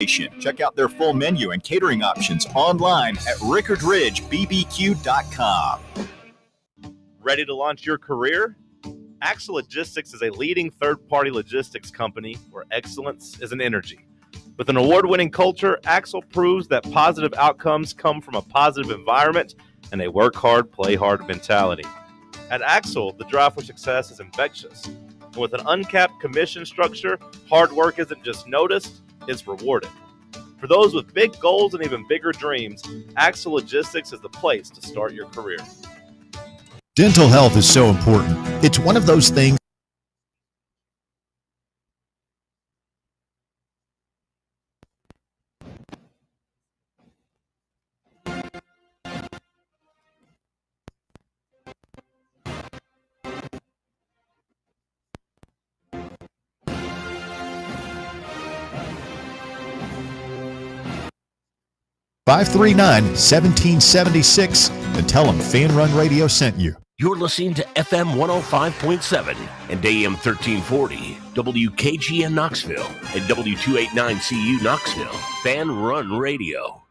Check out their full menu and catering options online at rickardridgebbq.com. Ready to launch your career? Axle Logistics is a leading third-party logistics company where excellence is an energy. With an award-winning culture, Axle proves that positive outcomes come from a positive environment and a work hard, play hard mentality. At Axle, the drive for success is infectious. And with an uncapped commission structure, hard work isn't just noticed, it's rewarded. For those with big goals and even bigger dreams, Axle Logistics is the place to start your career. Dental health is so important. It's one of those things. (539-1776) and tell them Fan Run Radio sent you. You're listening to FM 105.7 and AM 1340, WKGN Knoxville, and W289CU Knoxville, Fan Run Radio.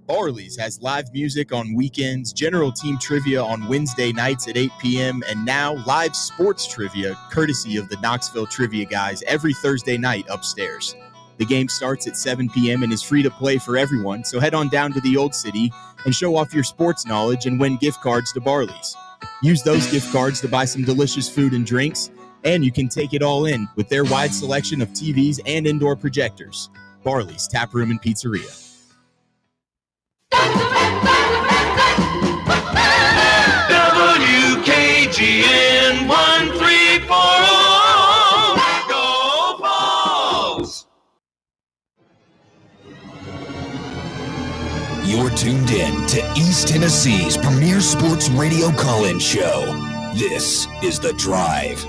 Barley's has live music on weekends, general team trivia on Wednesday nights at 8 p.m., and now live sports trivia courtesy of the Knoxville Trivia Guys every Thursday night upstairs. The game starts at 7 p.m. and is free to play for everyone, so head on down to the Old City and show off your sports knowledge and win gift cards to Barley's. Use those gift cards to buy some delicious food and drinks, and you can take it all in with their wide selection of TVs and indoor projectors. Barley's Tap Room and Pizzeria. WKGN 1340. Go Balls! You're tuned in to East Tennessee's premier sports radio call-in show. This is The Drive.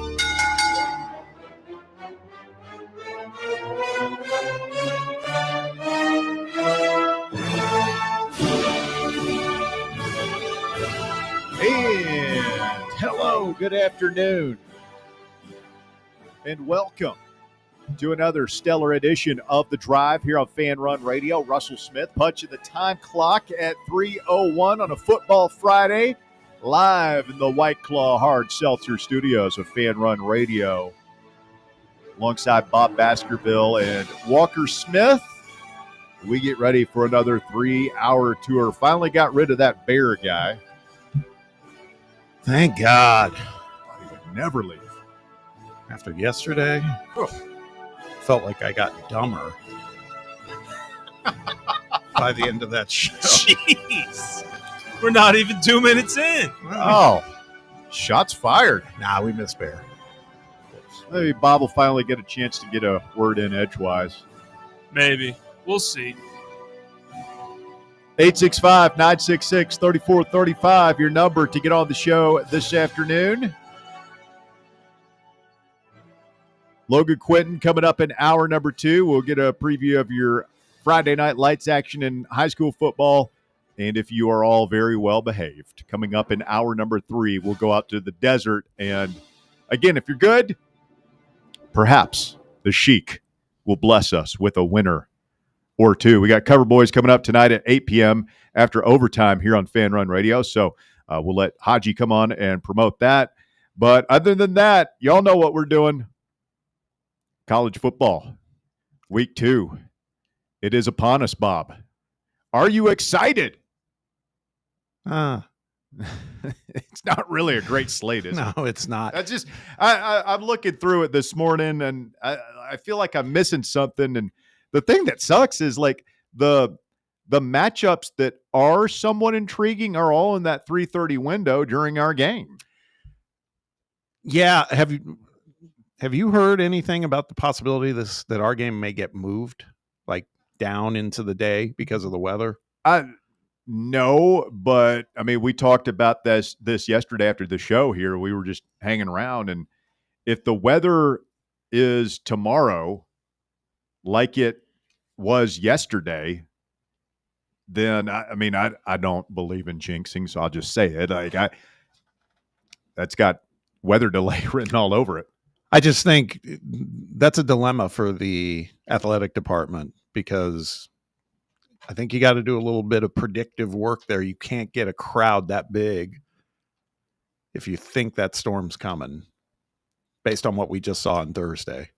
And hello, good afternoon, and welcome to another stellar edition of The Drive here on Fan Run Radio. Russell Smith punching the time clock at 3:01 on a football Friday, live in the White Claw Hard Seltzer studios of Fan Run Radio, alongside Bob Baskerville and Walker Smith. We get ready for another 3-hour tour. Finally got rid of that bear guy. Thank God. He would never leave. After yesterday, felt like I got dumber by the end of that show. Jeez. We're not even 2 minutes in. Oh, shots fired. Nah, we missed Bear. Maybe Bob will finally get a chance to get a word in edgewise. Maybe. We'll see. 865-966-3435, your number to get on the show this afternoon. Logan Quinton coming up in hour number 2. We'll get a preview of your Friday night lights action in high school football. And if you are all very well behaved, coming up in hour number 3, we'll go out to the desert. And again, if you're good, perhaps the Sheik will bless us with a winner or two. We got Cover Boys coming up tonight at 8 p.m. after overtime here on Fan Run Radio. So we'll let Haji come on and promote that. But other than that, y'all know what we're doing. College football, week 2. It is upon us, Bob. Are you excited? It's not really a great slate, is it? No, it's not. That's just I'm looking through it this morning, and I feel like I'm missing something. And the thing that sucks is like the matchups that are somewhat intriguing are all in that 3:30 window during our game. Yeah, have you heard anything about the possibility that our game may get moved like down into the day because of the weather? No, but I mean, we talked about this yesterday after the show here. We were just hanging around, and if the weather is tomorrow like it was yesterday, then I don't believe in jinxing, so I'll just say it. That's got weather delay written all over it. I just think that's a dilemma for the athletic department because I think you got to do a little bit of predictive work there. You can't get a crowd that big if you think that storm's coming, based on what we just saw on Thursday.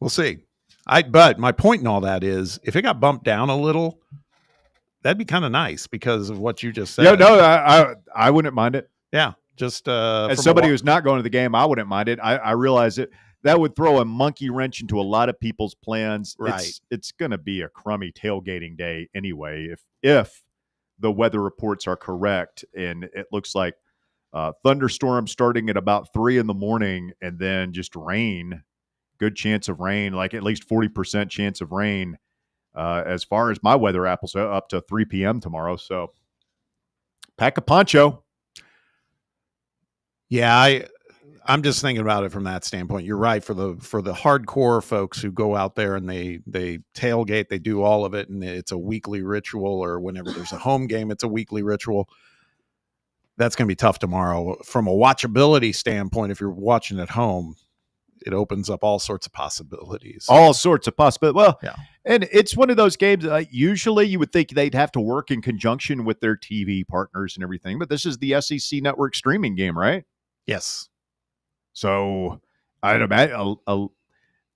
We'll see. But my point in all that is, if it got bumped down a little, that'd be kind of nice because of what you just said. Yeah, no, I wouldn't mind it. Yeah, just as somebody who's not going to the game, I wouldn't mind it. I realize that would throw a monkey wrench into a lot of people's plans. Right. It's going to be a crummy tailgating day anyway. If the weather reports are correct, and it looks like thunderstorm starting at about 3 a.m, and then just rain, good chance of rain, like at least 40% chance of rain. As far as my weather apples, up to 3 p.m. tomorrow. So pack a poncho. Yeah, I'm just thinking about it from that standpoint. You're right. For the hardcore folks who go out there and they tailgate, they do all of it, and it's a weekly ritual, or whenever there's a home game, it's a weekly ritual. That's going to be tough tomorrow. From a watchability standpoint, if you're watching at home, it opens up all sorts of possibilities. All sorts of possibilities. Well, yeah. And it's one of those games usually you would think they'd have to work in conjunction with their TV partners and everything, but this is the SEC Network streaming game, right? Yes. So I'd imagine, I don't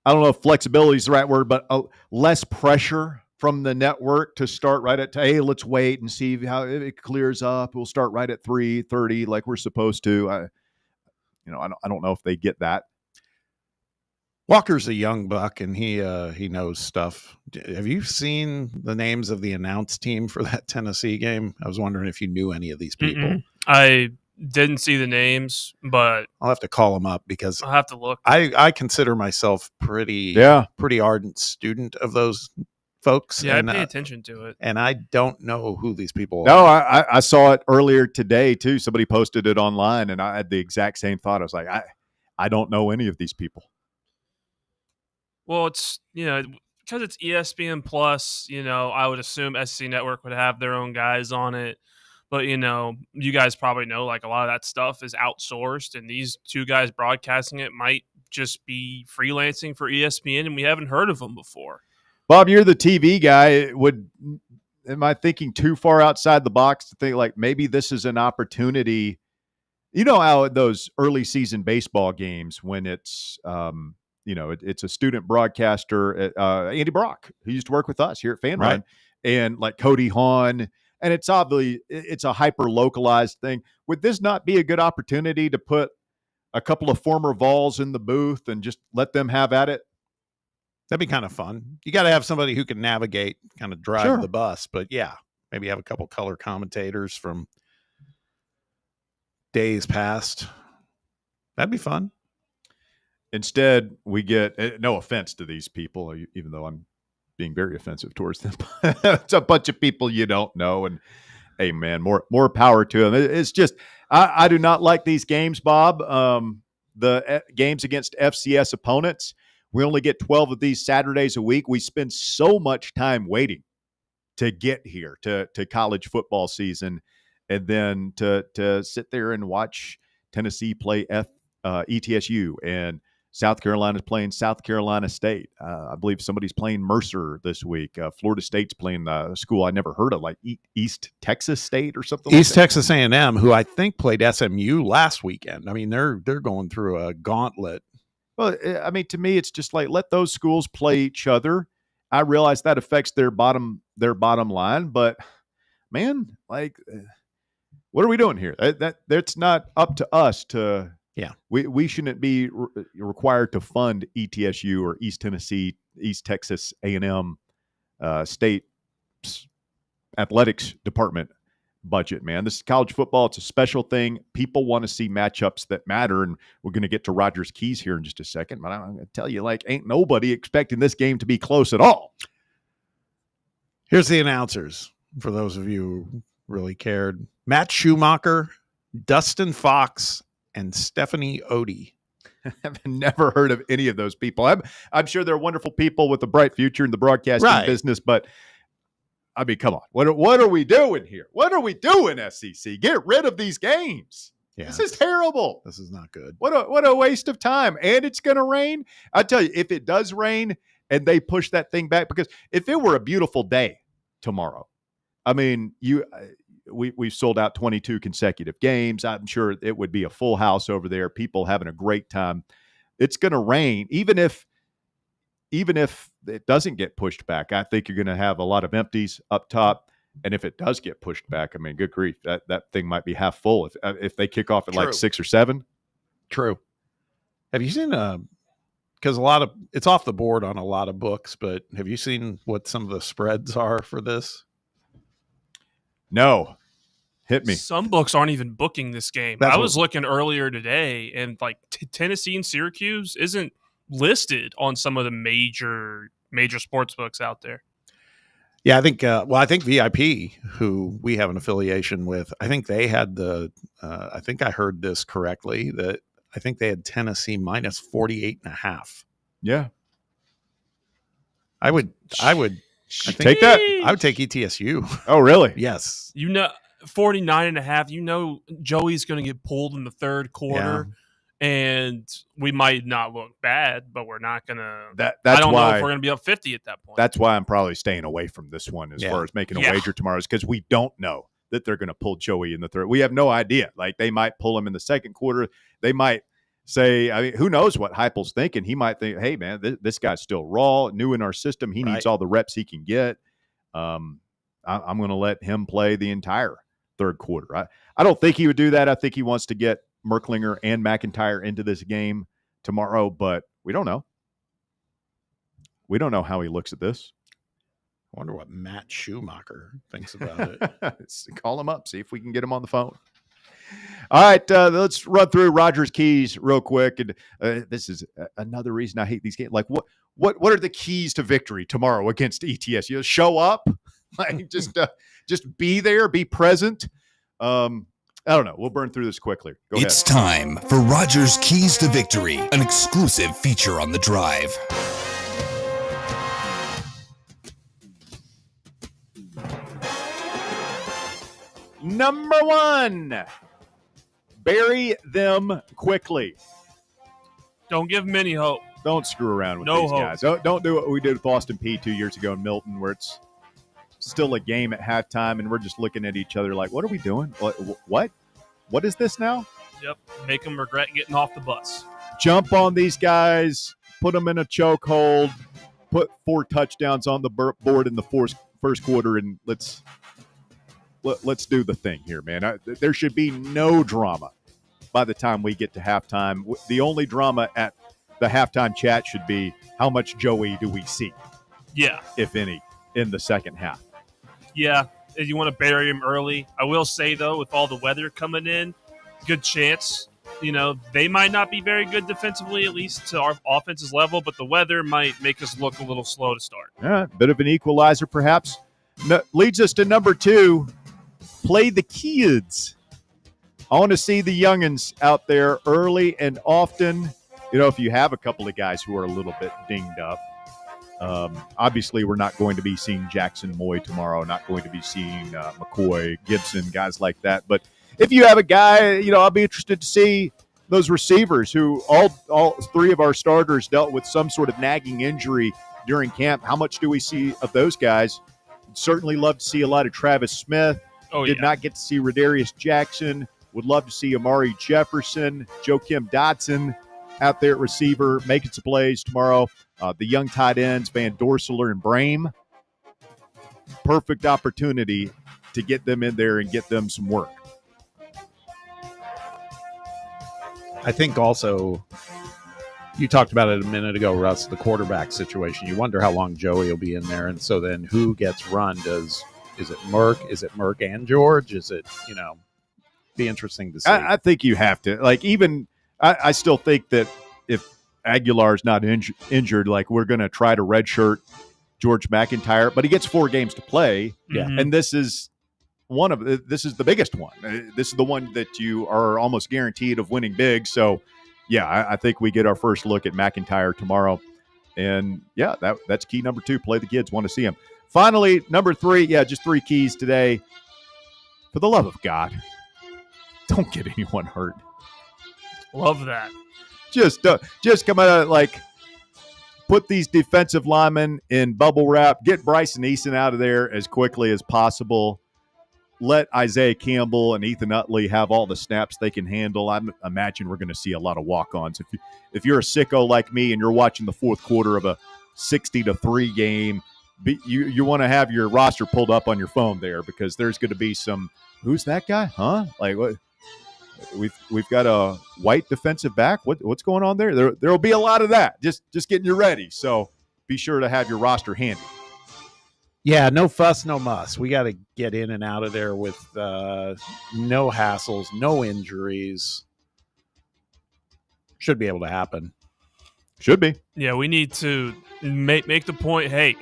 know if flexibility is the right word, but less pressure from the network to start right at, hey, let's wait and see how it clears up. We'll start right at 3:30 like we're supposed to. I don't know if they get that. Walker's a young buck, and he knows stuff. Have you seen the names of the announced team for that Tennessee game? I was wondering if you knew any of these people. Mm-mm. I didn't see the names, but I'll have to call them up because I'll have to look. I consider myself pretty ardent student of those folks. Yeah, and, I pay attention to it. And I don't know who these people are. No, I saw it earlier today, too. Somebody posted it online, and I had the exact same thought. I was like, I don't know any of these people. Well, it's, because it's ESPN Plus, I would assume SEC Network would have their own guys on it. But, you guys probably know, like, a lot of that stuff is outsourced, and these two guys broadcasting it might just be freelancing for ESPN, and we haven't heard of them before. Bob, you're the TV guy. Am I thinking too far outside the box to think, like, maybe this is an opportunity? You know how those early season baseball games, when it's it's a student broadcaster, Andy Brock, who used to work with us here at Fan Run, and like Cody Hahn, and it's a hyper localized thing. Would this not be a good opportunity to put a couple of former Vols in the booth and just let them have at it? That'd be kind of fun. You got to have somebody who can navigate, kind of drive the bus. But yeah, maybe have a couple color commentators from days past. That'd be fun. Instead, we get, no offense to these people, even though I'm being very offensive towards them. It's a bunch of people you don't know, and hey, man, more power to them. It's just, I do not like these games, Bob. The games against FCS opponents, we only get 12 of these Saturdays a week. We spend so much time waiting to get here to college football season, and then to sit there and watch Tennessee play ETSU, and South Carolina's playing South Carolina State. I believe somebody's playing Mercer this week. Florida State's playing a school I never heard of, like East Texas State or something. East Texas A&M, who I think played SMU last weekend. I mean, they're going through a gauntlet. Well, I mean, to me, it's just like, let those schools play each other. I realize that affects their bottom line, but man, like, what are we doing here? That's not up to us to. Yeah, we shouldn't be required to fund ETSU or East Tennessee, East Texas A&M state athletics department budget, man. This is college football. It's a special thing. People want to see matchups that matter, and we're going to get to Rogers Keys here in just a second. But I'm going to tell you, like, ain't nobody expecting this game to be close at all. Here's the announcers, for those of you who really cared. Matt Schumacher, Dustin Fox, and Stephanie Odie. I've never heard of any of those people. I'm sure they're wonderful people with a bright future in the broadcasting business, but I mean, come on. What are we doing here? What are we doing, SEC? Get rid of these games. Yeah, this is terrible. This is not good. What a waste of time. And it's going to rain. I tell you, if it does rain, and they push that thing back. Because if it were a beautiful day tomorrow, I mean, we've sold out 22 consecutive games. I'm sure it would be a full house over there, people having a great time. It's going to rain. Even if it doesn't get pushed back, I think you're going to have a lot of empties up top. And if it does get pushed back, I mean, good grief, that thing might be half full if they kick off at like 6 or 7. True. Have you seen because it's off the board on a lot of books, but have you seen what some of the spreads are for this? No. Hit me. Some books aren't even booking this game. I was looking earlier today, and like Tennessee and Syracuse isn't listed on some of the major sports books out there. Yeah, I think VIP, who we have an affiliation with, I think they had I think I heard this correctly, that I think they had Tennessee minus 48.5. Yeah. I would take that. I would take ETSU. Oh, really? Yes. 49.5. Joey's going to get pulled in the third quarter. Yeah. And we might not look bad, but we're not going to. I don't know if we're going to be up 50 at that point. That's why I'm probably staying away from this one as far as making a wager tomorrow, is because we don't know that they're going to pull Joey in the third. We have no idea. Like, they might pull him in the second quarter. They might say, I mean, who knows what Heupel's thinking? He might think, hey, man, this guy's still raw, new in our system. He needs all the reps he can get. I'm going to let him play the entire third quarter. I don't think he would do that. I think he wants to get Merklinger and McIntyre into this game tomorrow, but we don't know. We don't know how he looks at this. I wonder what Matt Schumacher thinks about it. Call him up, see if we can get him on the phone. All right, let's run through Rogers keys real quick. And this is another reason I hate these games. Like, what are the keys to victory tomorrow against ETSU? Show up, like just be there, be present. I don't know. We'll burn through this quickly. Go ahead. It's time for Rogers Keys to Victory, an exclusive feature on The Drive. Number 1, bury them quickly. Don't give them any hope. Don't screw around with these guys. Don't do what we did with Boston P 2 years ago in Milton, where it's still a game at halftime, and we're just looking at each other like, what are we doing? What is this now? Yep. Make them regret getting off the bus. Jump on these guys, put them in a chokehold, put 4 touchdowns on the board in the first quarter, and let's do the thing here, man. There should be no drama by the time we get to halftime. The only drama at the halftime chat should be, how much Joey do we see? Yeah. If any, in the second half. Yeah, if you want to bury him early. I will say, though, with all the weather coming in, good chance. They might not be very good defensively, at least to our offense's level, but the weather might make us look a little slow to start. Yeah, bit of an equalizer, perhaps. Leads us to number 2, play the kids. I want to see the youngins out there early and often. If you have a couple of guys who are a little bit dinged up, obviously we're not going to be seeing Jackson Moy tomorrow, not going to be seeing McCoy, Gibson, guys like that. But if you have a guy, I'll be interested to see those receivers who all 3 of our starters dealt with some sort of nagging injury during camp. How much do we see of those guys? Certainly love to see a lot of Travis Smith. Did not get to see Radarius Jackson. Would love to see Amari Jefferson, Joakim Dotson out there at receiver, making some plays tomorrow. The young tight ends, Van Dorselaar and Brame. Perfect opportunity to get them in there and get them some work. I think also, you talked about it a minute ago, Russ, the quarterback situation. You wonder how long Joey will be in there. And so then who gets run? Is it Merck? Is it Merck and George? Is it, be interesting to see. I think you have to. I still think that if Aguilar's not injured, we're going to try to redshirt George McIntyre, but he gets 4 games to play. Yeah. And this is the biggest one. This is the one that you are almost guaranteed of winning big. So, yeah, I think we get our first look at McIntyre tomorrow. And, yeah, that's key number 2. Play the kids. Want to see him. Finally, number 3, just 3 keys today. For the love of God, don't get anyone hurt. Love that. Just come out put these defensive linemen in bubble wrap, get Bryson Eason out of there as quickly as possible. Let Isaiah Campbell and Ethan Utley have all the snaps they can handle. I imagine we're going to see a lot of walk-ons. If you're a sicko like me and you're watching the fourth quarter of a 60-3 game, you want to have your roster pulled up on your phone there, because there's going to be some, who's that guy? Huh? Like, what? We've got a white defensive back. What's going on there? There'll be a lot of that. Just getting you ready. So be sure to have your roster handy. Yeah, no fuss, no muss. We got to get in and out of there with no hassles, no injuries. Should be able to happen. Should be. Yeah, we need to make the point. Hey,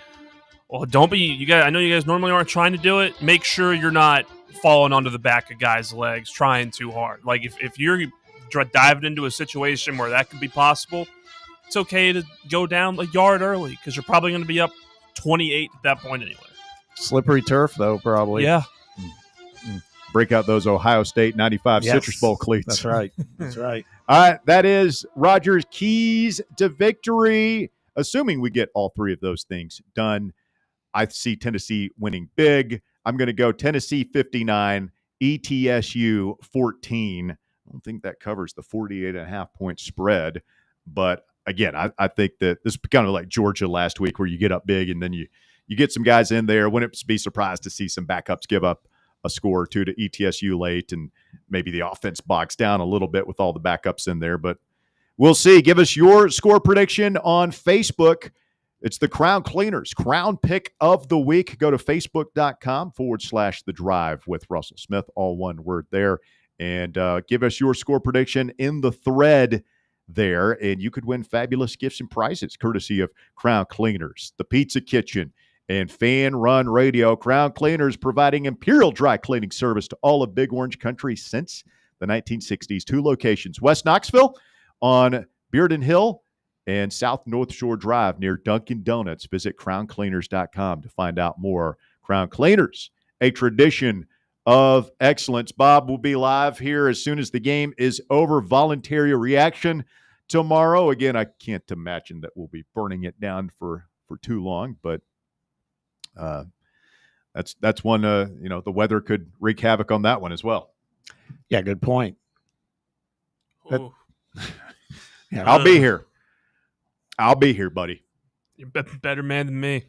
well, don't be you guys. I know you guys normally aren't trying to do it. Make sure you're not falling onto the back of guys' legs, trying too hard. Like if you're diving into a situation where that could be possible, it's okay to go down a yard early, because you're probably going to be up 28 at that point anyway. Slippery turf, though, probably. Yeah. Break out those Ohio State 95 Citrus Bowl cleats. That's right. That's right. All right, that is Rogers' keys to victory. Assuming we get all three of those things done, I see Tennessee winning big. I'm going to go Tennessee 59, ETSU 14. I don't think that covers the 48.5-point spread. But, again, I think that this is kind of like Georgia last week, where you get up big and then you get some guys in there. Wouldn't be surprised to see some backups give up a score or two to ETSU late, and maybe the offense bogs down a little bit with all the backups in there. But we'll see. Give us your score prediction on Facebook. It's the Crown Cleaners Crown Pick of the Week. Go to facebook.com/The Drive with Russell Smith, all one word there. And give us your score prediction in the thread there, and you could win fabulous gifts and prizes courtesy of Crown Cleaners, the Pizza Kitchen, and Fan Run Radio. Crown Cleaners providing imperial dry cleaning service to all of Big Orange Country since the 1960s. 2 locations, West Knoxville on Bearden Hill and South North Shore Drive near Dunkin' Donuts. Visit crowncleaners.com to find out more. Crown Cleaners, a tradition of excellence. Bob will be live here as soon as the game is over. Voluntary reaction tomorrow. Again, I can't imagine that we'll be burning it down for too long, but that's one, the weather could wreak havoc on that one as well. Yeah, good point. Yeah, I'll be here. I'll be here, buddy. You're a better man than me.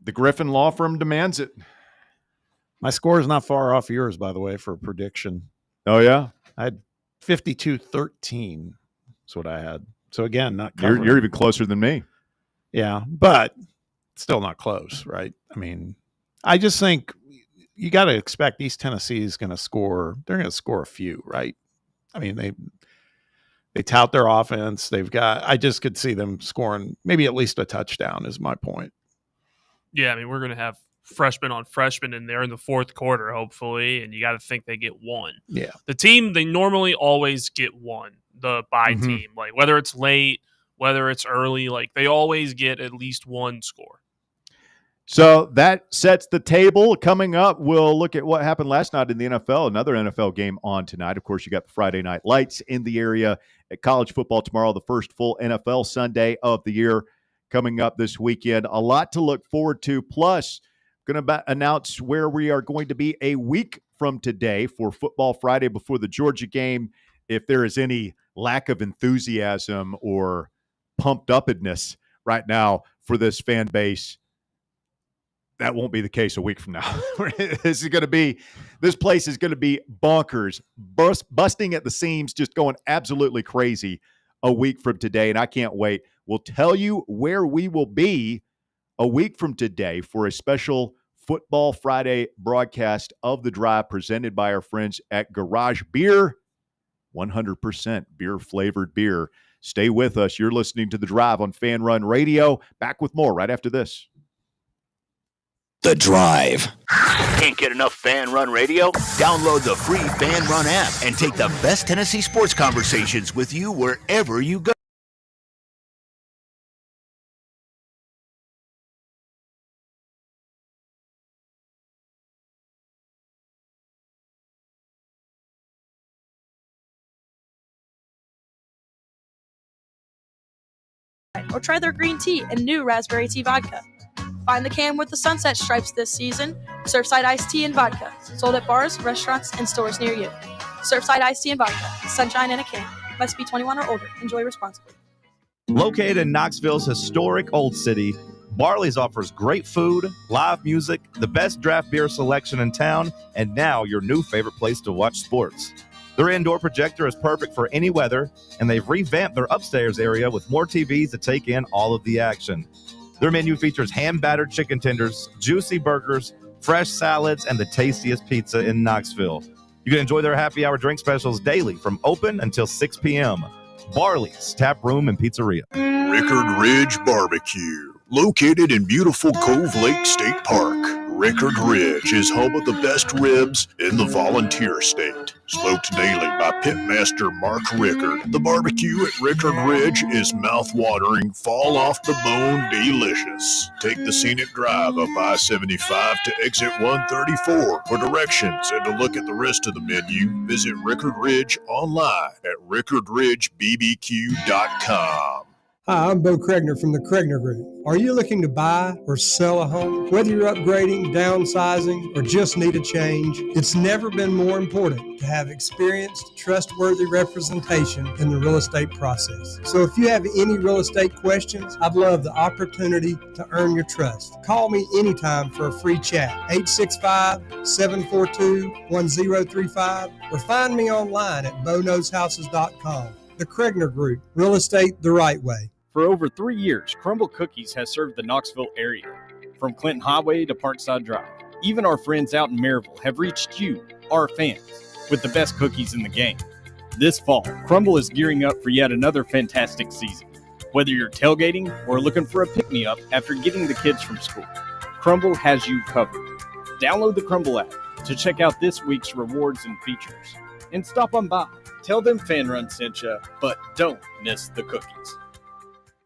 The Griffin Law Firm demands it. My score is not far off yours, by the way, for a prediction. Oh, yeah? I had 52-13. That's what I had. So, again, not covering. You're even closer than me. Yeah, but still not close, right? I mean, I just think you got to expect East Tennessee is going to score. They're going to score a few, right? I mean, they tout their offense. I just could see them scoring maybe at least a touchdown is my point. Yeah, I mean, we're going to have freshman on freshman in there in the fourth quarter, hopefully, and you got to think they get one. Yeah. The team, they normally always get one, the bye team. Like, whether it's late, whether it's early, like, they always get at least one score. So that sets the table. Coming up, we'll look at what happened last night in the NFL. Another NFL game on tonight. Of course, you got the Friday night lights in the area at college football tomorrow, the first full NFL Sunday of the year coming up this weekend. A lot to look forward to. Plus, going to announce where we are going to be a week from today for Football Friday before the Georgia game. If there is any lack of enthusiasm or pumped-upness right now for this fan base, that won't be the case a week from now. This place is going to be bonkers, busting at the seams, just going absolutely crazy a week from today. And I can't wait. We'll tell you where we will be a week from today for a special Football Friday broadcast of The Drive presented by our friends at Garage Beer. 100% beer-flavored beer. Stay with us. You're listening to The Drive on Fan Run Radio. Back with more right after this. The Drive. Can't get enough Fan Run Radio? Download the free Fan Run app and take the best Tennessee sports conversations with you wherever you go. or try their green tea and new raspberry tea vodka. Find the can with the sunset stripes this season. Surfside iced tea and vodka, sold at bars, restaurants, and stores near you. Surfside iced tea and vodka, sunshine in a can. Must be 21 or older. Enjoy responsibly. Located in Knoxville's historic Old City, Barley's offers great food, live music, the best draft beer selection in town, and now your new favorite place to watch sports. Their indoor projector is perfect for any weather, and they've revamped their upstairs area with more TVs to take in all of the action. Their menu features hand-battered chicken tenders, juicy burgers, fresh salads, and the tastiest pizza in Knoxville. You can enjoy their happy hour drink specials daily from open until 6 p.m. Barley's Tap Room and Pizzeria. Rickard Ridge Barbecue, located in beautiful Cove Lake State Park. Rickard Ridge is home of the best ribs in the volunteer state. Smoked daily by pitmaster Mark Rickard. The barbecue at Rickard Ridge is mouth-watering, fall-off-the-bone delicious. Take the scenic drive up I-75 to exit 134 for directions and to look at the rest of the menu. Visit Rickard Ridge online at rickardridgebbq.com. Hi, I'm Bo Kregner from the Kregner Group. Are you looking to buy or sell a home? Whether you're upgrading, downsizing, or just need a change, it's never been more important to have experienced, trustworthy representation in the real estate process. So if you have any real estate questions, I'd love the opportunity to earn your trust. Call me anytime for a free chat, 865-742-1035, or find me online at bonowshouses.com. The Kregner Group, real estate the right way. For over 3 years, Crumble Cookies has served the Knoxville area. From Clinton Highway to Parkside Drive, even our friends out in Maryville have reached you, our fans, with the best cookies in the game. This fall, Crumble is gearing up for yet another fantastic season. Whether you're tailgating or looking for a pick-me-up after getting the kids from school, Crumble has you covered. Download the Crumble app to check out this week's rewards and features. And stop on by. Tell them Fan Run sent you, but don't miss the cookies.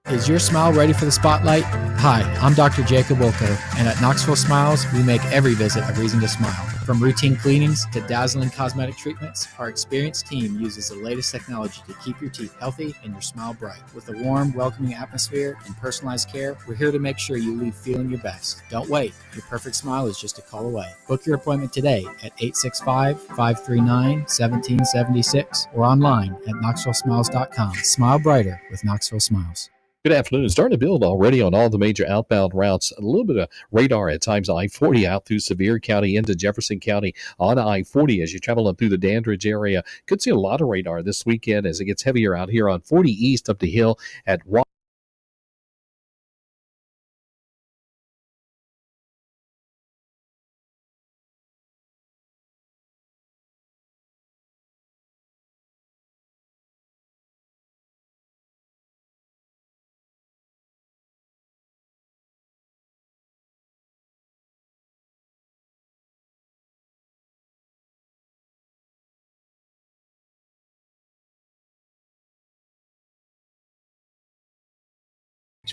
Is your smile ready for the spotlight? Hi, I'm Dr. Jacob Wilco, and at Knoxville Smiles, we make every visit a reason to smile. From routine cleanings to dazzling cosmetic treatments, our experienced team uses the latest technology to keep your teeth healthy and your smile bright. With a warm, welcoming atmosphere and personalized care, we're here to make sure you leave feeling your best. Don't wait. Your perfect smile is just a call away. Book your appointment today at 865-539-1776 or online at knoxvillesmiles.com. Smile brighter with Knoxville Smiles. Good afternoon. Starting to build already on all the major outbound routes. A little bit of radar at times. I-40 out through Sevier County into Jefferson County on I-40 as you travel up through the Dandridge area. Could see a lot of radar this weekend as it gets heavier out here on 40 East up the hill at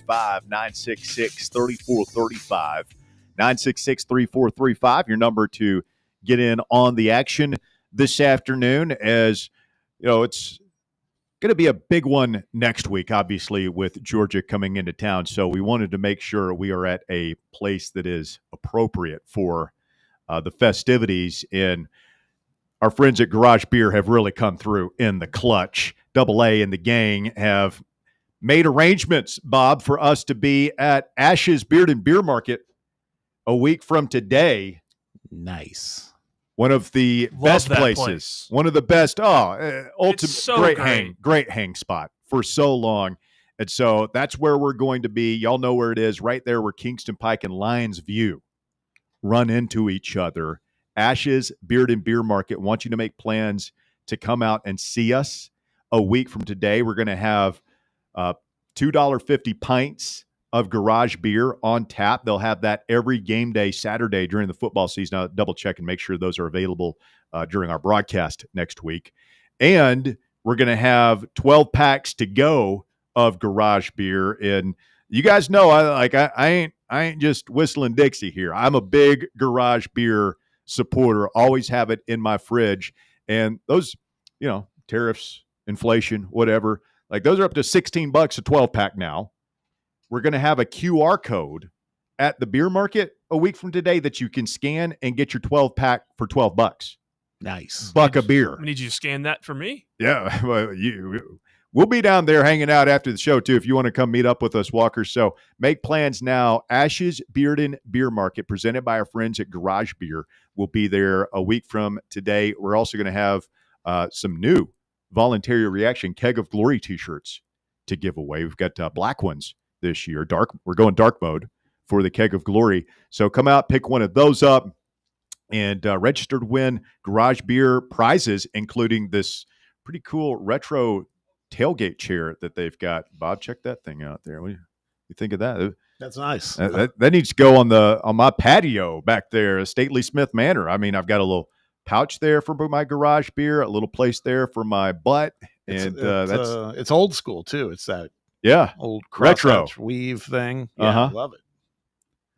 Five 966-3435. 966-3435, your number to get in on the action this afternoon. As you know, it's going to be a big one next week, obviously, with Georgia coming into town. So we wanted to make sure we are at a place that is appropriate for the festivities. And our friends at Garage Beer have really come through in the clutch. Double A and the gang have made arrangements, Bob, for us to be at Ash's Beard and Beer Market a week from today. Nice. One of the best places. One of the best. Ultimate so great hang spot for so long. And so that's where we're going to be. Y'all know where it is, right there where Kingston Pike and Lions View run into each other. Ash's Beard and Beer Market. Want you to make plans to come out and see us a week from today. We're going to have $2.50 pints of garage beer on tap. They'll have that every game day Saturday during the football season. I'll double check and make sure those are available during our broadcast next week. And we're going to have 12 packs to go of garage beer. And you guys know I ain't just whistling Dixie here. I'm a big garage beer supporter. Always have it in my fridge. And those, tariffs, inflation, whatever. Like those are up to $16 a 12-pack now. we're going to have a QR code at the beer market a week from today that you can scan and get your 12-pack for $12. Nice. Buck of beer. I need you to scan that for me. Yeah, well, we'll be down there hanging out after the show, too, if you want to come meet up with us, Walker. So make plans now. Ash's Bearden Beer Market, presented by our friends at Garage Beer, will be there a week from today. We're also going to have some new Voluntary Reaction Keg of Glory T-shirts to give away. We've got black ones this year. We're going dark mode for the Keg of Glory. So come out, pick one of those up, and register to win Garage Beer prizes, including this pretty cool retro tailgate chair that they've got. Bob, check that thing out there. What do you think of that? That's nice. That needs to go on my patio back there, Stately Smith Manor. I mean, I've got a little pouch there for my garage beer, a little place there for my butt, and it's old school too. It's that old retro weave thing. Yeah, I love it.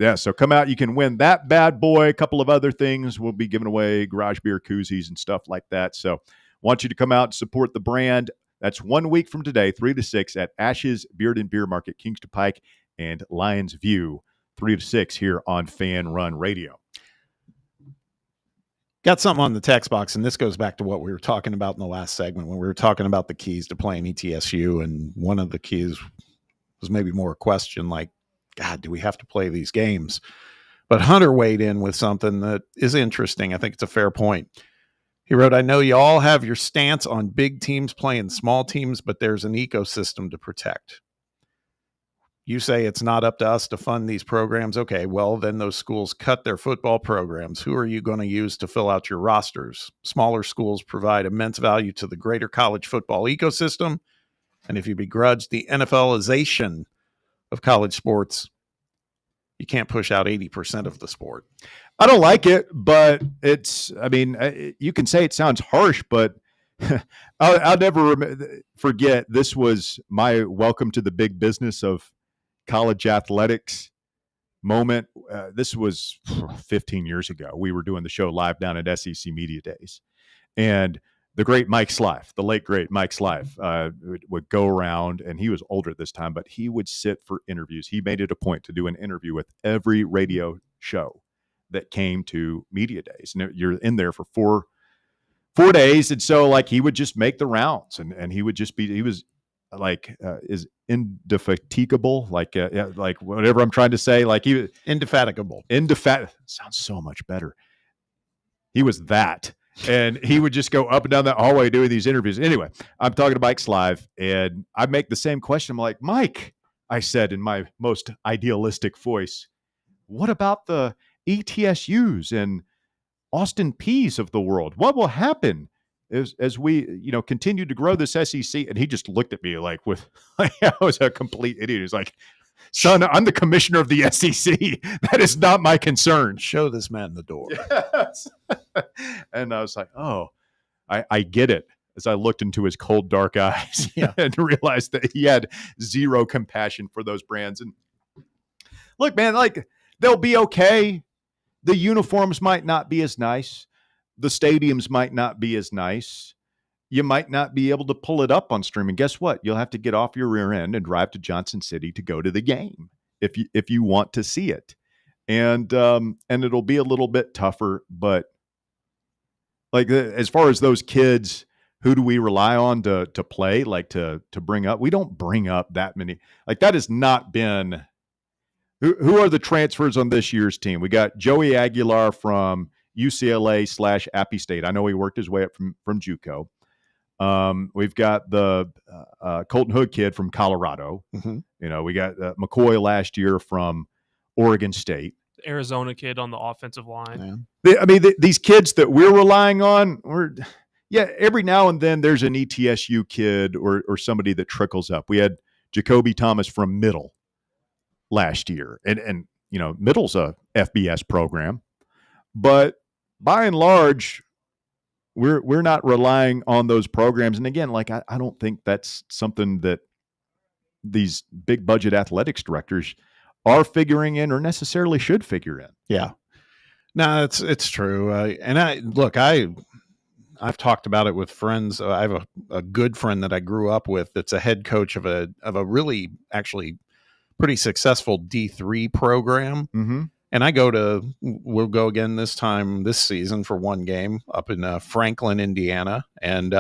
Yeah, so come out. You can win that bad boy. A couple of other things. We'll be giving away garage beer koozies and stuff like that. So want you to come out and support the brand. That's 1 week from today, 3 to 6 at Ash's Bearden Beer Market, Kingston Pike and Lions View, 3 to 6 here on Fan Run Radio. Got something on the text box, and this goes back to what we were talking about in the last segment when we were talking about the keys to playing ETSU, and one of the keys was maybe more a question like, God, do we have to play these games? But Hunter weighed in with something that is interesting. I think it's a fair point. He wrote, I know you all have your stance on big teams playing small teams, but there's an ecosystem to protect. You say it's not up to us to fund these programs. Okay, well, then those schools cut their football programs. Who are you going to use to fill out your rosters? Smaller schools provide immense value to the greater college football ecosystem. And if you begrudge the NFLization of college sports, you can't push out 80% of the sport. I don't like it, but you can say it sounds harsh, but I'll never forget. This was my welcome to the big business of college athletics moment. This was 15 years ago. We were doing the show live down at SEC Media Days, and the great Mike Slife, the late great Mike Slife, would go around, and he was older at this time, but he would sit for interviews. He made it a point to do an interview with every radio show that came to Media Days. And you're in there for four days. And so like he would just make the rounds, and he would just he was like is indefatigable, like whatever I'm trying to say, like he was indefatigable. Sounds so much better. He was that. And he would just go up and down that hallway doing these interviews. Anyway, I'm talking to Mike Slive, and I make the same question. I'm like, Mike, I said in my most idealistic voice, what about the ETSUs and Austin Peay's of the world? What will happen as we, continue to grow this SEC? And he just looked at me like I was a complete idiot. He's like, son, I'm the commissioner of the SEC. That is not my concern. Show this man the door. Yes. And I was like, oh, I get it. As I looked into his cold, dark eyes and realized that he had zero compassion for those brands. And look, man, like they'll be okay. The uniforms might not be as nice. The stadiums might not be as nice. You might not be able to pull it up on streaming. Guess what? You'll have to get off your rear end and drive to Johnson City to go to the game if you want to see it. And it'll be a little bit tougher, but like as far as those kids, who do we rely on to play, like to bring up? We don't bring up that many. Like that has not been who are the transfers on this year's team? We got Joey Aguilar from UCLA/Appy State. I know he worked his way up from JUCO. We've got the Colton Hood kid from Colorado. Mm-hmm. We got McCoy last year from Oregon State. The Arizona kid on the offensive line. These kids that we're relying on, every now and then there's an ETSU kid or somebody that trickles up. We had Jacoby Thomas from Middle last year, and Middle's a FBS program, but by and large, we're not relying on those programs. And again, like I don't think that's something that these big budget athletics directors are figuring in or necessarily should figure in. Yeah, no, it's true. I've talked about it with friends. I have a good friend that I grew up with that's a head coach of a really actually pretty successful D3 program. Mm-hmm. And we'll go again this season for one game up in Franklin, Indiana. And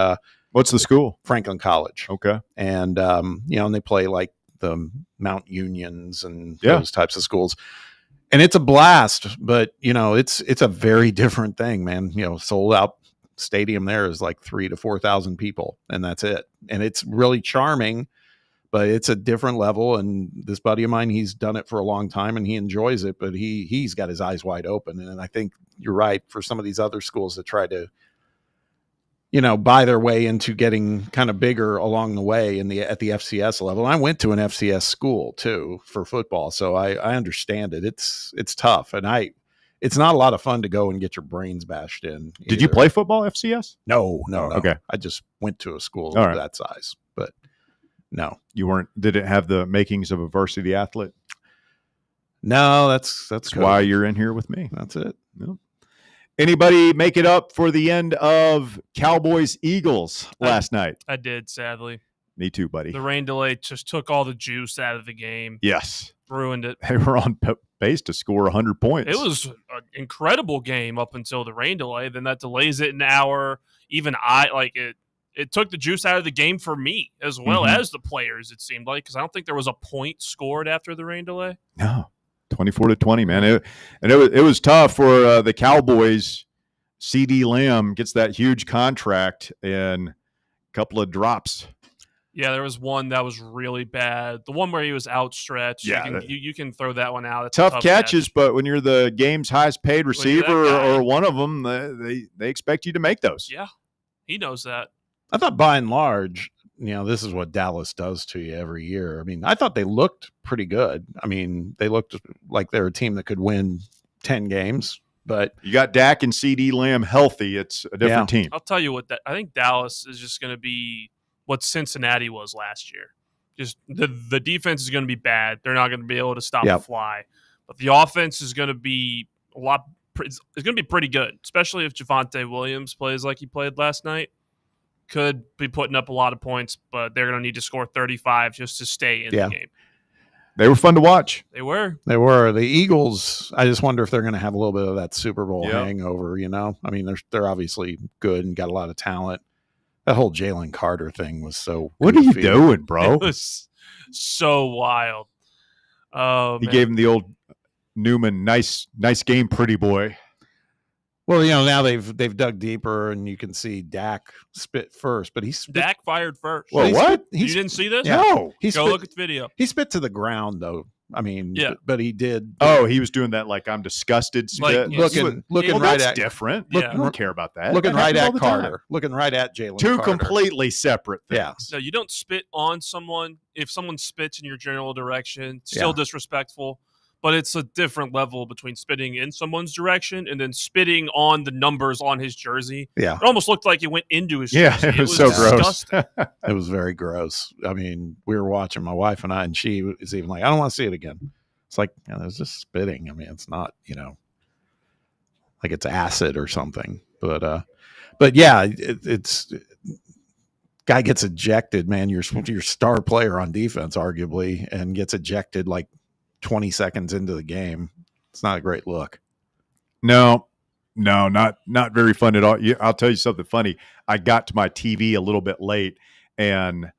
what's the school? Franklin College. Okay. And, and they play like the Mount Unions and those types of schools. And it's a blast, but, it's a very different thing, man. Sold out stadium there is like 3,000 to 4,000 people, and that's it. And it's really charming. But it's a different level, and this buddy of mine, he's done it for a long time, and he enjoys it, but he's got his eyes wide open. And I think you're right, for some of these other schools that try to, buy their way into getting kind of bigger along the way at the FCS level. And I went to an FCS school, too, for football, so I understand it. It's tough, and it's not a lot of fun to go and get your brains bashed in. Did you play football, FCS? No. Okay. I just went to a school of that size, but... No, you weren't. Did it have the makings of a varsity athlete? No, that's why you're in here with me. That's it. No. Anybody make it up for the end of Cowboys Eagles last night? I did, sadly. Me too, buddy. The rain delay just took all the juice out of the game. Yes, ruined it. They were on pace to score 100 points. It was an incredible game up until the rain delay. Then that delays it an hour. Even It took the juice out of the game for me as well as the players, it seemed like, because I don't think there was a point scored after the rain delay. No, 24-20, man. It was tough for the Cowboys. CD Lamb gets that huge contract and a couple of drops. Yeah, there was one that was really bad. The one where he was outstretched. Yeah, you can throw that one out. That's tough catches, but when you're the game's highest paid receiver or one of them, they expect you to make those. Yeah, he knows that. I thought by and large, this is what Dallas does to you every year. I mean, I thought they looked pretty good. I mean, they looked like they're a team that could win 10 games, but you got Dak and CD Lamb healthy. It's a different team. I'll tell you what, I think Dallas is just going to be what Cincinnati was last year. Just the defense is going to be bad. They're not going to be able to stop the fly, but the offense is going to be it's going to be pretty good, especially if Javonte Williams plays like he played last night. Could be putting up a lot of points, but they're going to need to score 35 just to stay in the game. They were fun to watch. They were. The Eagles, I just wonder if they're going to have a little bit of that Super Bowl hangover, I mean, they're obviously good and got a lot of talent. That whole Jalen Carter thing was so What goofy. are you doing, bro? It was so wild. He gave him the old Newman, nice game, pretty boy. Well, now they've dug deeper, and you can see Dak spit first, but Dak fired first. Well, what? You didn't see this? Yeah. No. Go look at the video. He spit to the ground, though. I mean, but he did. Oh, he was doing that like I'm disgusted spit. Looking well, right that's at different. Yeah. I don't care about that. Looking That right happens all at the Carter. time. Looking right at Jalen Two Carter. completely separate things. Yeah. No, you don't spit on someone. If someone spits in your general direction, still disrespectful. But it's a different level between spitting in someone's direction and then spitting on the numbers on his jersey. Yeah. It almost looked like it went into his jersey. It was so disgusting. gross. It was very gross. I mean, we were watching, my wife and I, and she was even like, I don't want to see it again. It's like, there's just spitting. I mean, it's not, like it's acid or something. But yeah, it's guy gets ejected, man. Your star player on defense, arguably, and gets ejected like 20 seconds into the game. It's not a great look. No, not very fun at all. I'll tell you something funny. I got to my TV a little bit late, and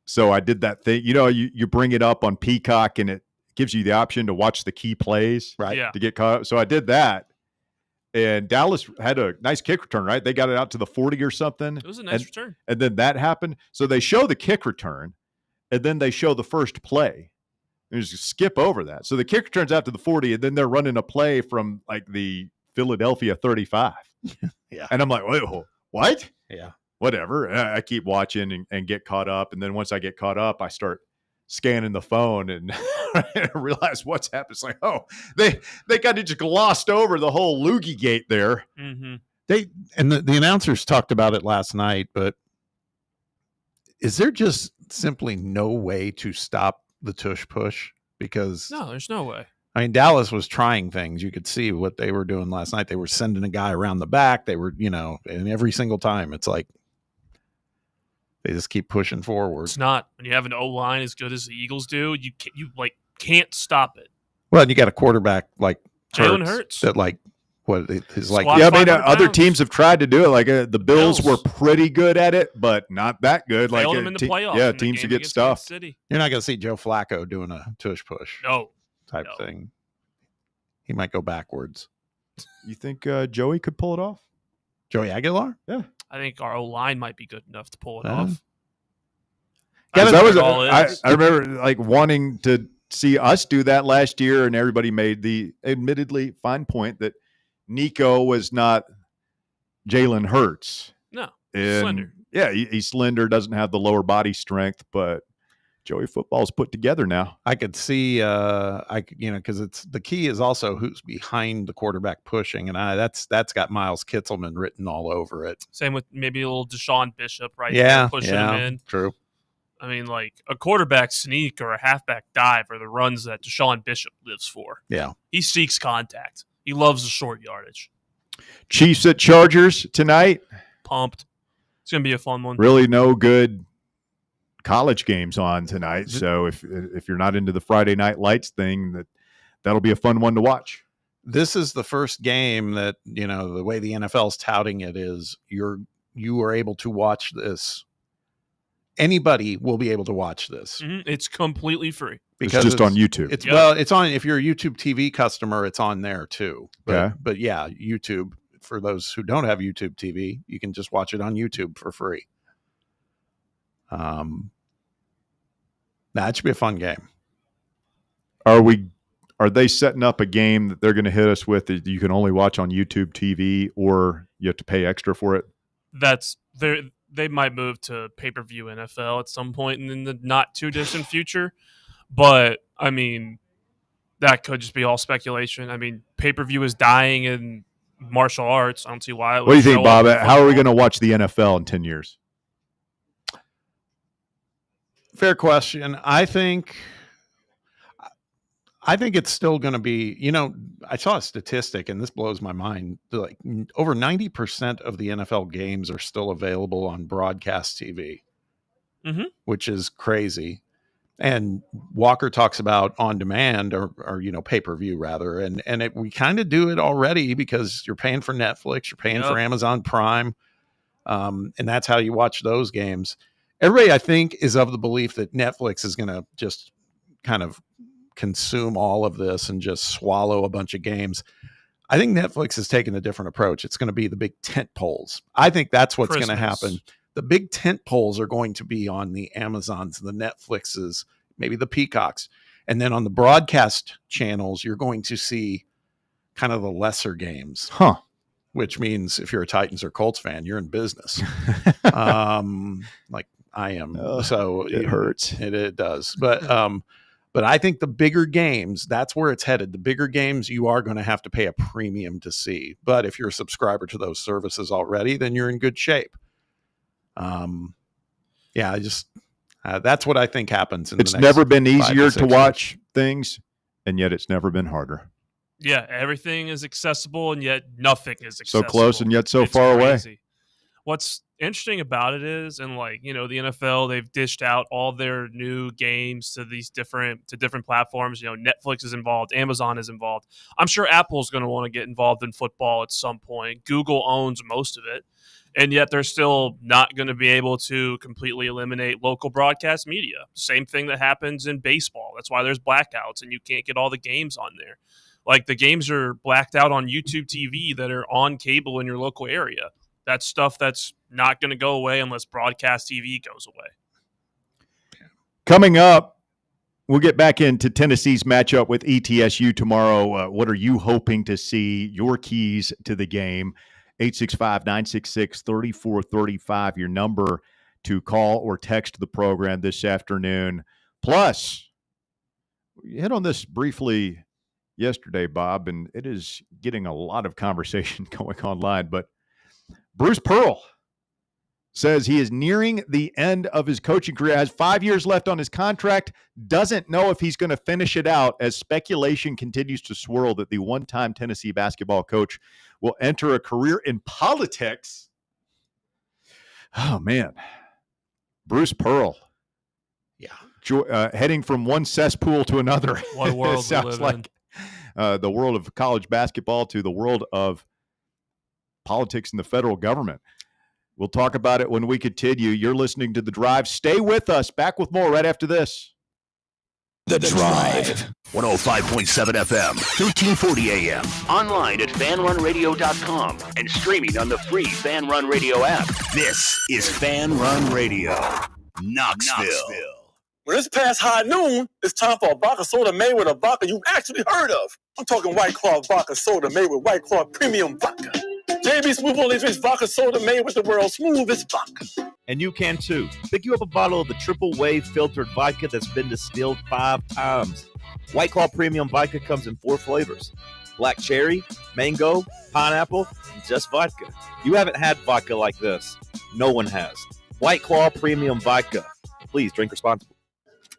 so I did that thing. You bring it up on Peacock, and it gives you the option to watch the key plays, right? Yeah. To get caught up. So I did that, and Dallas had a nice kick return, right? They got it out to the 40 or something. It was a nice return. And then that happened. So they show the kick return, and then they show the first play. And just skip over that. So the kicker turns out to the 40, and then they're running a play from like the Philadelphia 35. Yeah. And I'm like, wait, what? Yeah. Whatever. And I keep watching and get caught up. And then once I get caught up, I start scanning the phone and I realize what's happened. It's like, oh, they kind of just glossed over the whole loogie gate there. Mm-hmm. The announcers talked about it last night, but is there just simply no way to stop the tush push? Because no, there's no way. I mean, Dallas was trying things. You could see what they were doing last night. They were sending a guy around the back. They were, and every single time it's like they just keep pushing forward. It's not when you have an O line as good as the Eagles do. can't stop it. Well, and you got a quarterback like Jalen Hurts that, like, what is like? Yeah, I mean, other teams have tried to do it. Like the Bills were pretty good at it, but not that good. Failed Like them in the playoffs. yeah, in the teams game to get against stuffed. Kansas City. You're not going to see Joe Flacco doing a tush push type thing. He might go backwards. You think Joey could pull it off? Joey Aguilar? Yeah, I think our O-line might be good enough to pull it Yeah. off. I remember like wanting to see us do that last year, and everybody made the admittedly fine point that Nico was not Jalen Hurts. No, and, slender. Yeah, he's slender, doesn't have the lower body strength, but Joey football's put together now. I could see, because it's the key is also who's behind the quarterback pushing, and that's got Miles Kitzelman written all over it. Same with maybe a little Deshaun Bishop right Yeah, there, pushing him in. True. I mean, like a quarterback sneak or a halfback dive are the runs that Deshaun Bishop lives for. Yeah. He seeks contact. He loves the short yardage. Chiefs at Chargers tonight. Pumped. It's going to be a fun one. Really no good college games on tonight. So if you're not into the Friday Night Lights thing, that'll be a fun one to watch. This is the first game that, the way the NFL's touting it is you are able to watch this. Anybody will be able to watch this. Mm-hmm. It's completely free. Because it's just on YouTube. Well, it's on, if you're a YouTube TV customer, it's on there too. Okay. But yeah, YouTube, for those who don't have YouTube TV, you can just watch it on YouTube for free. That should be a fun game. Are they setting up a game that they're going to hit us with that you can only watch on YouTube TV, or you have to pay extra for it? They might move to pay-per-view NFL at some point in the not too distant future. But I mean, that could just be all speculation. I mean, pay-per-view is dying in martial arts. I don't see why. What do you think, Bob? How are we going to watch the NFL in 10 years? Fair question. I think it's still going to be, I saw a statistic, and this blows my mind. Like over 90% of the NFL games are still available on broadcast TV, which is crazy. And Walker talks about on demand or pay-per-view rather. And we kind of do it already because you're paying for Netflix, you're paying for Amazon Prime. And that's how you watch those games. Everybody, I think, is of the belief that Netflix is going to just kind of consume all of this and just swallow a bunch of games. I think Netflix is taking a different approach. It's going to be the big tent poles. I think that's what's going to happen. The big tent poles are going to be on the Amazons, the Netflixes, maybe the Peacocks. And then on the broadcast channels, you're going to see kind of the lesser games. Which means if you're a Titans or Colts fan, you're in business. Like I am. So it hurts. It does. But I think the bigger games, that's where it's headed. The bigger games, you are going to have to pay a premium to see. But if you're a subscriber to those services already, then you're in good shape. That's what I think happens. It's never been easier to watch things, and yet it's never been harder. Yeah, everything is accessible, and yet nothing is accessible. So close and yet so far away. What's interesting about it is, and the NFL, they've dished out all their new games to these different platforms. Netflix is involved, Amazon is involved. I'm sure Apple's going to want to get involved in football at some point. Google owns most of it, and yet they're still not going to be able to completely eliminate local broadcast media. Same thing that happens in baseball. That's why there's blackouts, and you can't get all the games on there. Like the games are blacked out on YouTube TV that are on cable in your local area. That's stuff that's not going to go away unless broadcast TV goes away. Coming up, we'll get back into Tennessee's matchup with ETSU tomorrow. What are you hoping to see? Your keys to the game, 865-966-3435, your number to call or text the program this afternoon. Plus, we hit on this briefly yesterday, Bob, and it is getting a lot of conversation going online, but Bruce Pearl says he is nearing the end of his coaching career, has 5 years left on his contract, doesn't know if he's going to finish it out as speculation continues to swirl that the one-time Tennessee basketball coach will enter a career in politics. Oh, man. Bruce Pearl. Yeah. heading from one cesspool to another. What world we sounds live in. like the world of college basketball to the world of politics and the federal government. We'll talk about it when we continue. You're listening to The Drive. Stay with us. Back with more right after this. The Drive. 105.7 FM, 1340 AM. Online at fanrunradio.com and streaming on the free Fan Run Radio app. This is Fan Run Radio, Knoxville. When it's past high noon, it's time for a vodka soda made with a vodka you've actually heard of. I'm talking White Claw vodka soda made with White Claw premium vodka. JB Smooth only drinks vodka soda made with the world's smoothest vodka. And you can too. Pick you up a bottle of the triple wave filtered vodka that's been distilled 5 times. White Claw Premium Vodka comes in 4 flavors: black cherry, mango, pineapple, and just vodka. You haven't had vodka like this. No one has. White Claw Premium Vodka. Please drink responsibly.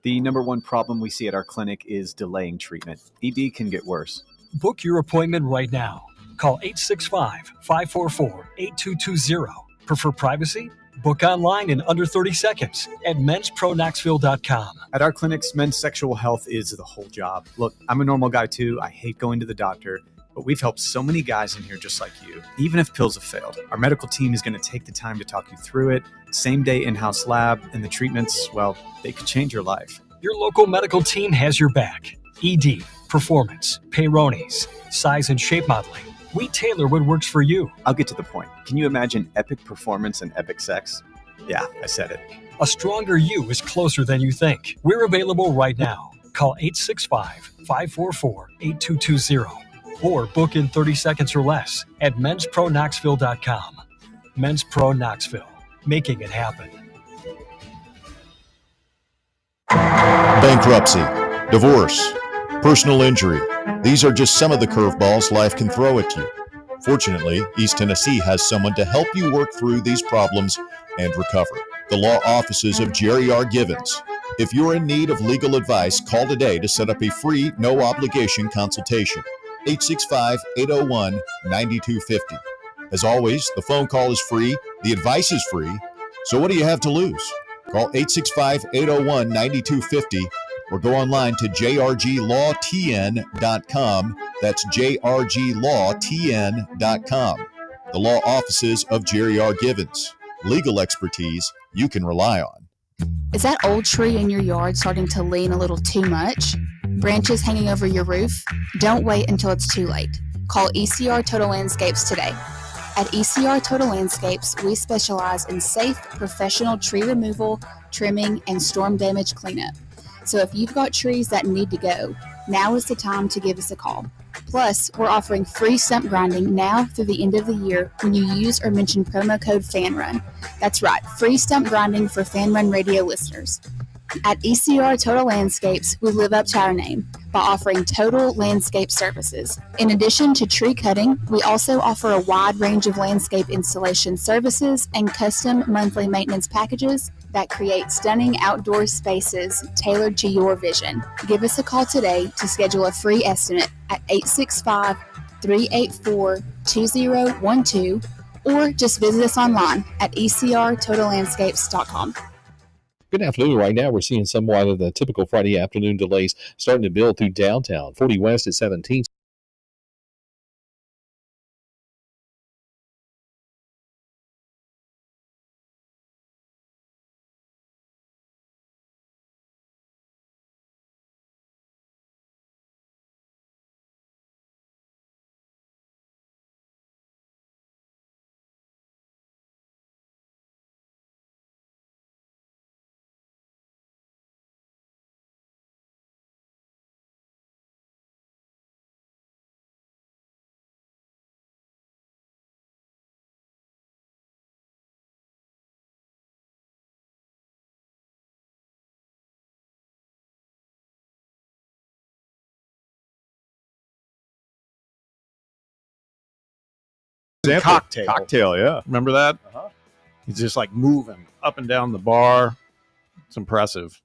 The number one problem we see at our clinic is delaying treatment. ED can get worse. Book your appointment right now. Call 865-544-8220. Prefer privacy? Book online in under 30 seconds at menspronaknoxville.com. At our clinics, men's sexual health is the whole job. Look, I'm a normal guy too. I hate going to the doctor, but we've helped so many guys in here just like you. Even if pills have failed, our medical team is going to take the time to talk you through it. Same day in-house lab, and the treatments, well, they could change your life. Your local medical team has your back. ED, performance, Peyronie's, size and shape modeling. We tailor what works for you. I'll get to the point. Can you imagine epic performance and epic sex? Yeah, I said it. A stronger you is closer than you think. We're available right now. Call 865-544-8220 or book in 30 seconds or less at menspronaknoxville.com. Men's Pro Knoxville, making it happen. Bankruptcy, divorce, personal injury. These are just some of the curveballs life can throw at you. Fortunately, East Tennessee has someone to help you work through these problems and recover. The law offices of Jerry R. Givens. If you're in need of legal advice, call today to set up a free, no-obligation consultation. 865-801-9250. As always, the phone call is free, the advice is free, so what do you have to lose? Call 865-801-9250 or go online to jrglawtn.com. That's jrglawtn.com. The law offices of Jerry R. Givens. Legal expertise you can rely on. Is that old tree in your yard starting to lean a little too much? Branches hanging over your roof? Don't wait until it's too late. Call ECR Total Landscapes today. At ECR Total Landscapes, we specialize in safe, professional tree removal, trimming, and storm damage cleanup. So if you've got trees that need to go, now is the time to give us a call. Plus, we're offering free stump grinding now through the end of the year when you use or mention promo code FANRUN. That's right, free stump grinding for FanRun Radio listeners. At ECR Total Landscapes, we live up to our name by offering total landscape services. In addition to tree cutting, we also offer a wide range of landscape installation services and custom monthly maintenance packages that create stunning outdoor spaces tailored to your vision. Give us a call today to schedule a free estimate at 865-384-2012 or just visit us online at ecrtotallandscapes.com. Good afternoon. Right now, we're seeing somewhat of the typical Friday afternoon delays starting to build through downtown. 40 West at 17. Cocktail, yeah. Remember that? He's just like moving up and down the bar. It's impressive.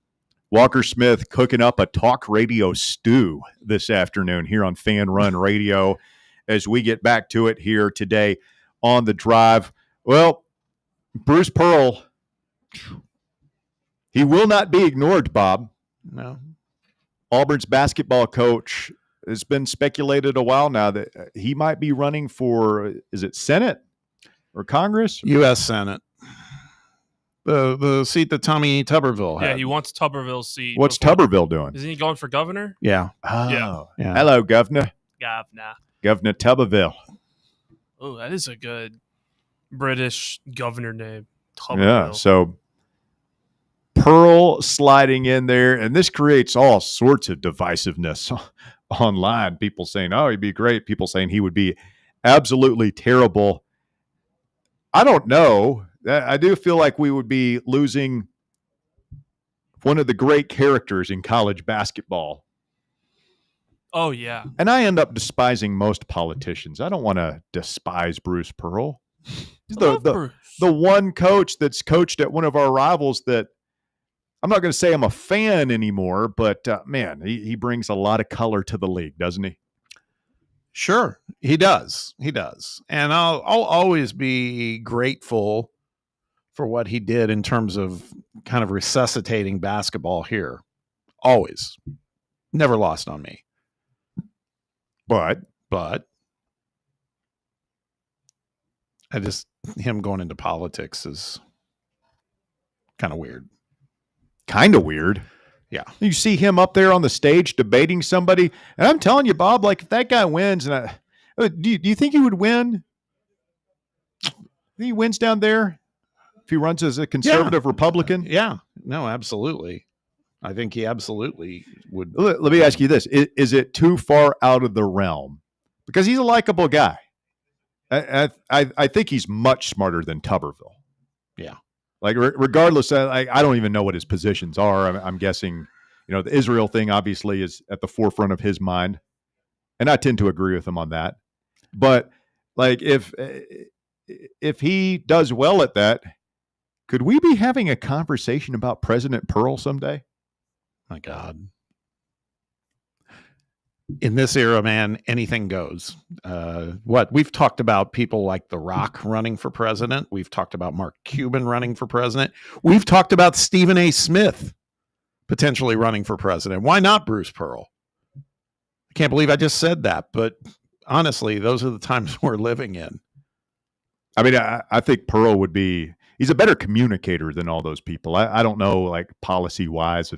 Walker Smith cooking up a talk radio stew this afternoon here on Fan Run Radio as we get back to it here today on The Drive. Well, Bruce Pearl, he will not be ignored, Bob. No. Auburn's basketball coach has been speculated a while now that he might be running for, is it Senate or Congress? U.S. Senate. The seat that Tommy Tuberville had. Yeah, he wants Tuberville's seat. What's Tuberville doing? Isn't he going for governor? Yeah. Oh. Yeah. Hello, Governor. Governor. Governor Tuberville. Oh, that is a good British governor name. Tuberville. Yeah, so Pearl sliding in there, and this creates all sorts of divisiveness online. People saying, oh, he'd be great. People saying he would be absolutely terrible. I don't know. I do feel like we would be losing one of the great characters in college basketball. Oh, yeah. And I end up despising most politicians. I don't want to despise Bruce Pearl. He's the one coach that's coached at one of our rivals that I'm not going to say I'm a fan anymore, but man, he brings a lot of color to the league, doesn't he? Sure, he does. He does. And I'll always be grateful for what he did in terms of kind of resuscitating basketball here. Always. Never lost on me. But him going into politics is kind of weird. Kind of weird. Yeah. You see him up there on the stage debating somebody, and I'm telling you, Bob, like if that guy wins, and do you think he would win? Think he wins down there if he runs as a conservative Republican? Yeah. No, absolutely. I think he absolutely would. Let me ask you this. Is it too far out of the realm? Because he's a likable guy. I think he's much smarter than Tuberville. Yeah. Like regardless, I don't even know what his positions are. I'm guessing, the Israel thing obviously is at the forefront of his mind. And I tend to agree with him on that. But like if he does well at that, could we be having a conversation about President Pearl someday? My God. In this era, man, anything goes. We've talked about people like The Rock running for president. We've talked about Mark Cuban running for president. We've talked about Stephen A. Smith potentially running for president. Why not Bruce Pearl? I can't believe I just said that, but honestly, those are the times we're living in. I mean, I think Pearl would be, he's a better communicator than all those people. I don't know, like policy wise,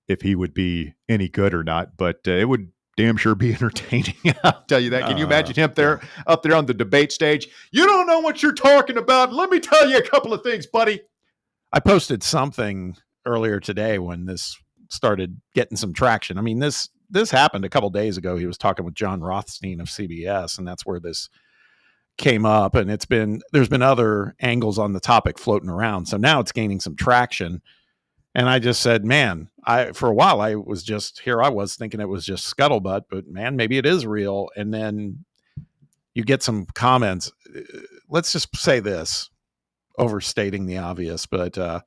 if he would be any good or not, but it would damn sure be entertaining. I'll tell you that. Can you imagine him up there on the debate stage? You don't know what you're talking about. Let me tell you a couple of things, buddy. I posted something earlier today when this started getting some traction. I mean, this happened a couple days ago. He was talking with John Rothstein of CBS, and that's where this came up. And there's been other angles on the topic floating around. So now it's gaining some traction. And I just said, man, for a while I was thinking it was just scuttlebutt, but man, maybe it is real. And then you get some comments. Let's just say this, overstating the obvious, but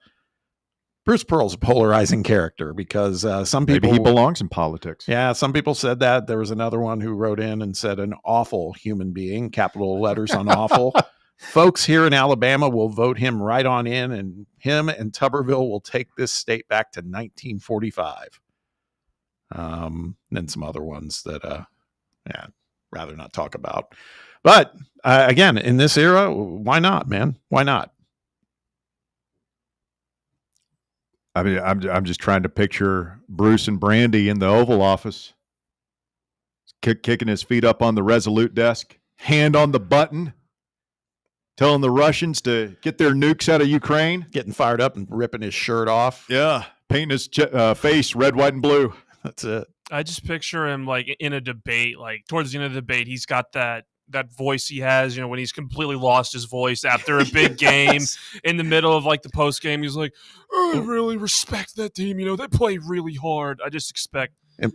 Bruce Pearl's a polarizing character because some people... Maybe he belongs in politics. Yeah, some people said that. There was another one who wrote in and said an awful human being, capital letters on awful. Folks here in Alabama will vote him right on in, and him and Tuberville will take this state back to 1945. Then some other ones that rather not talk about. But again, in this era, why not, man? Why not? I mean, I'm just trying to picture Bruce and Brandy in the Oval Office, kicking his feet up on the Resolute desk, hand on the button, telling the Russians to get their nukes out of Ukraine. Getting fired up and ripping his shirt off. Yeah, painting his face red, white, and blue. That's it. I just picture him like in a debate, like towards the end of the debate, he's got that voice he has, when he's completely lost his voice after a big game. In the middle of like the post game, he's like, I really respect that team. They play really hard. I just expect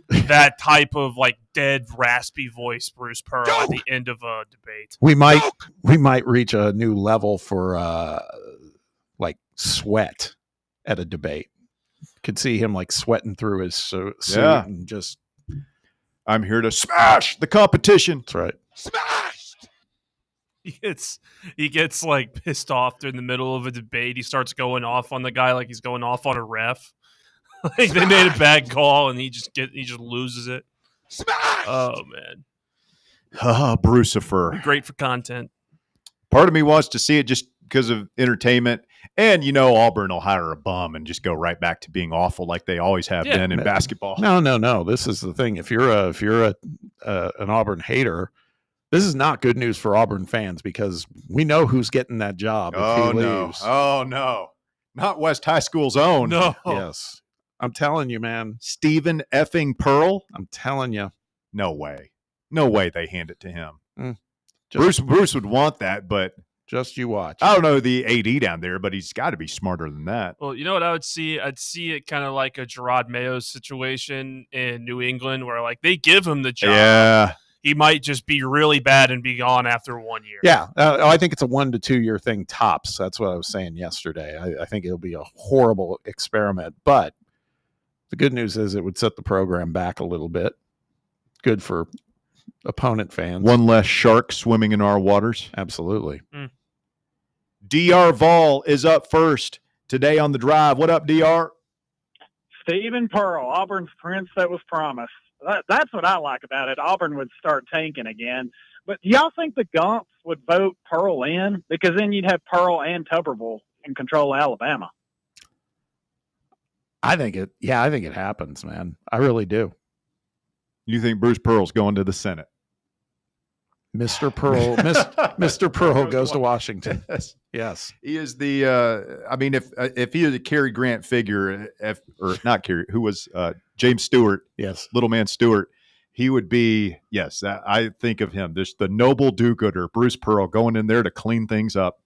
that type of like dead, raspy voice, Bruce Pearl, at the end of a debate. We might reach a new level for like sweat at a debate. Could see him like sweating through his suit and just. I'm here to smash the competition. That's right. Smashed. He gets like pissed off during the middle of a debate. He starts going off on the guy like he's going off on a ref. Like they made a bad call and he just loses it. Smash! Oh man. Brucifer. Great for content. Part of me wants to see it just because of entertainment. And, Auburn will hire a bum and just go right back to being awful like they always have been in basketball. No. This is the thing. If you're an Auburn hater, this is not good news for Auburn fans because we know who's getting that job if he leaves. Oh, no. Not West High School's own. No. Yes. I'm telling you, man. Stephen effing Pearl? I'm telling you. No way. No way they hand it to him. Bruce would want that, but just you watch. I don't know the AD down there, but he's got to be smarter than that. Well, you know what I would see? I'd see it kind of like a Gerard Mayo situation in New England where, like, they give him the job. Yeah. He might just be really bad and be gone after 1 year. Yeah. I think it's a 1 to 2 year thing tops. That's what I was saying yesterday. I think it'll be a horrible experiment. But the good news is it would set the program back a little bit. Good for opponent fans. One less shark swimming in our waters. Absolutely. DR Vol is up first today on the drive. What up, DR? Stephen Pearl, Auburn's prince that was promised. That's what I like about it. Auburn would start tanking again. But do y'all think the Gumps would vote Pearl in? Because then you'd have Pearl and Tuberville in control of Alabama. I think it happens, man. I really do. You think Bruce Pearl's going to the Senate? Mr. Pearl, Mr. Pearl goes to Washington. Yes. He is the. If he is a Cary Grant figure, or not Cary, who was James Stewart? Yes, little man Stewart. He would be. Yes, I think of him. There's the noble do-gooder, Bruce Pearl, going in there to clean things up,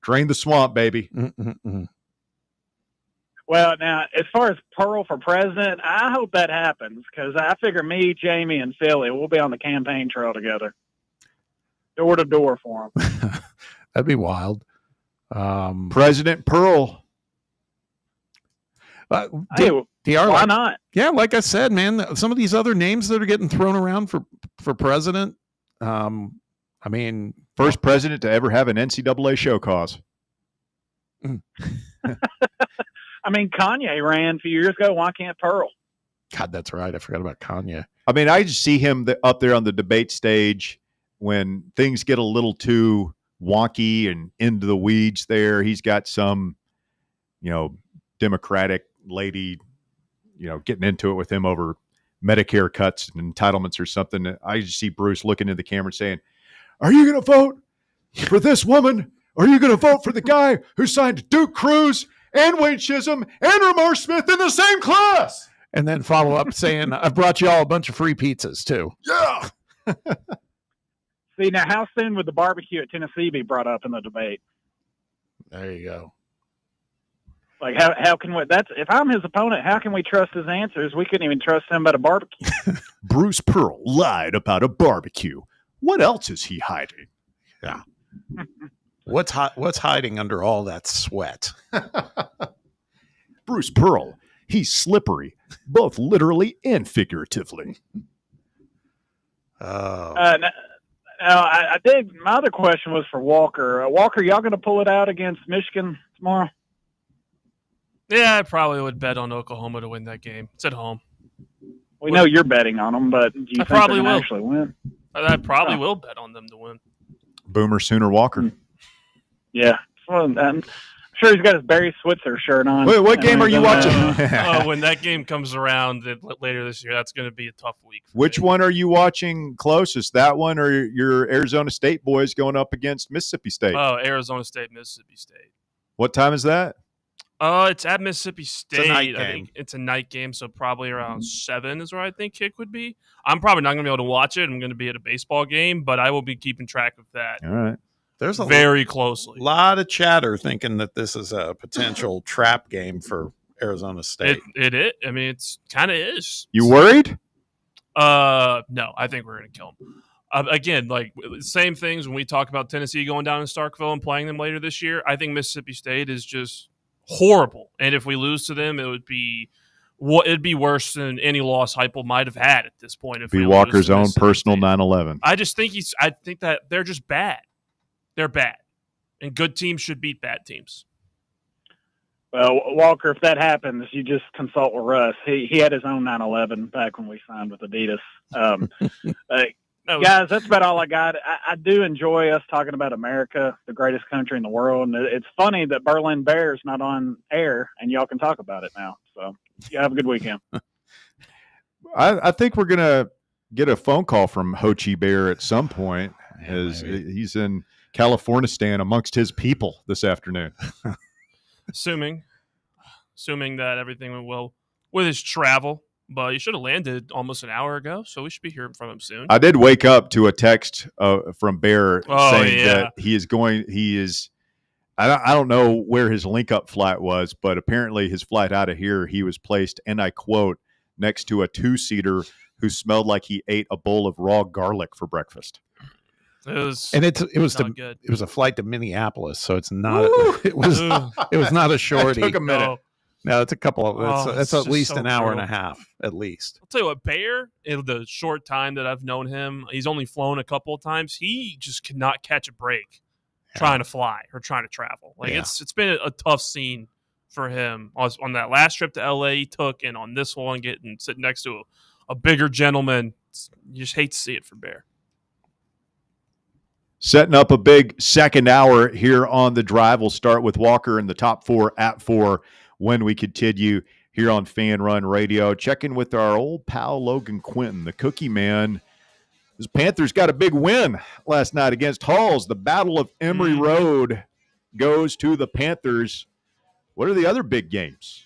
drain the swamp, baby. Well, now, as far as Pearl for president, I hope that happens because I figure me, Jamie, and Philly, we'll be on the campaign trail together. Door to door for him. That'd be wild. President Pearl. Why not? Yeah, like I said, man, some of these other names that are getting thrown around for president. First president to ever have an NCAA show cause. Kanye ran a few years ago. Why can't Pearl? God, that's right. I forgot about Kanye. I just see him up there on the debate stage when things get a little too wonky and into the weeds there. He's got some, Democratic lady, getting into it with him over Medicare cuts and entitlements or something. I just see Bruce looking at the camera saying, "Are you going to vote for this woman? Or are you going to vote for the guy who signed Duke Cruz and Wayne Chisholm and Ramar Smith in the same class?" And then follow up saying, "I brought you all a bunch of free pizzas too." Yeah. See, now how soon would the barbecue at Tennessee be brought up in the debate? There you go. Like, how can we? If I'm his opponent, how can we trust his answers? We couldn't even trust him about a barbecue. Bruce Pearl lied about a barbecue. What else is he hiding? Yeah. What's hiding under all that sweat? Bruce Pearl, he's slippery, both literally and figuratively. I did. My other question was for Walker. Walker, y'all going to pull it out against Michigan tomorrow? Yeah, I probably would bet on Oklahoma to win that game. It's at home. We know you're betting on them, but do you think probably they're going will to actually win? I probably will bet on them to win. Boomer Sooner Walker. Yeah. Well, I'm sure he's got his Barry Switzer shirt on. Wait, what game are you watching? When that game comes around later this year, that's going to be a tough week. Which one are you watching closest? That one or your Arizona State boys going up against Mississippi State? Oh, Arizona State, Mississippi State. What time is that? It's at Mississippi State. It's a night I game. think it's a night game, so probably around 7 is where I think kick would be. I'm probably not going to be able to watch it. I'm going to be at a baseball game, but I will be keeping track of that. All right. There's a very closely. lot of chatter thinking that this is a potential trap game for Arizona State. It is. It's kind of is. You worried? No, I think we're going to kill them. Again, like same things when we talk about Tennessee going down in Starkville and playing them later this year. I think Mississippi State is just horrible, and if we lose to them, it'd be worse than any loss Heupel might have had at this point. If be we Walker's own personal 9/11. I think that they're just bad. They're bad, and good teams should beat bad teams. Well, Walker, if that happens, you just consult with Russ. He had his own 911 back when we signed with Adidas. Guys, that's about all I got. I do enjoy us talking about America, the greatest country in the world. And it's funny that Berlin Bears not on air, and y'all can talk about it now. So you have a good weekend. I think we're going to get a phone call from Ho Chi Bear at some point, as he's in Californistan amongst his people this afternoon. Assuming that everything went well with his travel, but he should have landed almost an hour ago, so we should be hearing from him soon. I did wake up to a text from Bear saying that he is. I don't know where his link-up flight was, but apparently his flight out of here, he was placed, and I quote, next to a two-seater who smelled like he ate a bowl of raw garlic for breakfast. It was good. It was a flight to Minneapolis, so it's not. It was not a shorty. It took a minute. No, it's a couple of. It's at least an hour and a brutal. half, at least. I'll tell you what, Bear, in the short time that I've known him, he's only flown a couple of times. He just cannot catch a break trying to fly or trying to travel. Like it's been a tough scene for him on that last trip to LA he took, and on this one, sitting next to a bigger gentleman. You just hate to see it for Bear. Setting up a big second hour here on The Drive. We'll start with Walker in the top 4 at 4 when we continue here on Fan Run Radio. Checking with our old pal Logan Quinton, the Cookie Man. His Panthers got a big win last night against Halls. The Battle of Emory Road goes to the Panthers. What are the other big games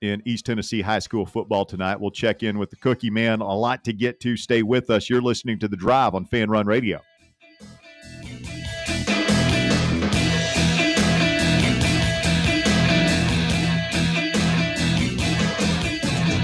in East Tennessee high school football tonight? We'll check in with the Cookie Man. A lot to get to. Stay with us. You're listening to The Drive on Fan Run Radio.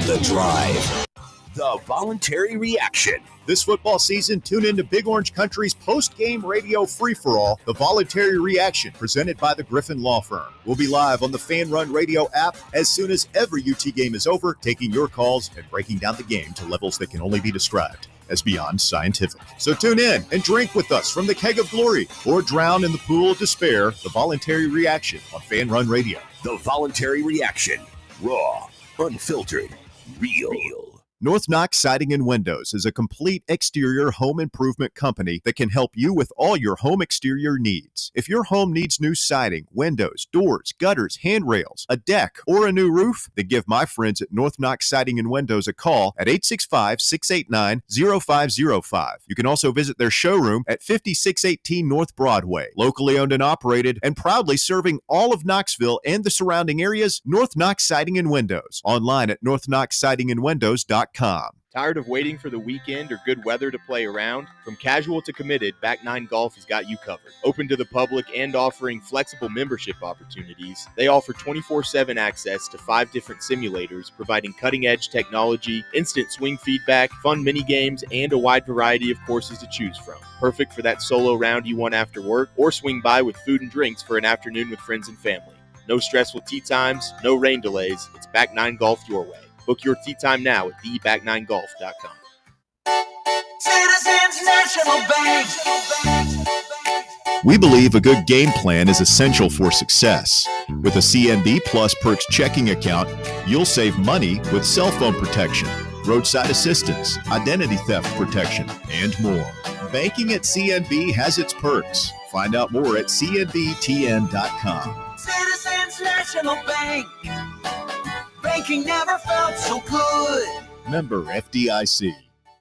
The Drive. The voluntary reaction. This football season, tune into Big Orange Country's post-game radio free-for-all, The Voluntary Reaction, presented by the Griffin Law Firm. We'll be live on the Fan Run Radio app as soon as every UT game is over, taking your calls and breaking down the game to levels that can only be described as beyond scientific. So tune in and drink with us from the keg of glory, or drown in the pool of despair. The Voluntary Reaction on Fan Run Radio. The Voluntary Reaction. Raw, unfiltered, real. North Knox Siding and Windows is a complete exterior home improvement company that can help you with all your home exterior needs. If your home needs new siding, windows, doors, gutters, handrails, a deck, or a new roof, then give my friends at North Knox Siding and Windows a call at 865-689-0505. You can also visit their showroom at 5618 North Broadway. Locally owned and operated, and proudly serving all of Knoxville and the surrounding areas, North Knox Siding and Windows. Online at northknoxsidingandwindows.com. Tired of waiting for the weekend or good weather to play around? From casual to committed, Back 9 Golf has got you covered. Open to the public and offering flexible membership opportunities, they offer 24/7 access to 5 different simulators, providing cutting-edge technology, instant swing feedback, fun mini games, and a wide variety of courses to choose from. Perfect for that solo round you want after work, or swing by with food and drinks for an afternoon with friends and family. No stressful tee times, no rain delays. It's Back 9 Golf your way. Book your tee time now at theback9golf.com. Citizens National Bank. We believe a good game plan is essential for success. With a CNB Plus Perks checking account, you'll save money with cell phone protection, roadside assistance, identity theft protection, and more. Banking at CNB has its perks. Find out more at cnbtn.com. Citizens National Bank. Banking never felt so good. Member FDIC.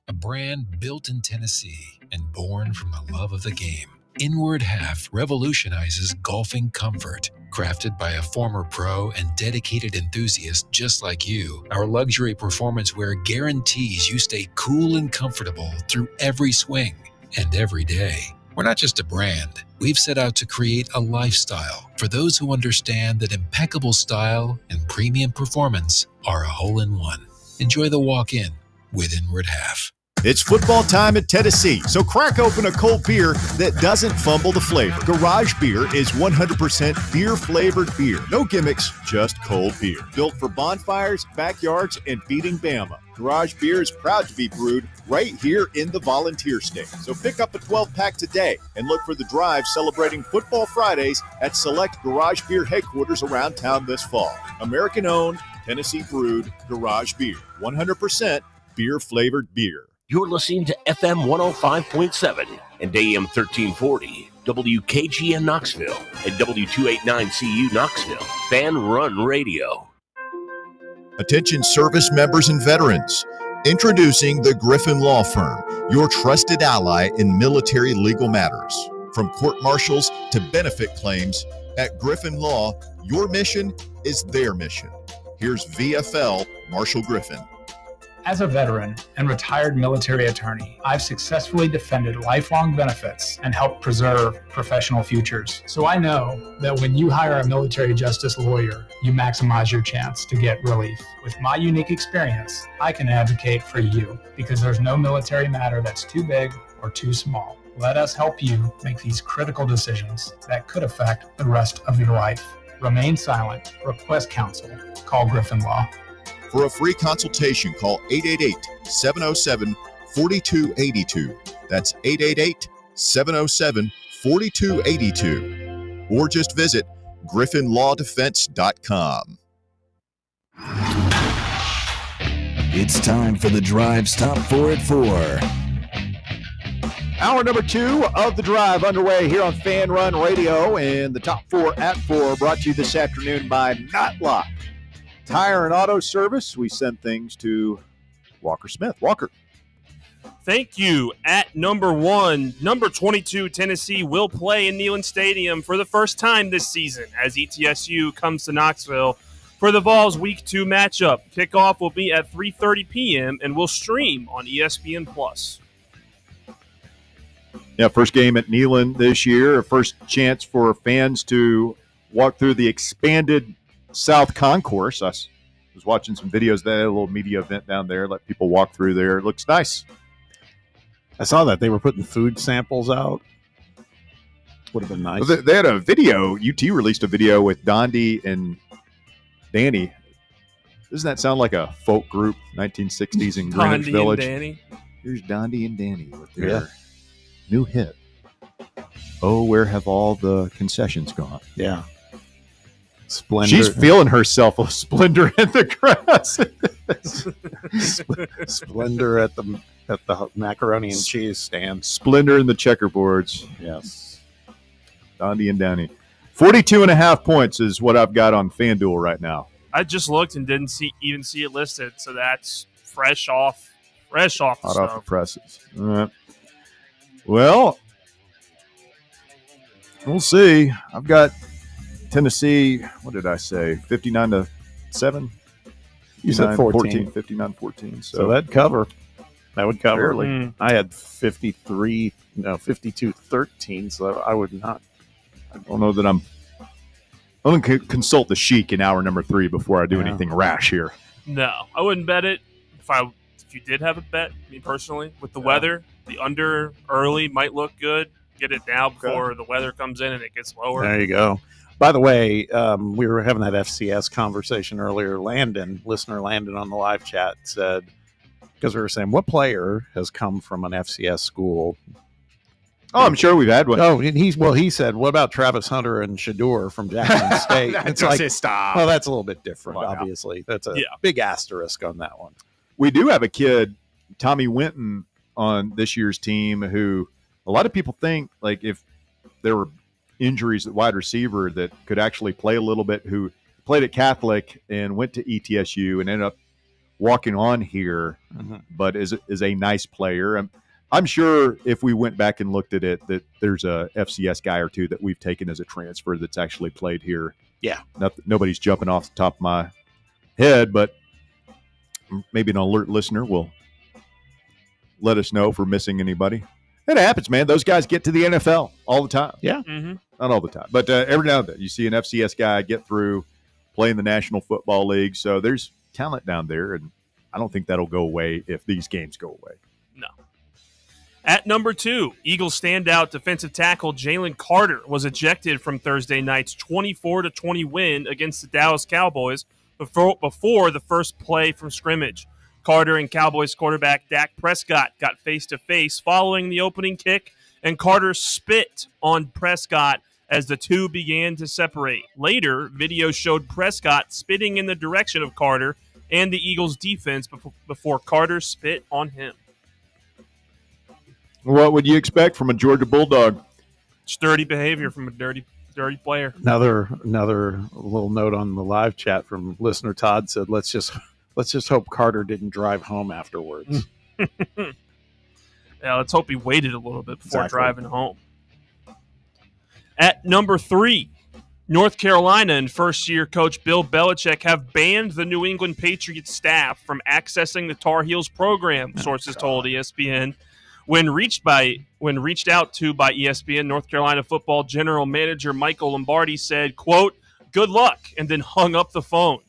A brand built in Tennessee and born from the love of the game. Inward Half revolutionizes golfing comfort. Crafted by a former pro and dedicated enthusiast just like you, our luxury performance wear guarantees you stay cool and comfortable through every swing and every day. We're not just a brand. We've set out to create a lifestyle for those who understand that impeccable style and premium performance are a hole-in-one. Enjoy the walk-in with Inward Half. It's football time at Tennessee, so crack open a cold beer that doesn't fumble the flavor. Garage Beer is 100% beer-flavored beer. No gimmicks, just cold beer. Built for bonfires, backyards, and beating Bama. Garage Beer is proud to be brewed right here in the Volunteer State. So pick up a 12-pack today and look for the drive celebrating Football Fridays at select Garage Beer headquarters around town this fall. American-owned, Tennessee-brewed Garage Beer. 100% beer-flavored beer. You're listening to FM 105.7 and AM 1340, WKGN Knoxville, and W289CU Knoxville, Fan Run Radio. Attention service members and veterans. Introducing the Griffin Law Firm, your trusted ally in military legal matters. From court martials to benefit claims, at Griffin Law, your mission is their mission. Here's VFL Marshall Griffin. As a veteran and retired military attorney, I've successfully defended lifelong benefits and helped preserve professional futures. So I know that when you hire a military justice lawyer, you maximize your chance to get relief. With my unique experience, I can advocate for you because there's no military matter that's too big or too small. Let us help you make these critical decisions that could affect the rest of your life. Remain silent. Request counsel. Call Griffin Law. For a free consultation, call 888-707-4282. That's 888-707-4282. Or just visit griffinlawdefense.com. It's time for the Drive's Top 4 at 4. Hour number 2 of the drive underway here on Fan Run Radio, and the top 4 at 4 brought to you this afternoon by Knotlock Tire and Auto Service. We send things to Walker Smith. Walker. Thank you. At number 1, number 22, Tennessee will play in Neyland Stadium for the first time this season as ETSU comes to Knoxville for the Vols Week 2 matchup. Kickoff will be at 3:30 p.m. and will stream on ESPN+. Yeah, first game at Neyland this year. A first chance for fans to walk through the expanded South Concourse. I was watching some videos. They had a little media event down there. Let people walk through there. It looks nice. I saw that they were putting food samples out. Would have been nice. Well, they had a video. UT released a video with Dondi and Danny. Doesn't that sound like a folk group, 1960s in Greenwich Village? Danny. Here's Dondi and Danny with their new hit. Oh, where have all the concessions gone? Yeah. Splendor. She's feeling herself a splendor in the grass. Splendor at the macaroni and cheese stand. Splendor in the checkerboards. Yes. Dondi and Danny. 42.5 points is what I've got on FanDuel right now. I just looked and didn't even see it listed, so that's fresh off the Hot stove. off the presses. All right. Well, we'll see. I've got Tennessee, what did I say? 59-7? You said 14. 59-14. So that'd cover. That would cover. Barely. I had 52-13, so I would not. I don't know that I'm going to consult the Sheik in hour number 3 before I do anything rash here. No, I wouldn't bet it. If you did have a bet, me personally, with the weather, the under early might look good. Get it now before the weather comes in and it gets lower. There you go. By the way, we were having that FCS conversation earlier. Listener Landon on the live chat said, because we were saying, what player has come from an FCS school? Oh, I'm sure we've had one. Oh, and he said, what about Travis Hunter and Shador from Jackson State? It's like, stop. Well, that's a little bit different, obviously. That's a big asterisk on that one. We do have a kid, Tommy Winton, on this year's team who a lot of people think, like, if there were injuries at wide receiver that could actually play a little bit, who played at Catholic and went to ETSU and ended up walking on here, but is a nice player. I'm sure if we went back and looked at it, that there's a FCS guy or two that we've taken as a transfer that's actually played here. Yeah. Nobody's jumping off the top of my head, but maybe an alert listener will let us know if we're missing anybody. It happens, man. Those guys get to the NFL all the time. Yeah. Mm-hmm. Not all the time, but every now and then you see an FCS guy get through, play in the National Football League. So there's talent down there, and I don't think that'll go away if these games go away. No. At number 2, Eagles standout defensive tackle Jalen Carter was ejected from Thursday night's 24-20 win against the Dallas Cowboys before the first play from scrimmage. Carter and Cowboys quarterback Dak Prescott got face-to-face following the opening kick, and Carter spit on Prescott as the two began to separate. Later, video showed Prescott spitting in the direction of Carter and the Eagles' defense before Carter spit on him. What would you expect from a Georgia Bulldog? It's dirty behavior from a dirty player. Another little note on the live chat from listener Todd said, let's just hope Carter didn't drive home afterwards. Yeah, let's hope he waited a little bit before driving home. At number 3, North Carolina and first-year coach Bill Belichick have banned the New England Patriots staff from accessing the Tar Heels program, sources told ESPN. When reached out to by ESPN, North Carolina football general manager Michael Lombardi said, quote, "Good luck," and then hung up the phone.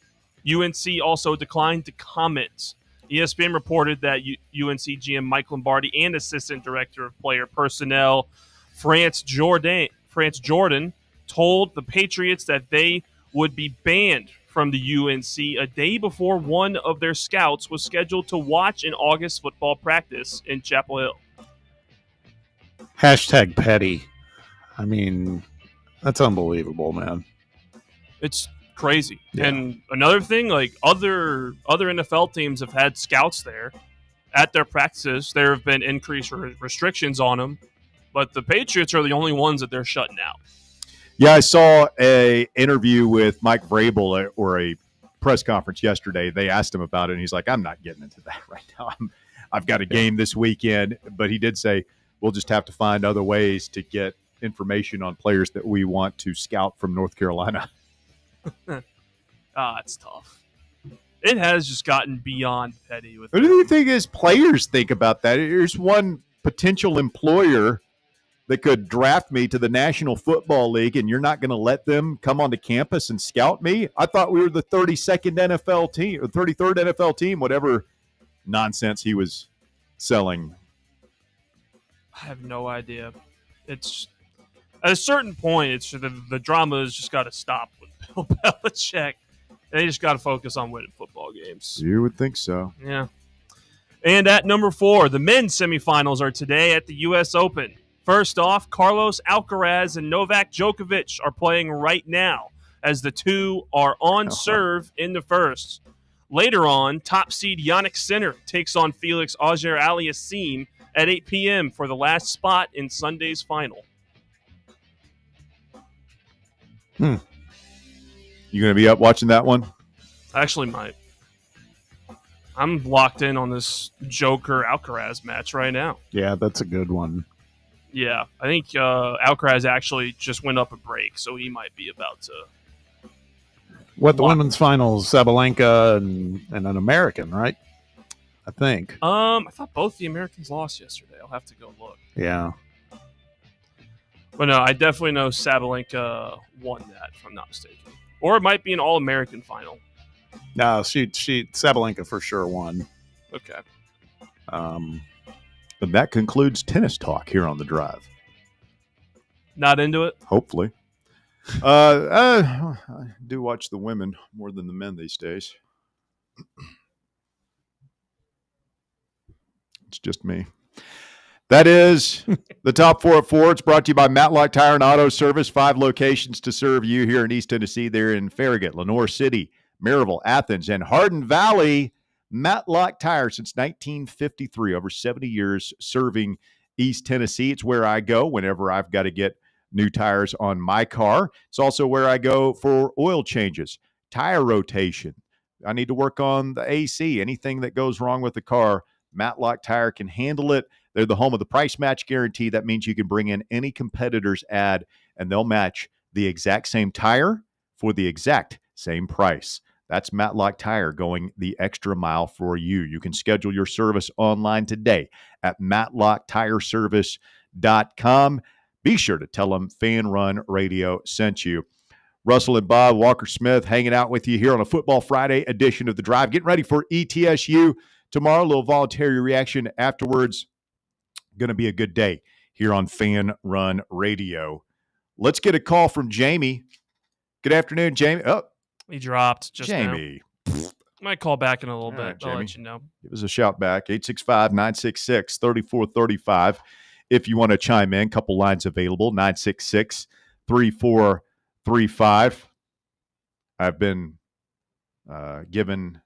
UNC also declined to comment. ESPN reported that UNC GM Mike Lombardi and Assistant Director of Player Personnel France Jordan told the Patriots that they would be banned from the UNC a day before one of their scouts was scheduled to watch an August football practice in Chapel Hill. Hashtag petty. I mean, that's unbelievable, man. It's crazy. Yeah. And another thing, like other NFL teams have had scouts there at their practices. There have been increased restrictions on them, but the Patriots are the only ones that they're shutting out. Yeah, I saw a interview with Mike Vrabel or a press conference yesterday. They asked him about it, and he's like, I'm not getting into that right now. I've got a game this weekend. But he did say, we'll just have to find other ways to get information on players that we want to scout from North Carolina. It's tough. It has just gotten beyond petty. What do you think his players think about that? Here's one potential employer that could draft me to the National Football League, and you're not going to let them come onto campus and scout me? I thought we were the 32nd NFL team, or 33rd NFL team, whatever nonsense he was selling. I have no idea. It's at a certain point, it's the drama has just got to stop with Bill Belichick. They just got to focus on winning football games. You would think so. Yeah. And at number 4, the men's semifinals are today at the U.S. Open. First off, Carlos Alcaraz and Novak Djokovic are playing right now as the two are on serve in the first. Later on, top seed Jannik Sinner takes on Felix Auger-Aliassime at 8 p.m. for the last spot in Sunday's final. You going to be up watching that one? I actually might. I'm locked in on this Joker-Alcaraz match right now. Yeah, that's a good one. Yeah, I think Alcaraz actually just went up a break, so he might be about to. What, the women's finals, Sabalenka and an American, right? I think. I thought both the Americans lost yesterday. I'll have to go look. Yeah. But no, I definitely know Sabalenka won that, if I'm not mistaken. Or it might be an All-American final. No, Sabalenka for sure won. Okay. And that concludes tennis talk here on The Drive. Not into it? Hopefully. I do watch the women more than the men these days. It's just me. That is the top 4 at 4. It's brought to you by Matlock Tire and Auto Service. 5 locations to serve you here in East Tennessee. They're in Farragut, Lenoir City, Maryville, Athens, and Hardin Valley. Matlock Tire since 1953, over 70 years serving East Tennessee. It's where I go whenever I've got to get new tires on my car. It's also where I go for oil changes, tire rotation. I need to work on the AC. Anything that goes wrong with the car, Matlock Tire can handle it. They're the home of the price match guarantee. That means you can bring in any competitor's ad, and they'll match the exact same tire for the exact same price. That's Matlock Tire going the extra mile for you. You can schedule your service online today at matlocktireservice.com. Be sure to tell them Fan Run Radio sent you. Russell and Bob Walker Smith hanging out with you here on a Football Friday edition of The Drive. Getting ready for ETSU tomorrow. A little voluntary reaction afterwards. Going to be a good day here on Fan Run Radio. Let's get a call from Jamie. Good afternoon, Jamie. Oh, he dropped just Jamie. now. Might call back in a little bit. Right, I'll Jamie. let you know. Give us a shout back. 865-966-3435. If you want to chime in, couple lines available. 966-3435. I've been given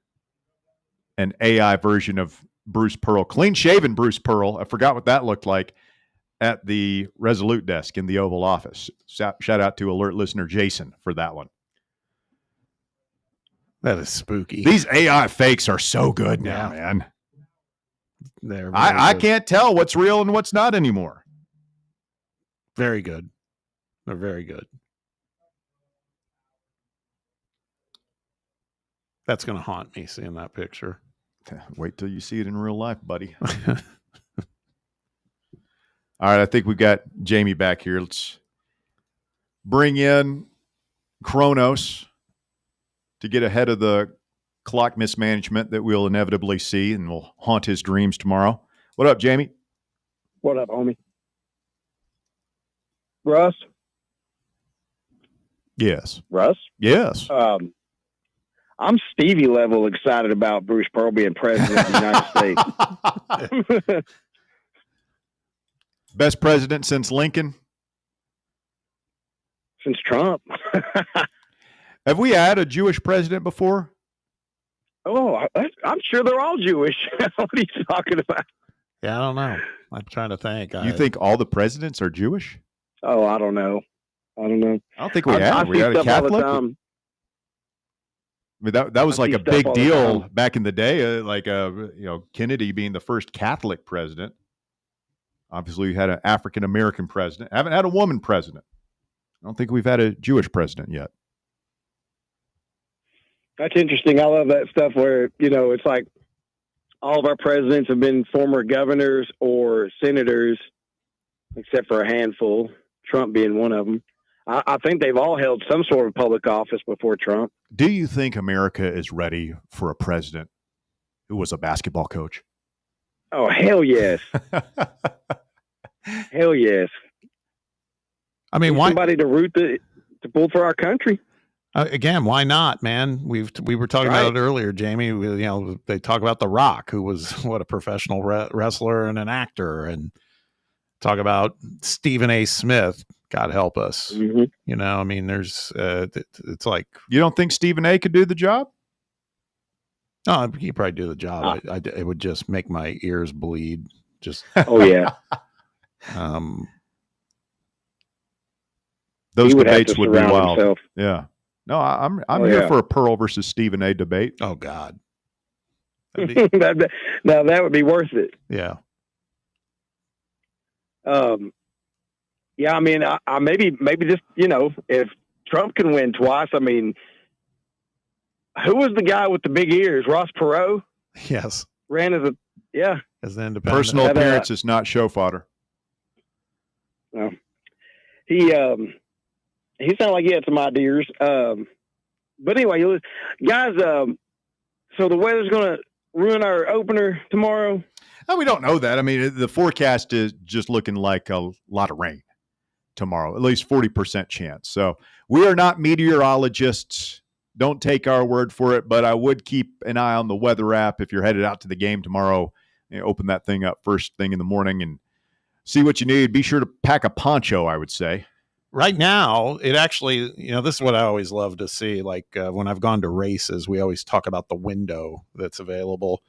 an AI version of Bruce Pearl, clean-shaven Bruce Pearl. I forgot what that looked like at the Resolute desk in the Oval Office. Shout out to alert listener Jason for that one. That is spooky. These AI fakes are so good now, man. I can't tell what's real and what's not anymore. Very good. They're very good. That's going to haunt me, seeing that picture. Wait till you see it in real life, buddy. All right, I think we've got Jamie back here. Let's bring in Kronos to get ahead of the clock mismanagement that we'll inevitably see and will haunt his dreams tomorrow. What up, Jamie? What up, homie? Russ? Yes. Russ? Yes. I'm Stevie level excited about Bruce Pearl being president of the United States. Best president since Lincoln? Since Trump. Have we had a Jewish president before? Oh, I'm sure they're all Jewish. What are you talking about? Yeah, I don't know. I'm trying to think. You think all the presidents are Jewish? Oh, I don't know. I don't think we had. We had a Catholic. I mean, that was like a big deal back in the day. Kennedy being the first Catholic president. Obviously, we had an African American president. Haven't had a woman president. I don't think we've had a Jewish president yet. That's interesting. I love that stuff where, it's like all of our presidents have been former governors or senators, except for a handful, Trump being one of them. I think they've all held some sort of public office before Trump. Do you think America is ready for a president who was a basketball coach? Oh, hell yes. Hell yes. I mean, why somebody to pull for our country? Again, why not, man? We were talking about it earlier, Jamie. They talk about The Rock, who was a professional wrestler and an actor, and talk about Stephen A. Smith. God help us. Mm-hmm. I mean, there's it's like, you don't think Stephen A. could do the job? No, he probably do the job. It would just make my ears bleed. Just oh yeah. Those debates would be wild. Himself. Yeah. No, I'm here for a Pearl versus Stephen A. debate. Oh God. Now that would be worth it. Yeah. Yeah, I mean, I maybe just, if Trump can win twice, I mean, who was the guy with the big ears? Ross Perot? Yes. Ran as as an independent. Personal appearance is not show fodder. No. He sounded like he had some ideas. But anyway, guys, so the weather's going to ruin our opener tomorrow? No, we don't know that. I mean, the forecast is just looking like a lot of rain tomorrow, at least 40% chance. So we are not meteorologists. Don't take our word for it, but I would keep an eye on the weather app if you're headed out to the game tomorrow. Open that thing up first thing in the morning and see what you need. Be sure to pack a poncho, I would say. Right now, it actually, this is what I always love to see. Like when I've gone to races, we always talk about the window that's available.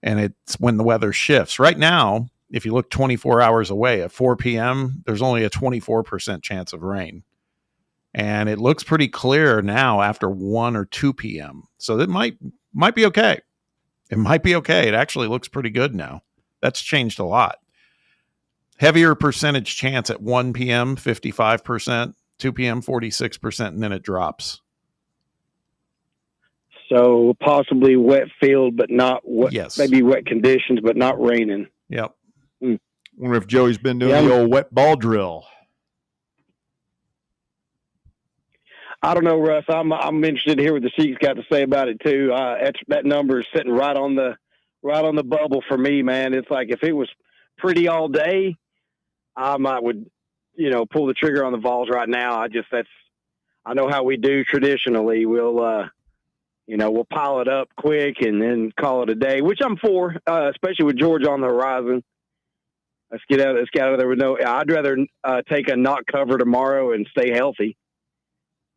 And it's when the weather shifts. Right now, if you look 24 hours away at 4 p.m., there's only a 24% chance of rain. And it looks pretty clear now after 1 or 2 p.m. So it might be okay. It might be okay. It actually looks pretty good now. That's changed a lot. Heavier percentage chance at 1 p.m., 55%, 2 p.m., 46%, and then it drops. So possibly wet field, but not wet. Yes. Maybe wet conditions, but not raining. Yep. Wonder if Joey's been doing the old wet ball drill. I don't know, Russ. I'm interested to hear what the Sheik's got to say about it too. That number is sitting right on the right on the bubble for me, man. It's like if it was pretty all day, I would, pull the trigger on the Vols right now. I know how we do traditionally. We'll pile it up quick and then call it a day, which I'm for, especially with Georgia on the horizon. Let's get out of there with I'd rather take a not cover tomorrow and stay healthy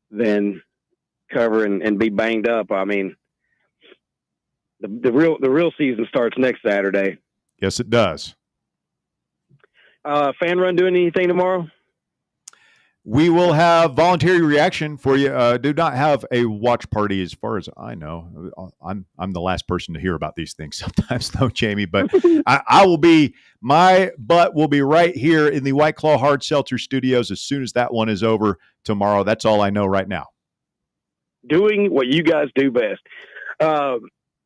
than cover and be banged up. I mean, the real season starts next Saturday. Yes, it does. Fan Run doing anything tomorrow? We will have voluntary reaction for you. Do not have a watch party as far as I know. I'm the last person to hear about these things sometimes, though, Jamie. But I will be, my butt will be right here in the White Claw Hard Seltzer Studios as soon as that one is over tomorrow. That's all I know right now. Doing what you guys do best.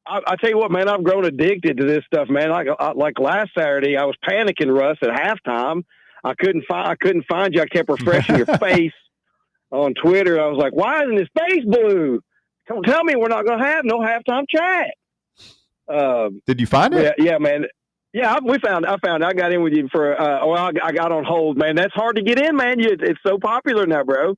I tell you what, man, I've grown addicted to this stuff, man. Like last Saturday, I was panicking, Russ, at halftime. I couldn't find you. I kept refreshing your face on Twitter. I was like, why isn't his face blue? Don't tell me we're not going to have no halftime chat. Did you find it? Yeah, man. Yeah, I got in with you for, I got on hold, man. That's hard to get in, man. It's so popular now, bro.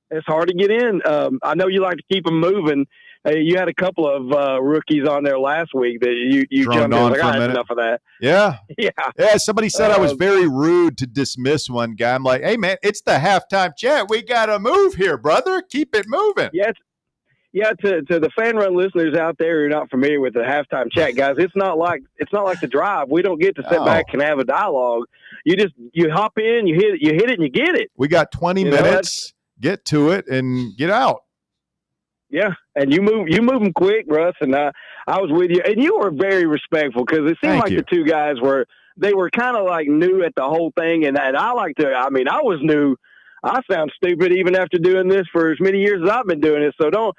It's hard to get in. I know you like to keep them moving. You had a couple of rookies on there last week that you jumped in. Like, I had enough of that. Yeah. Yeah. Somebody said I was very rude to dismiss one guy. I'm like, hey, man, it's the halftime chat. We got to move here, brother. Keep it moving. Yeah. To the Fan Run listeners out there who are not familiar with the halftime chat, guys, it's not like the drive. We don't get to sit back and have a dialogue. You hop in, you hit it, and you get it. We got 20 minutes. Get to it and get out. Yeah, and you move them quick, Russ, and I was with you, and you were very respectful because it seemed like the two guys were kind of like new at the whole thing, and I I was new. I sound stupid even after doing this for as many years as I've been doing it. So don't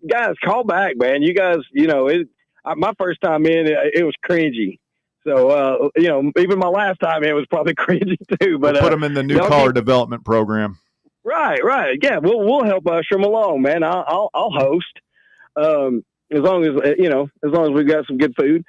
guys, call back, man. You guys, my first time in, it was cringy. So even my last time in, it was probably cringy too. But we'll put them in the new caller development program. Right. Yeah, we'll help usher them along, man. I'll host, as long as we got some good food.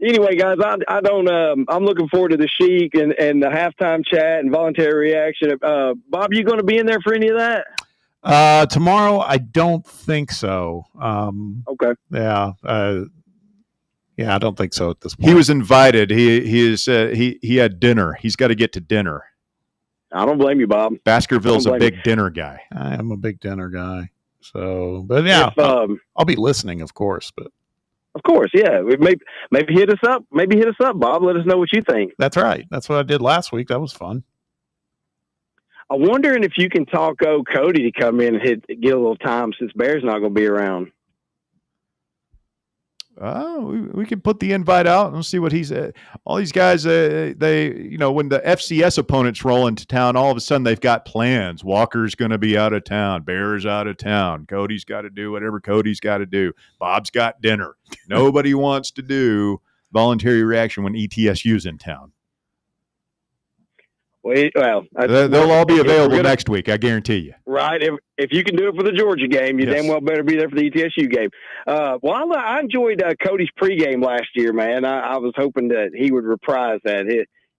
Anyway, guys, I'm looking forward to the Chic and the halftime chat and voluntary reaction. Bob, you going to be in there for any of that? Tomorrow, I don't think so. Okay. Yeah. Yeah, I don't think so at this point. He was invited. He had dinner. He's got to get to dinner. I don't blame you, Bob. Baskerville's a big dinner guy. I am a big dinner guy. So, but yeah, I'll be listening, of course. But of course, yeah. Maybe hit us up. Bob. Let us know what you think. That's right. That's what I did last week. That was fun. I'm wondering if you can talk Cody to come in and get a little time since Bear's not going to be around. We can put the invite out and see what he's. All these guys, when the FCS opponents roll into town, all of a sudden they've got plans. Walker's going to be out of town. Bear's out of town. Cody's got to do whatever Cody's got to do. Bob's got dinner. Nobody wants to do voluntary reaction when ETSU's in town. They'll all be available next week, I guarantee you. Right. If you can do it for the Georgia game, you damn well better be there for the ETSU game. I enjoyed Cody's pregame last year, man. I was hoping that he would reprise that.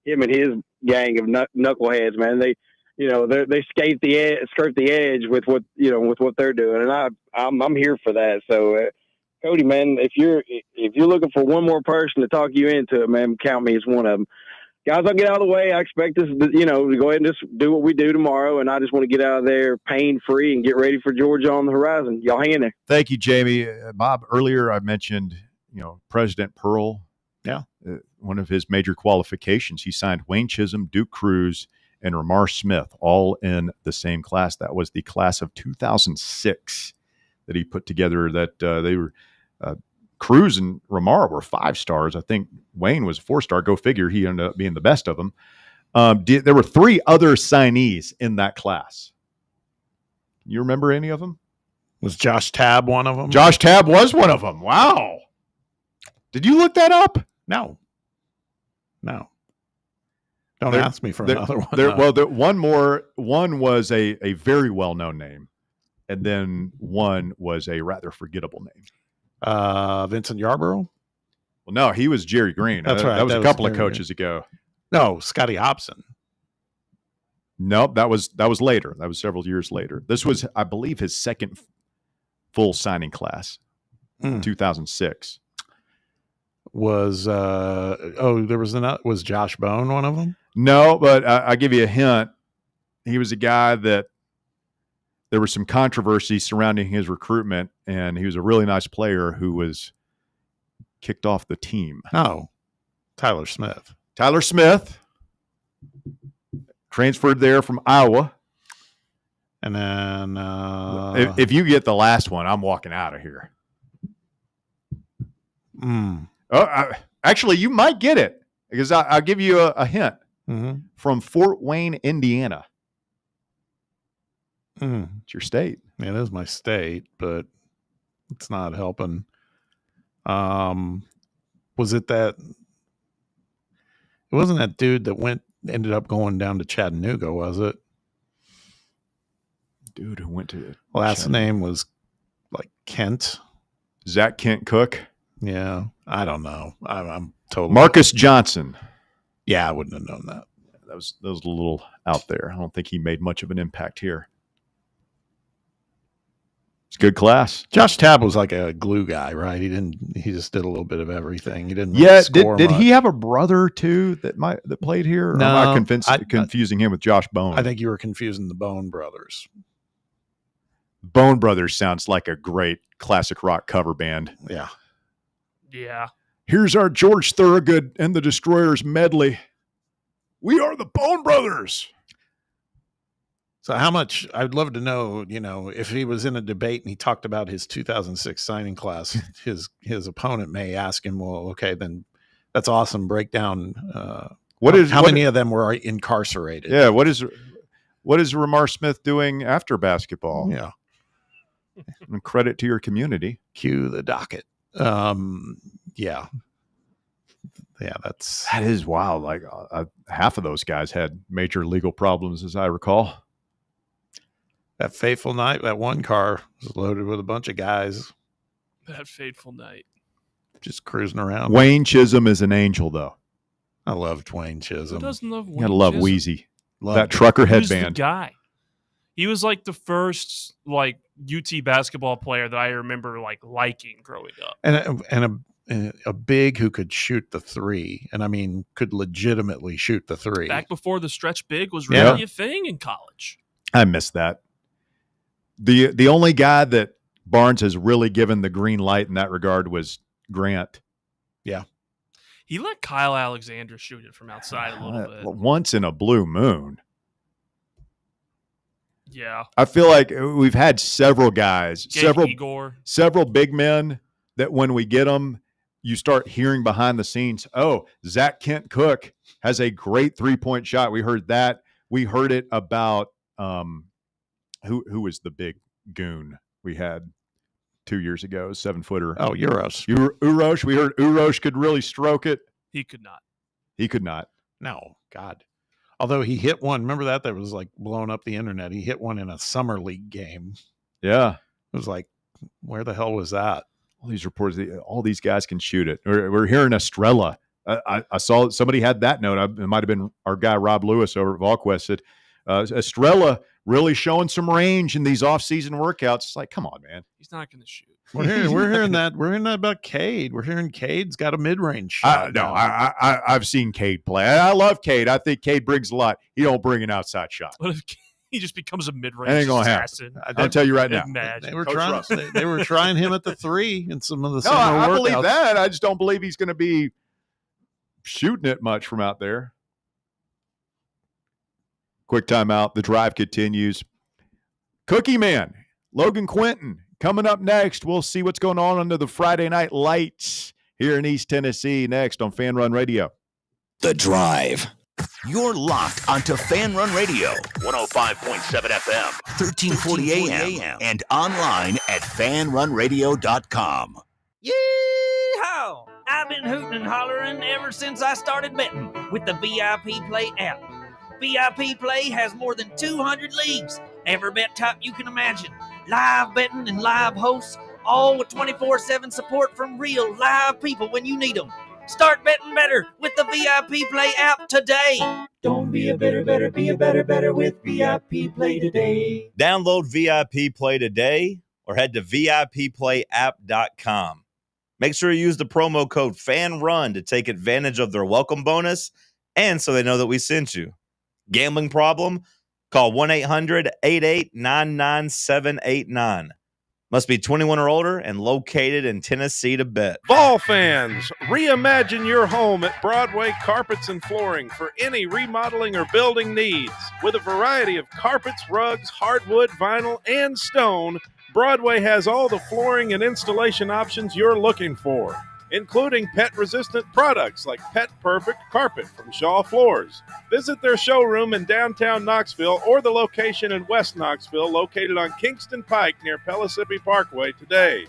Him and his gang of knuckleheads, man. They skirt the edge with what they're doing, and I'm here for that. So, Cody, man, if you're looking for one more person to talk you into it, man, count me as one of them. Guys, I'll get out of the way. I expect us, to go ahead and just do what we do tomorrow, and I just want to get out of there pain-free and get ready for Georgia on the horizon. Y'all hang in there. Thank you, Jamie. Bob, earlier I mentioned, President Pearl. Yeah. One of his major qualifications, he signed Wayne Chisholm, Duke Cruz, and Ramar Smith all in the same class. That was the class of 2006 that he put together. That they were Cruz and Ramar were 5 stars. I think Wayne was a 4-star. Go figure. He ended up being the best of them. There were 3 other signees in that class. You remember any of them? Was Josh Tabb one of them? Josh Tabb was one of them. Wow. Did you look that up? No. Don't ask me for another one. One was a very well-known name, and then one was a rather forgettable name. Vincent Yarborough? Well, no, he was Jerry Green. That's right. That was That a was couple of Jerry coaches ago. No, Scotty Hobson. Nope, that was later. That was several years later. This was, I believe, his second full signing class, 2006. Was was Josh Bone one of them? No, but I'll give you a hint. He was a guy that there was some controversy surrounding his recruitment, and he was a really nice player who was kicked off the team. Oh, Tyler Smith. Tyler Smith transferred there from Iowa. And then if you get the last one, I'm walking out of here. Actually, you might get it because I'll give you a hint. From Fort Wayne, Indiana. It's your state. It is my state, but it's not helping. Was it that? It wasn't that dude that ended up going down to Chattanooga, was it? Dude who went to last name was like Kent. Zach Kent Cook. Yeah, I don't know. I'm totally Marcus Johnson. Yeah, I wouldn't have known that. That was a little out there. I don't think he made much of an impact here. It's a good class. Josh Tabb was like a glue guy, right? He just did a little bit of everything. He didn't. Yeah. Really Did he have a brother too that played here? Or no, am I confusing him with Josh Bone? I think you were confusing the Bone brothers. Bone Brothers sounds like a great classic rock cover band. Yeah. Yeah. Here's our George Thorogood and the Destroyers medley. We are the Bone Brothers. So how much, I'd love to know, if he was in a debate and he talked about his 2006 signing class, his opponent may ask him, well, okay, then that's awesome. Break down how many of them were incarcerated? Yeah. What is Ramar Smith doing after basketball? Yeah. And credit to your community. Cue the docket. Yeah. Yeah, that is wild. Like half of those guys had major legal problems, as I recall. That fateful night, that one car was loaded with a bunch of guys. That fateful night. Just cruising around. Wayne Chisholm is an angel, though. I loved Wayne Chisholm. Who doesn't love Wayne You gotta love Chisholm? Wheezy. That trucker He was headband. the guy. He was like the first UT basketball player that I remember liking growing up. And a big who could shoot the three, and I mean could legitimately shoot the three. Back before the stretch big was really a thing in college. I miss that. The only guy that Barnes has really given the green light in that regard was Grant. Yeah. He let Kyle Alexander shoot it from outside a little bit. Once in a blue moon. Yeah. I feel like we've had several guys, Igor. several big men that when we get them, you start hearing behind the scenes, oh, Zach Kent Cook has a great 3-point shot. We heard that. We heard it about who was the big goon we had 2 years ago, 7-footer. Oh, Uros. Uros. We heard Uros could really stroke it. He could not. He could not. No, God. Although he hit one, remember that was like blowing up the internet. He hit one in a summer league game. Yeah. It was like, where the hell was that? All these reports, all these guys can shoot it. We're hearing Estrella. I saw somebody had that note. It might have been our guy Rob Lewis over at VolQuest said, Estrella really showing some range in these off-season workouts. It's like, come on, man. He's not going to shoot. We're hearing that. We're hearing that about Cade. We're hearing Cade's got a mid-range shot. I've seen Cade play. I love Cade. I think Cade brings a lot. He don't bring an outside shot. What if he just becomes a mid-range That ain't gonna assassin? happen. I'll tell you right now. Imagine. They were trying him at the 3 in some of the No, summer I workouts. believe that. I just don't believe he's going to be shooting it much from out there. Quick timeout. The drive continues. Cookie Man, Logan Quinton, coming up next. We'll see what's going on under the Friday night lights here in East Tennessee next on Fan Run Radio. The Drive. You're locked onto Fan Run Radio, 105.7 FM, 1340 AM, and online at fanrunradio.com. Yeehaw! I've been hooting and hollering ever since I started betting with the VIP Play app. VIP Play has more than 200 leagues, every bet type you can imagine, live betting and live hosts, all with 24/7 support from real live people when you need them. Start betting better with the VIP Play app today. Don't be a better, be a better with VIP Play today. Download VIP Play today or head to VIPPlayApp.com. Make sure you use the promo code FANRUN to take advantage of their welcome bonus and so they know that we sent you. Gambling problem? Call 1-800-8899-789. Must be 21 or older and located in Tennessee to bet. Ball fans, reimagine your home at Broadway Carpets and Flooring for any remodeling or building needs. With a variety of carpets, rugs, hardwood, vinyl, and stone, Broadway has all the flooring and installation options you're looking for, including pet-resistant products like Pet Perfect Carpet from Shaw Floors. Visit their showroom in downtown Knoxville or the location in West Knoxville located on Kingston Pike near Pellissippi Parkway today.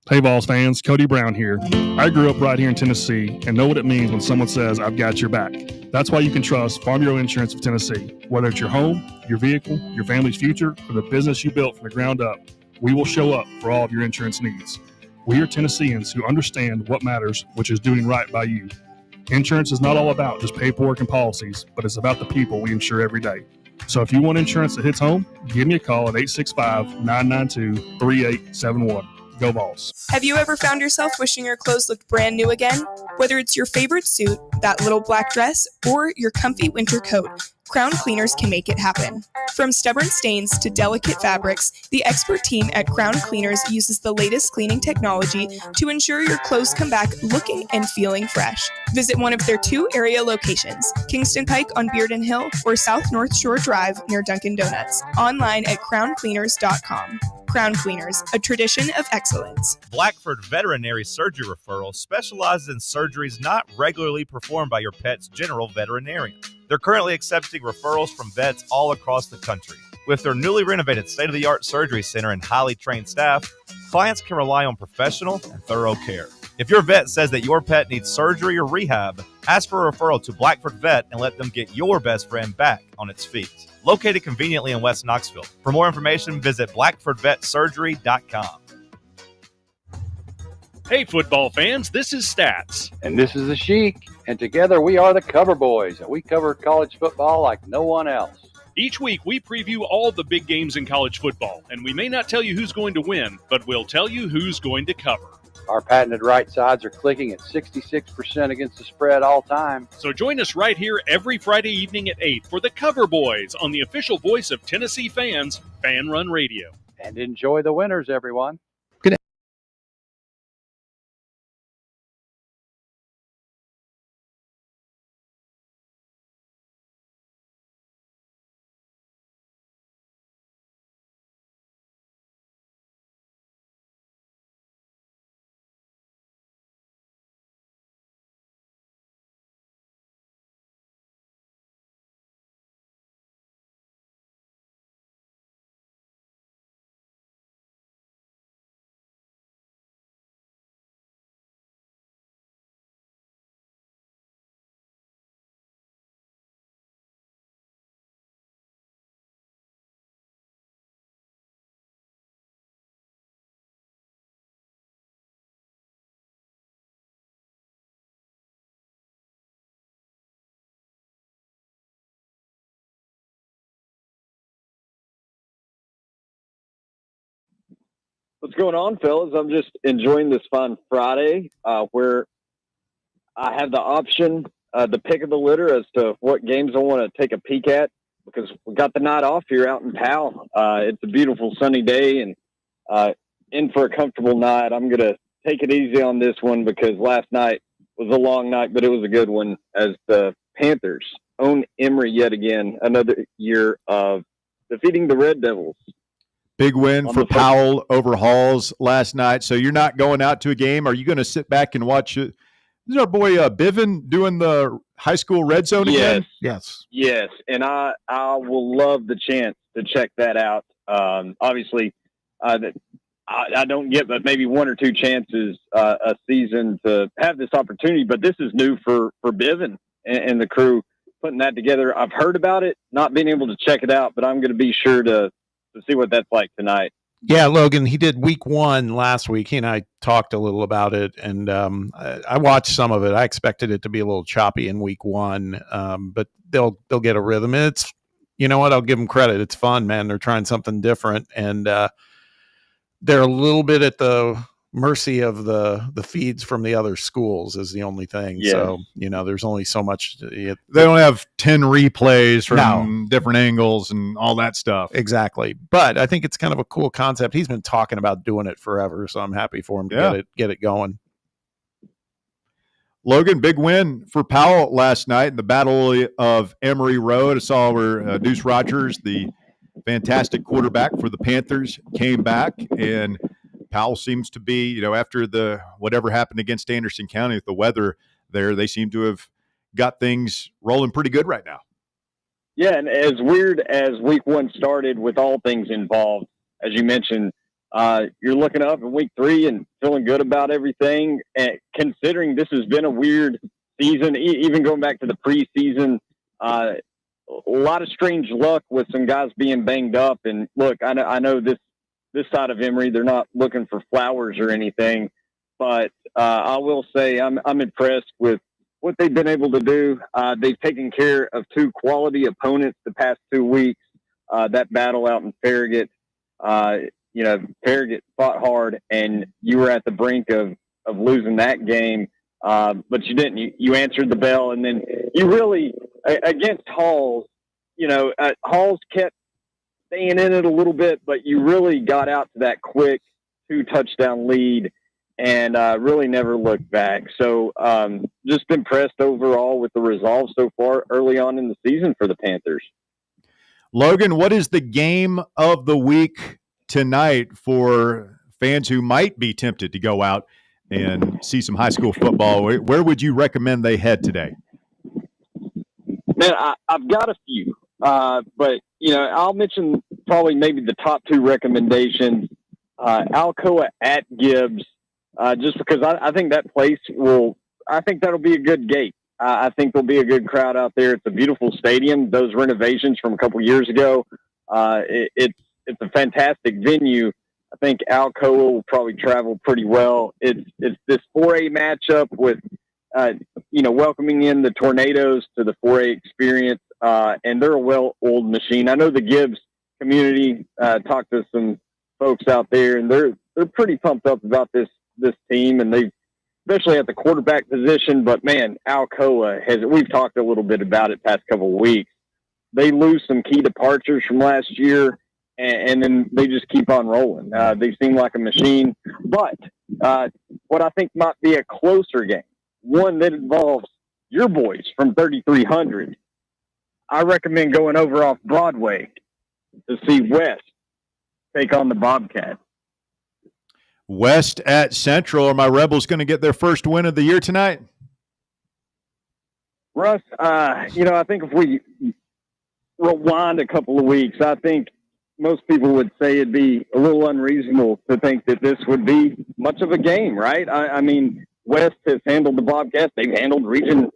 Hey Vols fans, Cody Brown here. I grew up right here in Tennessee and know what it means when someone says, I've got your back. That's why you can trust Farm Bureau Insurance of Tennessee. Whether it's your home, your vehicle, your family's future, or the business you built from the ground up, we will show up for all of your insurance needs. We are Tennesseans who understand what matters, which is doing right by you. Insurance is not all about just paperwork and policies, but it's about the people we insure every day. So if you want insurance that hits home, give me a call at 865-992-3871. Go Vols. Have you ever found yourself wishing your clothes looked brand new again? Whether it's your favorite suit, that little black dress, or your comfy winter coat, Crown Cleaners can make it happen. From stubborn stains to delicate fabrics, the expert team at Crown Cleaners uses the latest cleaning technology to ensure your clothes come back looking and feeling fresh. Visit one of their 2 area locations, Kingston Pike on Bearden Hill or South North Shore Drive near Dunkin' Donuts. Online at crowncleaners.com. Crown Cleaners, a tradition of excellence. Blackford Veterinary Surgery Referral specializes in surgeries not regularly performed by your pet's general veterinarian. They're currently accepting referrals from vets all across the country. With their newly renovated state-of-the-art surgery center and highly trained staff, clients can rely on professional and thorough care. If your vet says that your pet needs surgery or rehab, ask for a referral to Blackford Vet and let them get your best friend back on its feet. Located conveniently in West Knoxville. For more information, visit blackfordvetsurgery.com. Hey, football fans, this is Stats. And this is the Sheik. And together we are the Cover Boys, and we cover college football like no one else. Each week, we preview all the big games in college football, and we may not tell you who's going to win, but we'll tell you who's going to cover. Our patented right sides are clicking at 66% against the spread all time. So join us right here every Friday evening at 8 for the Cover Boys on the official voice of Tennessee fans, Fan Run Radio. And enjoy the winners, everyone. What's going on, fellas? I'm just enjoying this fun Friday where I have the option, the pick of the litter as to what games I want to take a peek at because we got the night off here out in Powell. It's a beautiful sunny day and in for a comfortable night. I'm going to take it easy on this one because last night was a long night, but it was a good one as the Panthers own Emory yet again, another year of defeating the Red Devils. Big win for Powell over Halls last night. So you're not going out to a game. Are you going to sit back and watch it? Is our boy Biven doing the high school red zone again? Yes. Yes. And I will love the chance to check that out. Obviously, I don't get but maybe 1 or 2 chances a season to have this opportunity, but this is new for Biven and the crew putting that together. I've heard about it, not being able to check it out, but I'm going to be sure to see what that's like tonight. Yeah, Logan, he did week 1 last week. He and I talked a little about it, and I watched some of it. I expected it to be a little choppy in week 1, but they'll get a rhythm. It's, you know what? I'll give them credit. It's fun, man. They're trying something different, and they're a little bit at the mercy of the feeds from the other schools is the only thing. Yeah. So, there's only so much. They don't have 10 replays from different angles and all that stuff. Exactly. But I think it's kind of a cool concept. He's been talking about doing it forever, so I'm happy for him to get it going. Logan, big win for Powell last night in the Battle of Emory Road. I saw where Deuce Rogers, the fantastic quarterback for the Panthers, came back, and Powell seems to be, after the whatever happened against Anderson County with the weather there, they seem to have got things rolling pretty good right now. Yeah, and as weird as week 1 started with all things involved, as you mentioned, you're looking up in week 3 and feeling good about everything. And considering this has been a weird season, even going back to the preseason, a lot of strange luck with some guys being banged up. And look, I know this side of Emory, they're not looking for flowers or anything, but I will say I'm impressed with what they've been able to do. They've taken care of 2 quality opponents the past 2 weeks. That battle out in Farragut, Farragut fought hard, and you were at the brink of losing that game, but you didn't. You answered the bell, and then you really, against Halls, Halls kept staying in it a little bit, but you really got out to that quick 2-touchdown lead and really never looked back. So just impressed overall with the resolve so far early on in the season for the Panthers. Logan, what is the game of the week tonight for fans who might be tempted to go out and see some high school football? Where would you recommend they head today? Man, I've got a few, but I'll mention probably maybe the top 2 recommendations. Alcoa at Gibbs, just because I think that place I think that'll be a good gate. I think there'll be a good crowd out there. It's a beautiful stadium. Those renovations from a couple years ago, it's a fantastic venue. I think Alcoa will probably travel pretty well. It's this 4A matchup with, welcoming in the Tornadoes to the 4A experience, and they're a well-oiled machine. I know the Gibbs community, talked to some folks out there, and they're pretty pumped up about this team, and they've, especially at the quarterback position. But man, Alcoa we've talked a little bit about it past couple of weeks. They lose some key departures from last year, and then they just keep on rolling. They seem like a machine. But what I think might be a closer game, one that involves your boys from 3300, I recommend going over off Broadway to see West take on the Bobcats. West at Central. Are my Rebels going to get their first win of the year tonight? Russ, I think if we rewind a couple of weeks, I think most people would say it'd be a little unreasonable to think that this would be much of a game, right? I mean, West has handled the Bobcats. They've handled the region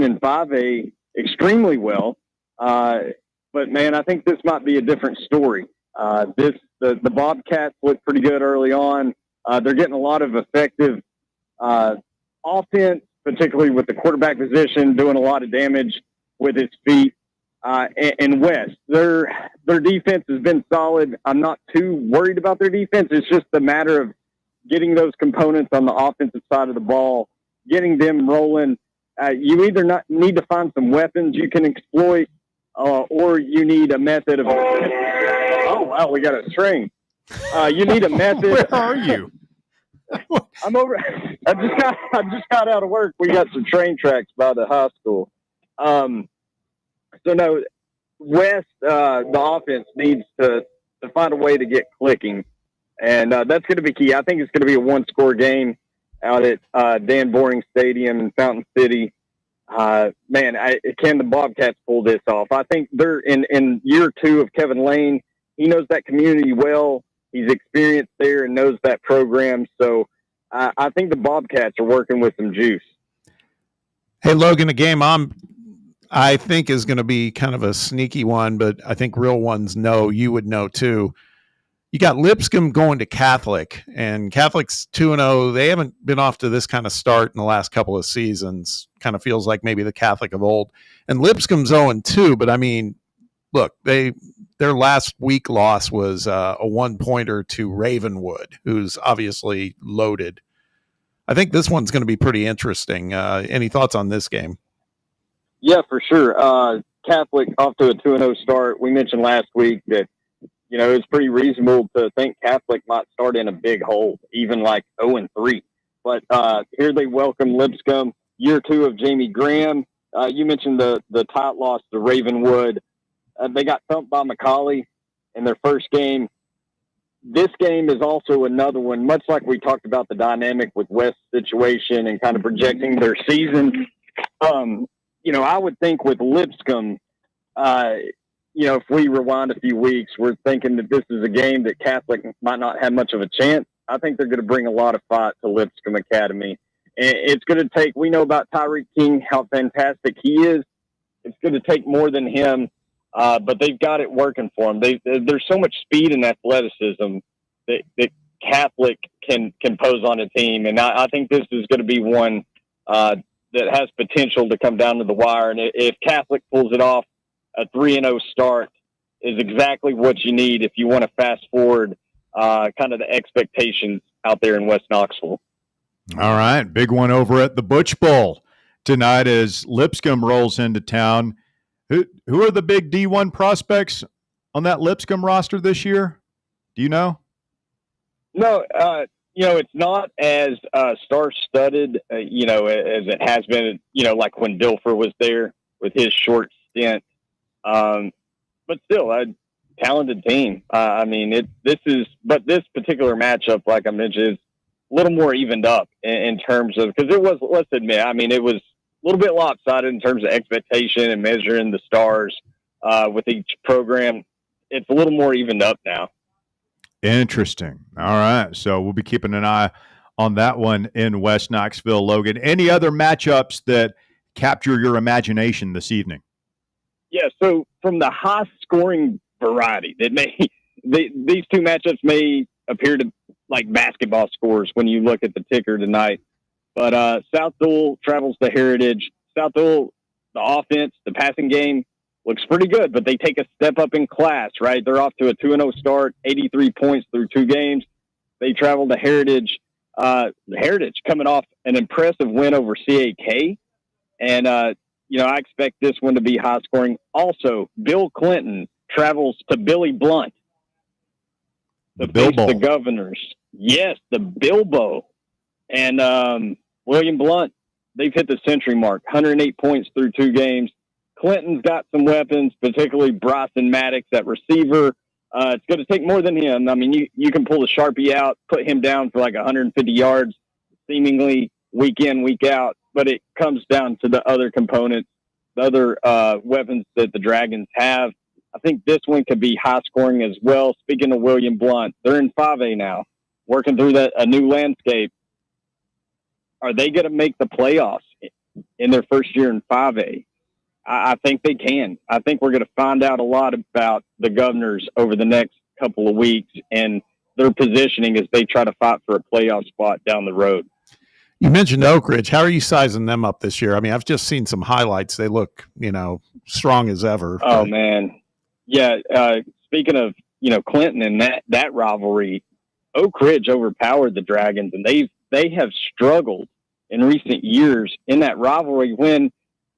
in 5A extremely well. But man, I think this might be a different story. The Bobcats look pretty good early on. They're getting a lot of effective offense, particularly with the quarterback position, doing a lot of damage with his feet. And West, their defense has been solid. I'm not too worried about their defense. It's just a matter of getting those components on the offensive side of the ball, getting them rolling. You either need to find some weapons you can exploit, or you need a method of. Oh wow, we got a string. You need a method. Where are you? I'm over. I just got out of work. We got some train tracks by the high school. So no, West, the offense needs to find a way to get clicking, and that's going to be key. I think it's going to be a 1-score game out at Dan Boring Stadium in Fountain City. Can the Bobcats pull this off? I think they're in year 2 of Kevin Lane. He knows that community well. He's experienced there and knows that program. So I think the Bobcats are working with some juice. Hey, Logan, a game I think is going to be kind of a sneaky one, but I think real ones know, you would know too. You got Lipscomb going to Catholic, and Catholic's 2-0. They haven't been off to this kind of start in the last couple of seasons. Kind of feels like maybe the Catholic of old. And Lipscomb's 0-2, but I mean, look, their last week loss was a 1-pointer to Ravenwood, who's obviously loaded. I think this one's going to be pretty interesting. Any thoughts on this game? Yeah, for sure. Catholic off to a 2-0 start. We mentioned last week that, it's pretty reasonable to think Catholic might start in a big hole, even like 0-3. But here they welcome Lipscomb, year 2 of Jamie Graham. You mentioned the tight loss to Ravenwood. They got thumped by McCallie in their first game. This game is also another one, much like we talked about the dynamic with West's situation and kind of projecting their season. I would think with Lipscomb, if we rewind a few weeks, we're thinking that this is a game that Catholic might not have much of a chance. I think they're going to bring a lot of fight to Lipscomb Academy. And it's going to take, we know about Tyreek King, how fantastic he is. It's going to take more than him, but they've got it working for them. There's so much speed and athleticism that Catholic can pose on a team. And I think this is going to be one that has potential to come down to the wire. And if Catholic pulls it off, a 3-0 start is exactly what you need if you want to fast forward kind of the expectations out there in West Knoxville. All right, big one over at the Butch Bowl tonight as Lipscomb rolls into town. Who are the big D1 prospects on that Lipscomb roster this year? Do you know? No, it's not as star-studded, as it has been, like when Dilfer was there with his short stint. But still, a talented team. But this particular matchup, like I mentioned, is a little more evened up in terms of, because it was, let's admit, it was a little bit lopsided in terms of expectation and measuring the stars with each program. It's a little more evened up now. Interesting. All right. So we'll be keeping an eye on that one in West Knoxville. Logan, any other matchups that capture your imagination this evening? Yeah, so from the high-scoring variety, these two matchups may appear to like basketball scores when you look at the ticker tonight. But South Dual travels to Heritage. South Dual, the offense, the passing game looks pretty good, but they take a step up in class, right? They're off to a 2-0 start, 83 points through 2 games. They travel to Heritage. Heritage coming off an impressive win over CAK. And, I expect this one to be high scoring. Also, Bill Clinton travels to Billy Blunt to face the Governors. Yes, the Bilbo. And William Blunt, they've hit the century mark, 108 points through 2 games. Clinton's got some weapons, particularly Bryson Maddox at receiver. It's going to take more than him. You can pull the Sharpie out, put him down for like 150 yards, seemingly week in, week out. But it comes down to the other components, the other weapons that the Dragons have. I think this one could be high scoring as well. Speaking of William Blunt, they're in 5A now, working through a new landscape. Are they going to make the playoffs in their first year in 5A? I think they can. I think we're going to find out a lot about the Governors over the next couple of weeks and their positioning as they try to fight for a playoff spot down the road. You mentioned Oak Ridge. How are you sizing them up this year? I've just seen some highlights. They look, strong as ever. Oh, man. Yeah. Speaking of, Clinton and that rivalry, Oak Ridge overpowered the Dragons, and they have struggled in recent years in that rivalry when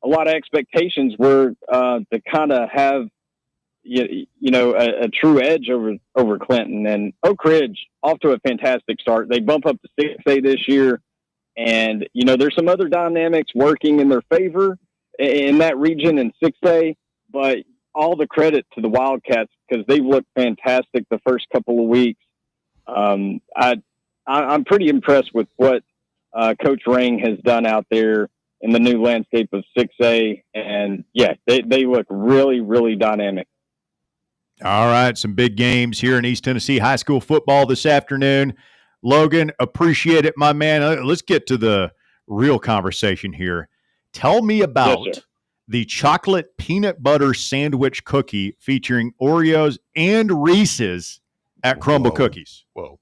a lot of expectations were to kind of have, a true edge over Clinton. And Oak Ridge off to a fantastic start. They bump up to 6A this year. And, there's some other dynamics working in their favor in that region in 6A, but all the credit to the Wildcats because they've looked fantastic the first couple of weeks. I'm pretty impressed with what Coach Ring has done out there in the new landscape of 6A. And, yeah, they look really, really dynamic. All right, some big games here in East Tennessee high school football this afternoon. Logan, appreciate it, my man. Let's get to the real conversation here. Tell me about the chocolate peanut butter sandwich cookie featuring Oreos and Reese's at Crumble Cookies. Whoa.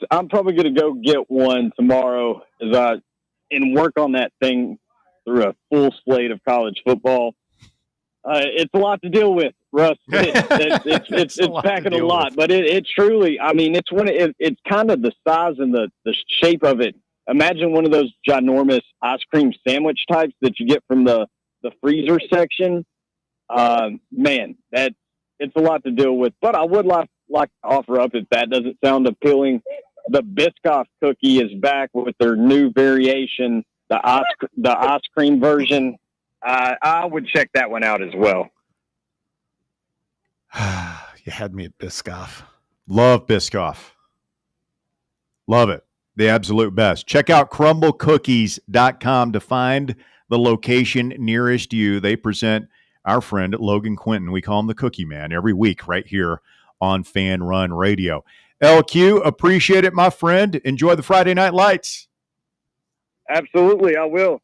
I'm probably going to go get one tomorrow and work on that thing through a full slate of college football. It's a lot to deal with, Russ. It's packing a lot, but it truly, I mean, it's kind of the size and the shape of it. Imagine one of those ginormous ice cream sandwich types that you get from the freezer section. Man, it's a lot to deal with, but I would like to offer up, if that doesn't sound appealing, the Biscoff cookie is back with their new variation, the ice cream version. I would check that one out as well. You had me at Biscoff. Love Biscoff. Love it. The absolute best. Check out crumblecookies.com to find the location nearest you. They present our friend Logan Quinton. We call him the Cookie Man every week right here on Fan Run Radio. LQ, appreciate it, my friend. Enjoy the Friday Night Lights. Absolutely, I will.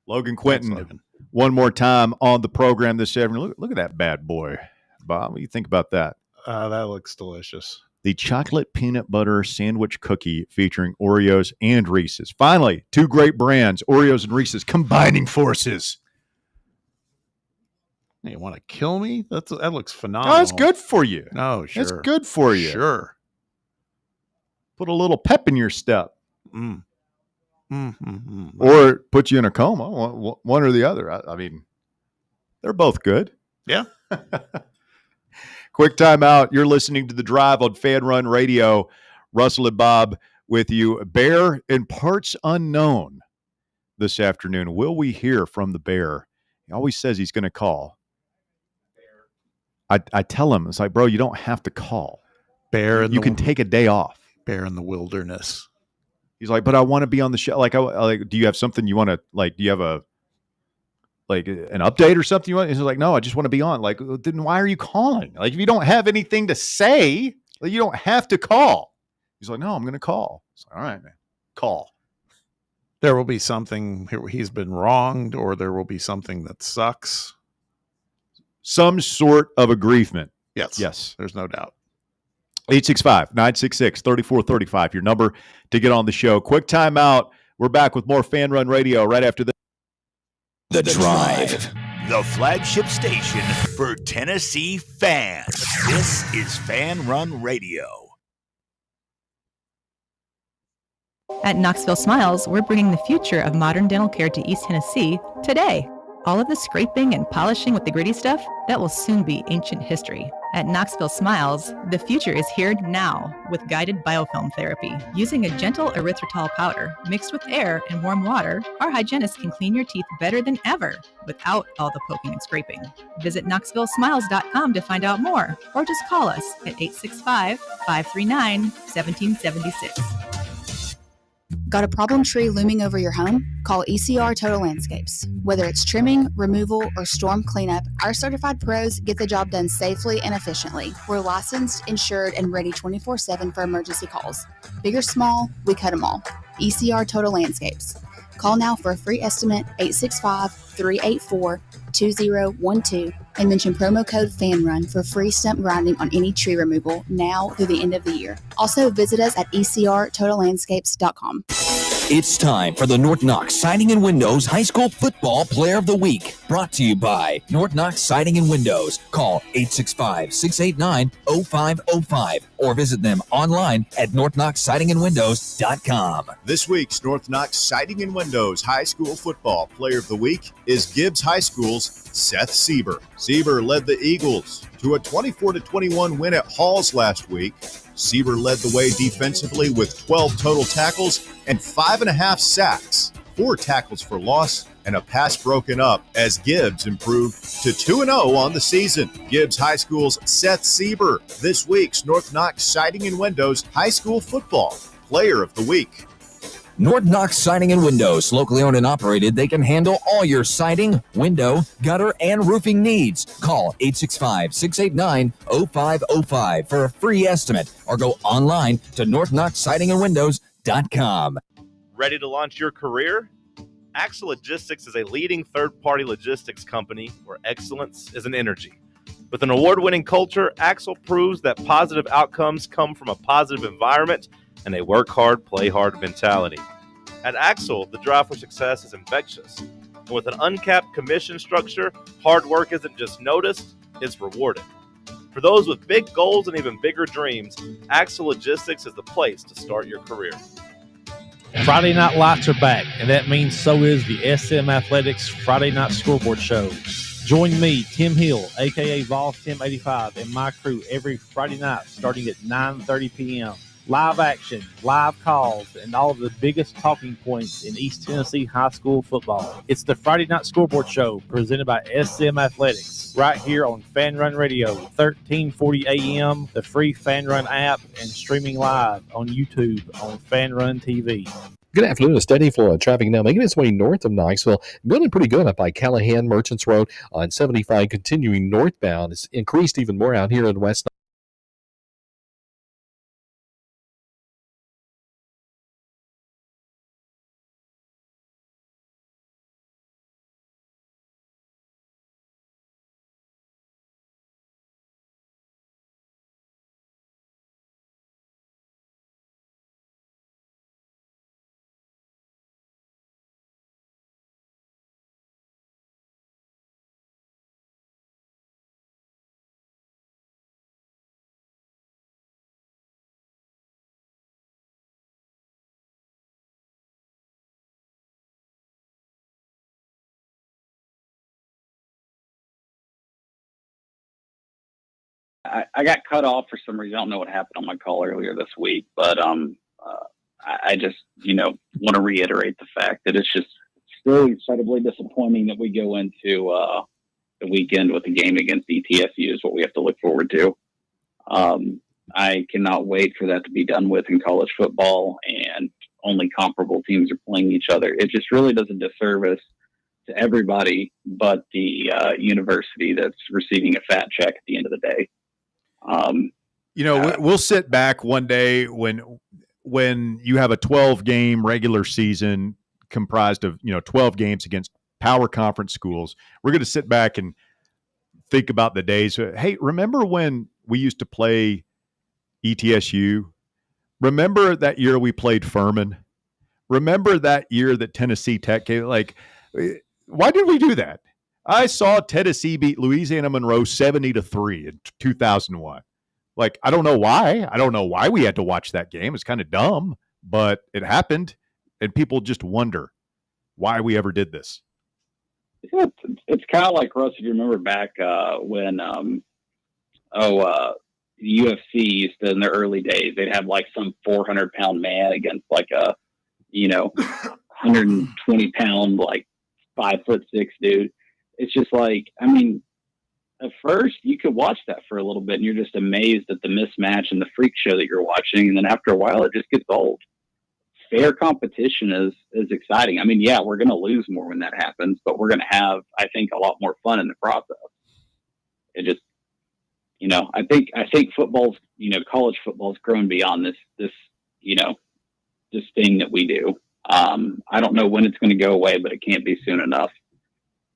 Logan Quinton, one more time on the program this afternoon. Look at that bad boy, Bob. What do you think about that? That looks delicious. The chocolate peanut butter sandwich cookie featuring Oreos and Reese's. Finally, two great brands, Oreos and Reese's, combining forces. You want to kill me? That looks phenomenal. Oh, it's good for you. No, sure. It's good for you. Sure. Put a little pep in your step. Mm-hmm. Or put you in a coma, one or the other. I mean, they're both good. Yeah. Quick time out. You're listening to The Drive on Fan Run Radio. Russell and Bob with you. Bear in parts unknown this afternoon. Will we hear from the Bear? He always says he's going to call. I tell him, it's like, bro, you don't have to call. Bear in you can take a day off. Bear in the wilderness. He's like, but I want to be on the show. Like, do you have something you want to, like, do you have an update or something you want? He's like, no, I just want to be on. Like, then why are you calling? Like, if you don't have anything to say, like, you don't have to call. He's like, no, I'm going to call. It's like, all right, man, call. There will be something he's been wronged, or there will be something that sucks. Some sort of aggrievement. Yes. There's no doubt. 865-966-3435, your number to get on the show. Quick time out. We're back with more Fan Run Radio right after this. The Drive, the flagship station for Tennessee fans. This is Fan Run Radio. At Knoxville Smiles, we're bringing the future of modern dental care to East Tennessee today. All of the scraping and polishing with the gritty stuff, that will soon be ancient history. At Knoxville Smiles, the future is here now with guided biofilm therapy. Using a gentle erythritol powder mixed with air and warm water, our hygienists can clean your teeth better than ever without all the poking and scraping. Visit KnoxvilleSmiles.com to find out more, or just call us at 865-539-1776. Got a problem tree looming over your home? Call ECR Total Landscapes. Whether it's trimming, removal, or storm cleanup, our certified pros get the job done safely and efficiently. We're licensed, insured, and ready 24/7 for emergency calls. Big or small, we cut them all. ECR Total Landscapes. Call now for a free estimate, 865-384-2012, and mention promo code FANRUN for free stump grinding on any tree removal now through the end of the year. Also, visit us at ecrtotallandscapes.com. It's time for the North Knox Siding and Windows High School Football Player of the Week. Brought to you by North Knox Siding and Windows. Call 865-689-0505 or visit them online at northknoxsidingandwindows.com. This week's North Knox Siding and Windows High School Football Player of the Week is Gibbs High School's Seth Sieber. Sieber led the Eagles to a 24-21 win at Halls last week. Sieber led the way defensively with 12 total tackles and 5.5 sacks, 4 tackles for loss, and a pass broken up as Gibbs improved to 2-0 on the season. Gibbs High School's Seth Sieber, this week's North Knox Siding and Windows High School Football Player of the Week. North Knox Siding and Windows, locally owned and operated. They can handle all your siding, window, gutter, and roofing needs. Call 865-689-0505 for a free estimate or go online to northknoxsidingandwindows.com. Ready to launch your career? Axle Logistics is a leading third-party logistics company where excellence is an energy. With an award-winning culture, Axel proves that positive outcomes come from a positive environment and a work hard, play hard mentality. At Axel, the drive for success is infectious. And with an uncapped commission structure, hard work isn't just noticed, it's rewarded. For those with big goals and even bigger dreams, Axel Logistics is the place to start your career. Friday Night Lights are back, and that means so is the SM Athletics Friday Night Scoreboard Show. Join me, Tim Hill, a.k.a. Vols Tim 85, and my crew every Friday night starting at 9:30 p.m. Live action, live calls, and all of the biggest talking points in East Tennessee high school football. It's the Friday Night Scoreboard Show presented by SM Athletics right here on Fan Run Radio, 1340 AM, the free Fan Run app, and streaming live on YouTube on Fan Run TV. Good afternoon. A steady flow of traffic now making its way north of Knoxville. Building pretty good up by Callahan Merchants Road on 75, continuing northbound. It's increased even more out here in West. I got cut off for some reason. I don't know what happened on my call earlier this week, but I just, want to reiterate the fact that it's just still incredibly disappointing that we go into the weekend with a game against ETSU is what we have to look forward to. I cannot wait for that to be done with in college football, and only comparable teams are playing each other. It just really does a disservice to everybody but the university that's receiving a fat check at the end of the day. We'll sit back one day when you have a 12-game regular season comprised of 12 games against power conference schools. We're going to sit back and think about the days. Hey, remember when we used to play ETSU? Remember that year we played Furman? Remember that year that Tennessee Tech came? Why did we do that? I saw Tennessee beat Louisiana Monroe 70-3 in 2001. I don't know why. I don't know why we had to watch that game. It's kind of dumb, but it happened, and people just wonder why we ever did this. It's kind of like, Russ, if you remember back when the UFC used to, in their early days, they'd have some 400-pound man against a 120-pound 5'6" dude. It's just at first you could watch that for a little bit and you're just amazed at the mismatch and the freak show that you're watching. And then after a while, it just gets old. Fair competition is exciting. Yeah, we're going to lose more when that happens, but we're going to have, I think, a lot more fun in the process. It just, I think football's, college football's grown beyond this thing that we do. I don't know when it's going to go away, but it can't be soon enough.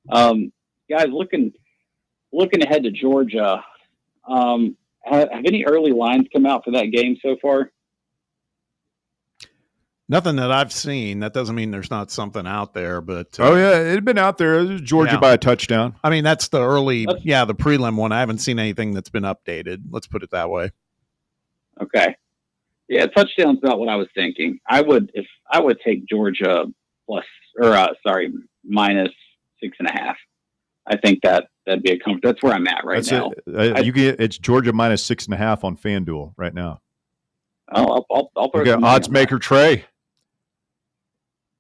Guys, looking ahead to Georgia, have any early lines come out for that game so far? Nothing that I've seen. That doesn't mean there's not something out there, but it had been out there. It was Georgia by a touchdown. That's the early, the prelim one. I haven't seen anything that's been updated. Let's put it that way. Okay. Yeah, touchdown's about what I was thinking. I would take Georgia minus 6.5. I think that'd be a comfort. That's where I'm at right now. It's Georgia minus 6.5 on FanDuel right now. I'll put odds maker Trey.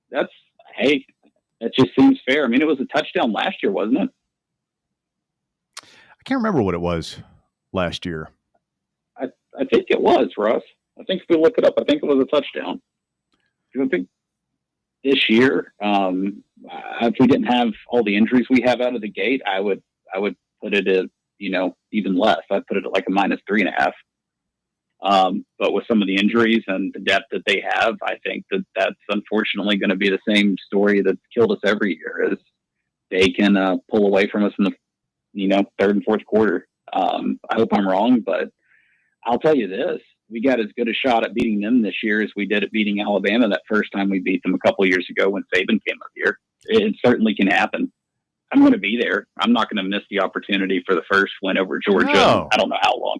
That just seems fair. It was a touchdown last year, wasn't it? I can't remember what it was last year. I think it was, Russ. I think if we look it up, I think it was a touchdown. I think this year, if we didn't have all the injuries we have out of the gate, I would put it at, even less. I'd put it at a minus 3.5. But with some of the injuries and the depth that they have, I think that's unfortunately going to be the same story that's killed us every year, is they can pull away from us in the, third and fourth quarter. I hope I'm wrong, but I'll tell you this. We got as good a shot at beating them this year as we did at beating Alabama that first time we beat them a couple years ago when Saban came up here. It certainly can happen. I'm going to be there. I'm not going to miss the opportunity for the first win over Georgia. No. I don't know how long.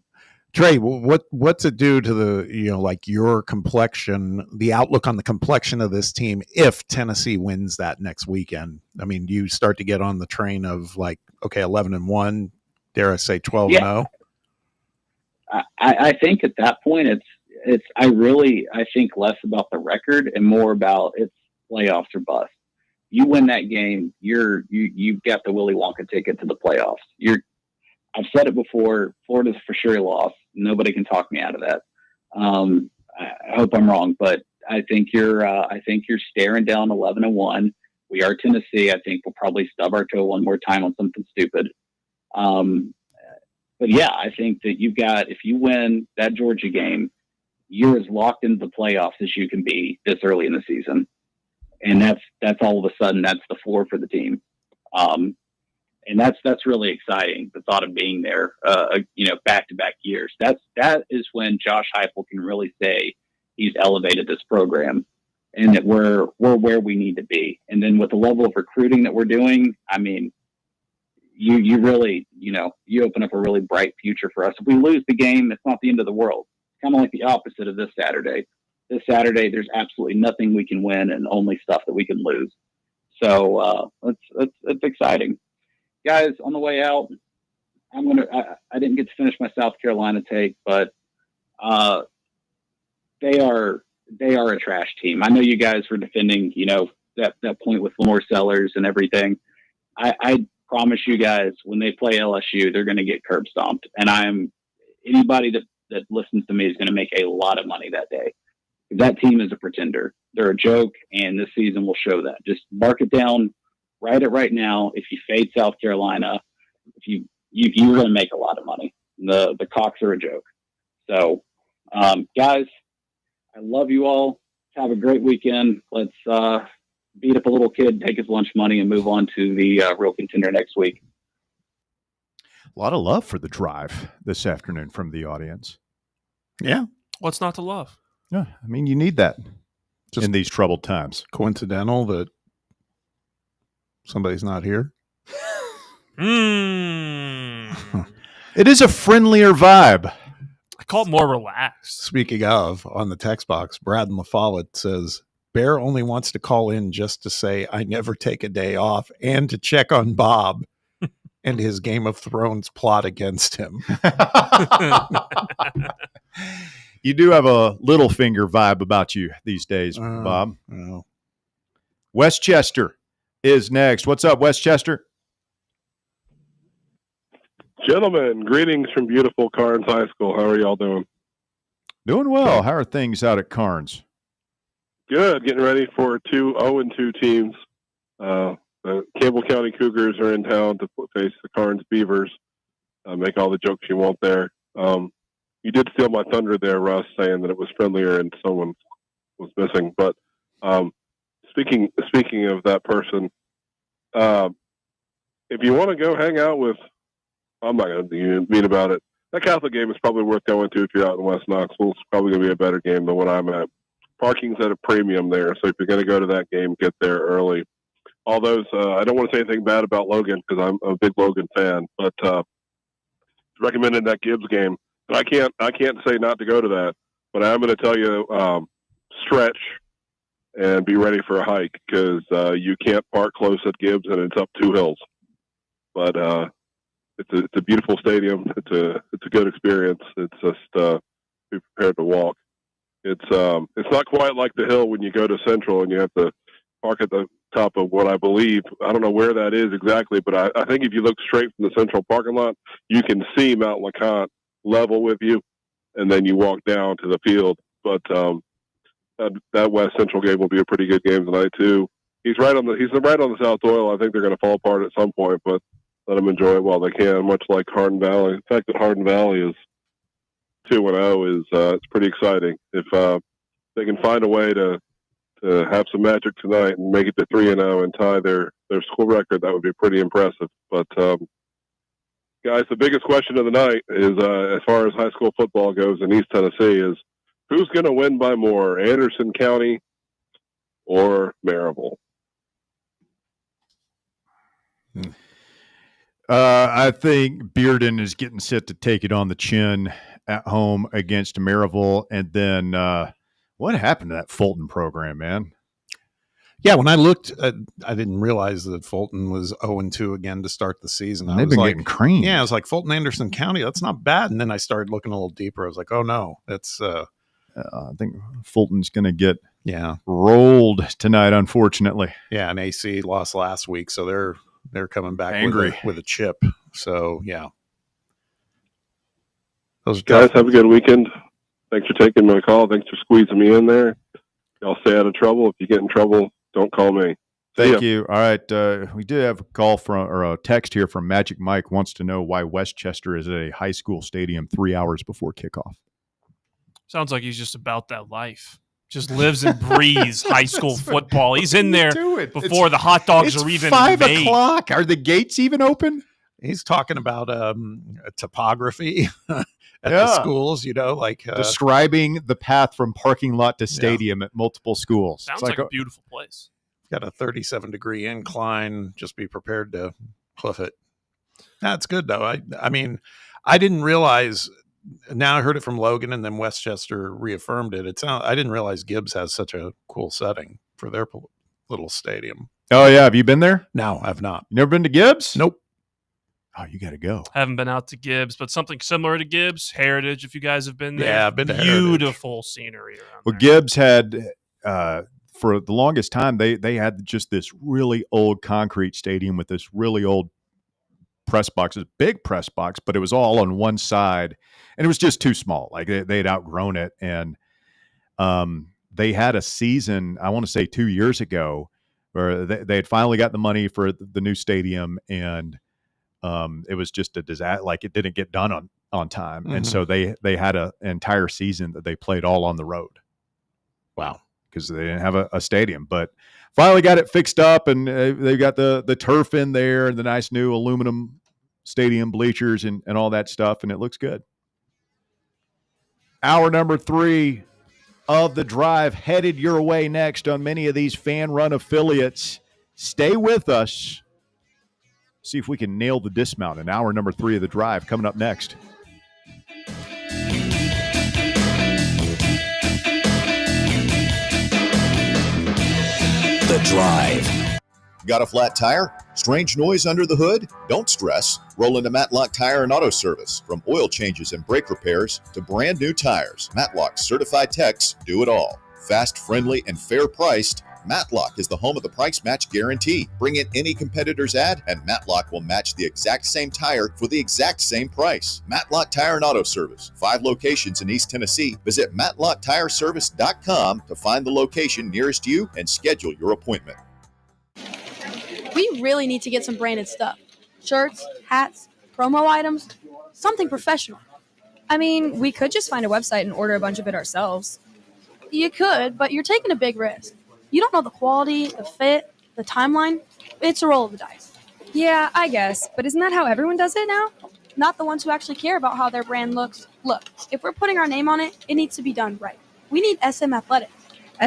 Trey, what's it do to the, like your complexion, the outlook on the complexion of this team if Tennessee wins that next weekend? I mean, do you start to get on the train of like, okay, 11-1, dare I say 12-0? I think at that point I think less about the record and more about it's playoffs or bust. You win that game, you've got the Willy Wonka ticket to the playoffs. I've said it before, Florida's for sure a loss. Nobody can talk me out of that. I hope I'm wrong, but I think you're staring down 11-1. We are Tennessee. I think we'll probably stub our toe one more time on something stupid. But yeah, I think that if you win that Georgia game, you're as locked into the playoffs as you can be this early in the season. And that's all of a sudden, that's the floor for the team. And that's really exciting. The thought of being there, back-to-back years. That is when Josh Heupel can really say he's elevated this program, and that we're where we need to be. And then with the level of recruiting that we're doing, I mean, you really, you open up a really bright future for us. If we lose the game, it's not the end of the world. It's kind of like the opposite of this Saturday. This Saturday, there's absolutely nothing we can win and only stuff that we can lose. So it's exciting. Guys, on the way out, I didn't get to finish my South Carolina take, but they are a trash team. I know you guys were defending, that point with Lamar Sellers and everything. I promise you guys, when they play LSU, they're going to get curb stomped. And anybody that listens to me is going to make a lot of money that day. That team is a pretender. They're a joke, and this season will show that. Just mark it down. Write it right now. If you fade South Carolina, you're going to make a lot of money. The Cox are a joke. So, guys, I love you all. Have a great weekend. Let's beat up a little kid, take his lunch money, and move on to the real contender next week. A lot of love for the drive this afternoon from the audience. Yeah. What's not to love? Yeah, I mean, you need that in these troubled times. Coincidental that somebody's not here? It is a friendlier vibe. I call it more relaxed. Speaking of, on the text box, Brad LaFollette says, Bear only wants to call in just to say, I never take a day off, and to check on Bob and his Game of Thrones plot against him. You do have a Littlefinger vibe about you these days, Bob. No. Westchester is next. What's up, Westchester? Gentlemen, greetings from beautiful Carnes High School. How are y'all doing? Doing well. How are things out at Carnes? Good. Getting ready for 2 0-2 teams. The Campbell County Cougars are in town to face the Carnes Beavers. Make all the jokes you want there. You did steal my thunder there, Russ, saying that it was friendlier and someone was missing. But speaking of that person, if you want to go hang out with, I'm not going to be mean about it. That Catholic game is probably worth going to if you're out in West Knoxville. It's probably going to be a better game than what I'm at. Parking's at a premium there, so if you're going to go to that game, get there early. All those, I don't want to say anything bad about Logan because I'm a big Logan fan, but recommended that Gibbs game. But I can't say not to go to that, but I'm going to tell you, stretch and be ready for a hike because you can't park close at Gibbs and it's up 2 hills. But it's a beautiful stadium. It's a good experience. It's just be prepared to walk. It's not quite like the hill when you go to Central and you have to park at the top of what I believe. I don't know where that is exactly, but I think if you look straight from the Central parking lot, you can see Mount LeConte level with you, and then you walk down to the field. But that West Central game will be a pretty good game tonight too. He's right on the South Doyle. I think they're going to fall apart at some point, but let them enjoy it while they can. Much like Hardin Valley. The fact that Hardin Valley is 2-0 is it's pretty exciting. If they can find a way to have some magic tonight and make it to 3-0 and tie their school record, that would be pretty impressive. But Guys, the biggest question of the night is, as far as high school football goes in East Tennessee, is who's going to win by more, Anderson County or Maryville? I think Bearden is getting set to take it on the chin at home against Maryville. And then what happened to that Fulton program, man? Yeah, when I looked, I didn't realize that Fulton was 0-2 again to start the season. They've been getting creamed. Yeah, I was like, Fulton Anderson County, that's not bad. And then I started looking a little deeper. I was like, oh no, that's. I think Fulton's going to get rolled tonight, unfortunately. Yeah, and AC lost last week, so they're coming back angry with a chip. So yeah, those guys have a good weekend. Thanks for taking my call. Thanks for squeezing me in there. Y'all stay out of trouble. If you get in trouble, don't call me. Thank you. All right. We did have a call or a text here from Magic Mike. Wants to know why Westchester is at a high school stadium 3 hours before kickoff. Sounds like he's just about that life. Just lives and breathes high school football. He's in there before the hot dogs are even 5 made. o'clock. Are the gates even open? He's talking about topography at the schools, like describing the path from parking lot to stadium at multiple schools. Sounds like a beautiful place. Got a 37-degree incline. Just be prepared to hoof it. That's good though. I mean, I didn't realize. Now I heard it from Logan, and then Westchester reaffirmed it. I didn't realize Gibbs has such a cool setting for their little stadium. Oh yeah, have you been there? No, I've not. You never been to Gibbs? Nope. Oh, you got to go. Haven't been out to Gibbs, but something similar to Gibbs, Heritage. If you guys have been there, yeah, I've been to beautiful scenery around. Well, Gibbs had for the longest time they had just this really old concrete stadium with this really old press boxes, big press box, but it was all on one side, and it was just too small. Like they'd outgrown it, and they had a season, I want to say 2 years ago, where they had finally got the money for the new stadium, and it was just a disaster. Like it didn't get done on time, and so they had an entire season that they played all on the road. Wow, because they didn't have a stadium, but finally got it fixed up, and they've got the turf in there and the nice new aluminum stadium bleachers and all that stuff, and it looks good. Hour number 3 of the drive headed your way next on many of these fan-run affiliates. Stay with us. See if we can nail the dismount in hour number 3 of the drive coming up next. The Drive. Got a flat tire? Strange noise under the hood? Don't stress. Roll into Matlock Tire and Auto Service. From oil changes and brake repairs to brand new tires, Matlock's certified techs do it all. Fast, friendly, and fair priced, Matlock is the home of the price match guarantee. Bring in any competitor's ad, and Matlock will match the exact same tire for the exact same price. Matlock Tire and Auto Service. 5 locations in East Tennessee. Visit MatlockTireService.com to find the location nearest you and schedule your appointment. We really need to get some branded stuff. Shirts, hats, promo items, something professional. I mean, we could just find a website and order a bunch of it ourselves. You could, but you're taking a big risk. You don't know the quality, the fit, the timeline. It's a roll of the dice. Yeah, I guess. But isn't that how everyone does it now? Not the ones who actually care about how their brand looks. Look, if we're putting our name on it, it needs to be done right. We need SM Athletics.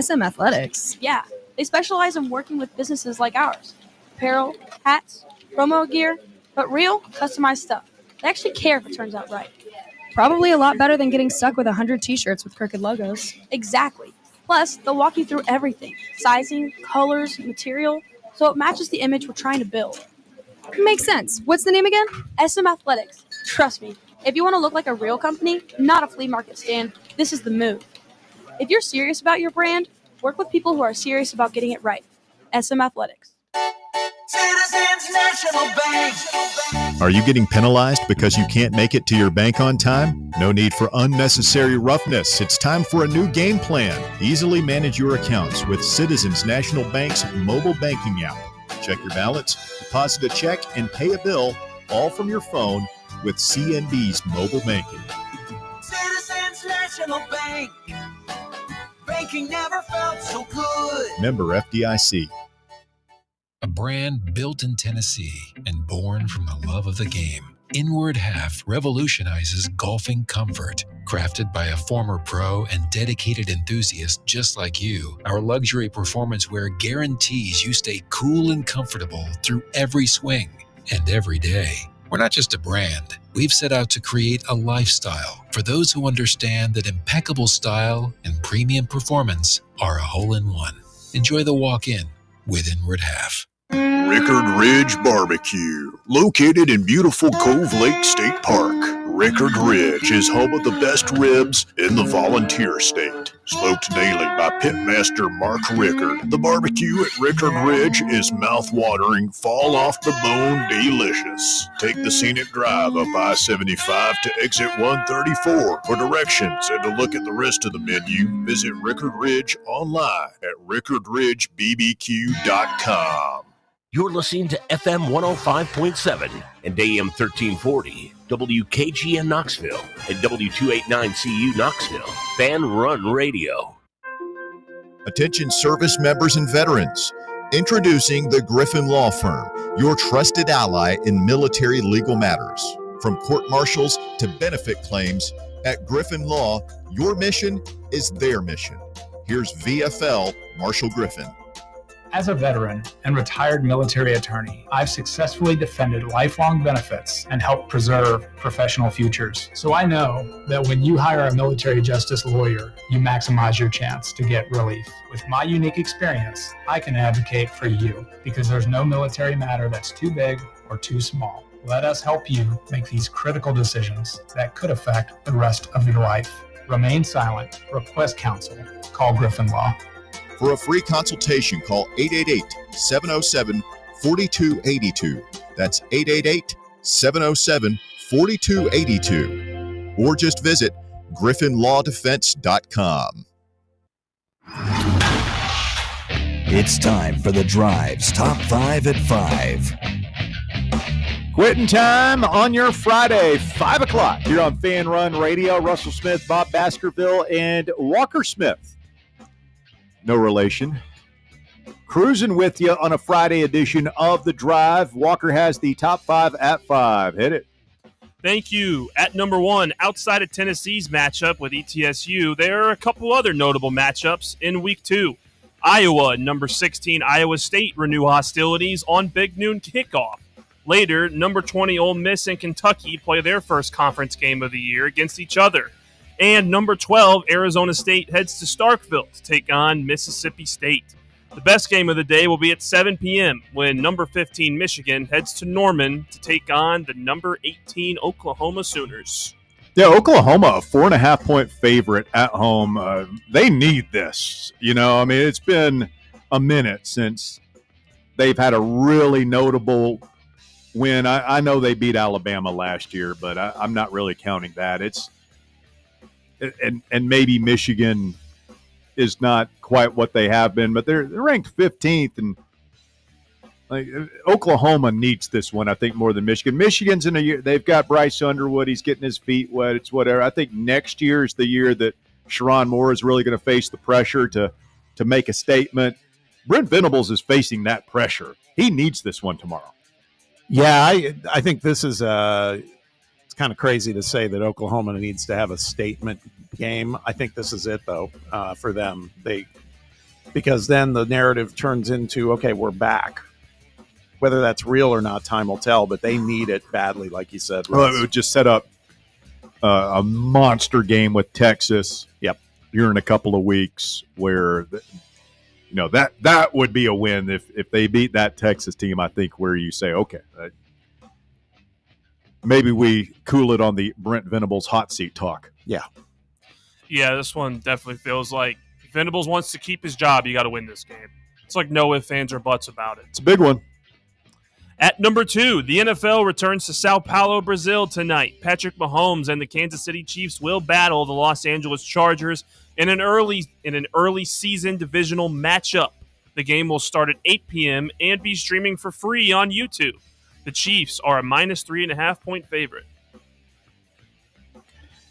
SM Athletics? Yeah. They specialize in working with businesses like ours. Apparel, hats, promo gear, but real, customized stuff. They actually care if it turns out right. Probably a lot better than getting stuck with 100 t-shirts with crooked logos. Exactly. Plus, they'll walk you through everything. Sizing, colors, material, so it matches the image we're trying to build. Makes sense. What's the name again? SM Athletics. Trust me, if you want to look like a real company, not a flea market stand, this is the move. If you're serious about your brand, work with people who are serious about getting it right. SM Athletics. Citizens National Bank. Are you getting penalized because you can't make it to your bank on time? No need for unnecessary roughness. It's time for a new game plan. Easily manage your accounts with Citizens National Bank's mobile banking app. Check your balance, deposit a check, and pay a bill, all from your phone with CNB's mobile banking. Citizens National Bank. Banking never felt so good. Member FDIC. A brand built in Tennessee and born from the love of the game. Inward Half revolutionizes golfing comfort. Crafted by a former pro and dedicated enthusiast just like you, our luxury performance wear guarantees you stay cool and comfortable through every swing and every day. We're not just a brand. We've set out to create a lifestyle for those who understand that impeccable style and premium performance are a hole-in-one. Enjoy the walk-in with Inward Half. Rickard Ridge Barbecue, located in beautiful Cove Lake State Park. Rickard Ridge is home of the best ribs in the Volunteer State. Smoked daily by pitmaster Mark Rickard, the barbecue at Rickard Ridge is mouth-watering, fall-off-the-bone delicious. Take the scenic drive up I-75 to exit 134 for directions and to look at the rest of the menu. Visit Rickard Ridge online at rickardridgebbq.com. You're listening to FM 105.7 and AM 1340, WKGN Knoxville, and W289CU Knoxville, Fan Run Radio. Attention service members and veterans. Introducing the Griffin Law Firm, your trusted ally in military legal matters. From court martials to benefit claims, at Griffin Law, your mission is their mission. Here's VFL Marshall Griffin. As a veteran and retired military attorney, I've successfully defended lifelong benefits and helped preserve professional futures. So I know that when you hire a military justice lawyer, you maximize your chance to get relief. With my unique experience, I can advocate for you because there's no military matter that's too big or too small. Let us help you make these critical decisions that could affect the rest of your life. Remain silent. Request counsel. Call Griffin Law. For a free consultation, call 888-707-4282. That's 888-707-4282. Or just visit griffinlawdefense.com. It's time for The Drive's Top 5 at 5. Quitting time on your Friday, 5 o'clock. Here on Fan Run Radio. Russell Smith, Bob Baskerville, and Walker Smith. No relation. Cruising with you on a Friday edition of The Drive. Walker has the top 5 at 5. Hit it. Thank you. At number 1, outside of Tennessee's matchup with ETSU, there are a couple other notable matchups in Week 2. Iowa and number 16 Iowa State renew hostilities on Big Noon kickoff. Later, number 20 Ole Miss and Kentucky play their first conference game of the year against each other. And number 12, Arizona State heads to Starkville to take on Mississippi State. The best game of the day will be at 7 p.m. when number 15 Michigan heads to Norman to take on the number 18 Oklahoma Sooners. Yeah, Oklahoma, a 4.5-point favorite at home. They need this. It's been a minute since they've had a really notable win. I know they beat Alabama last year, but I'm not really counting that. And maybe Michigan is not quite what they have been, but they're ranked 15th, and Oklahoma needs this one, I think, more than Michigan. Michigan's in a year. They've got Bryce Underwood. He's getting his feet wet. It's whatever. I think next year is the year that Sharon Moore is really going to face the pressure to make a statement. Brent Venables is facing that pressure. He needs this one tomorrow. Yeah, I think this is it's kind of crazy to say that Oklahoma needs to have a statement game. I think this is it, though, for them. Because then the narrative turns into, okay, we're back. Whether that's real or not, time will tell, but they need it badly, like you said. Well, it would just set up a monster game with Texas. Yep. Here in a couple of weeks where, that would be a win if they beat that Texas team, I think, where you say, okay, maybe we cool it on the Brent Venables hot seat talk. Yeah. Yeah, this one definitely feels like if Venables wants to keep his job, you got to win this game. It's like no ifs, ands, or buts about it. It's a big one. At number 2, the NFL returns to Sao Paulo, Brazil tonight. Patrick Mahomes and the Kansas City Chiefs will battle the Los Angeles Chargers in an early season divisional matchup. The game will start at 8 p.m. and be streaming for free on YouTube. The Chiefs are a minus 3.5-point favorite.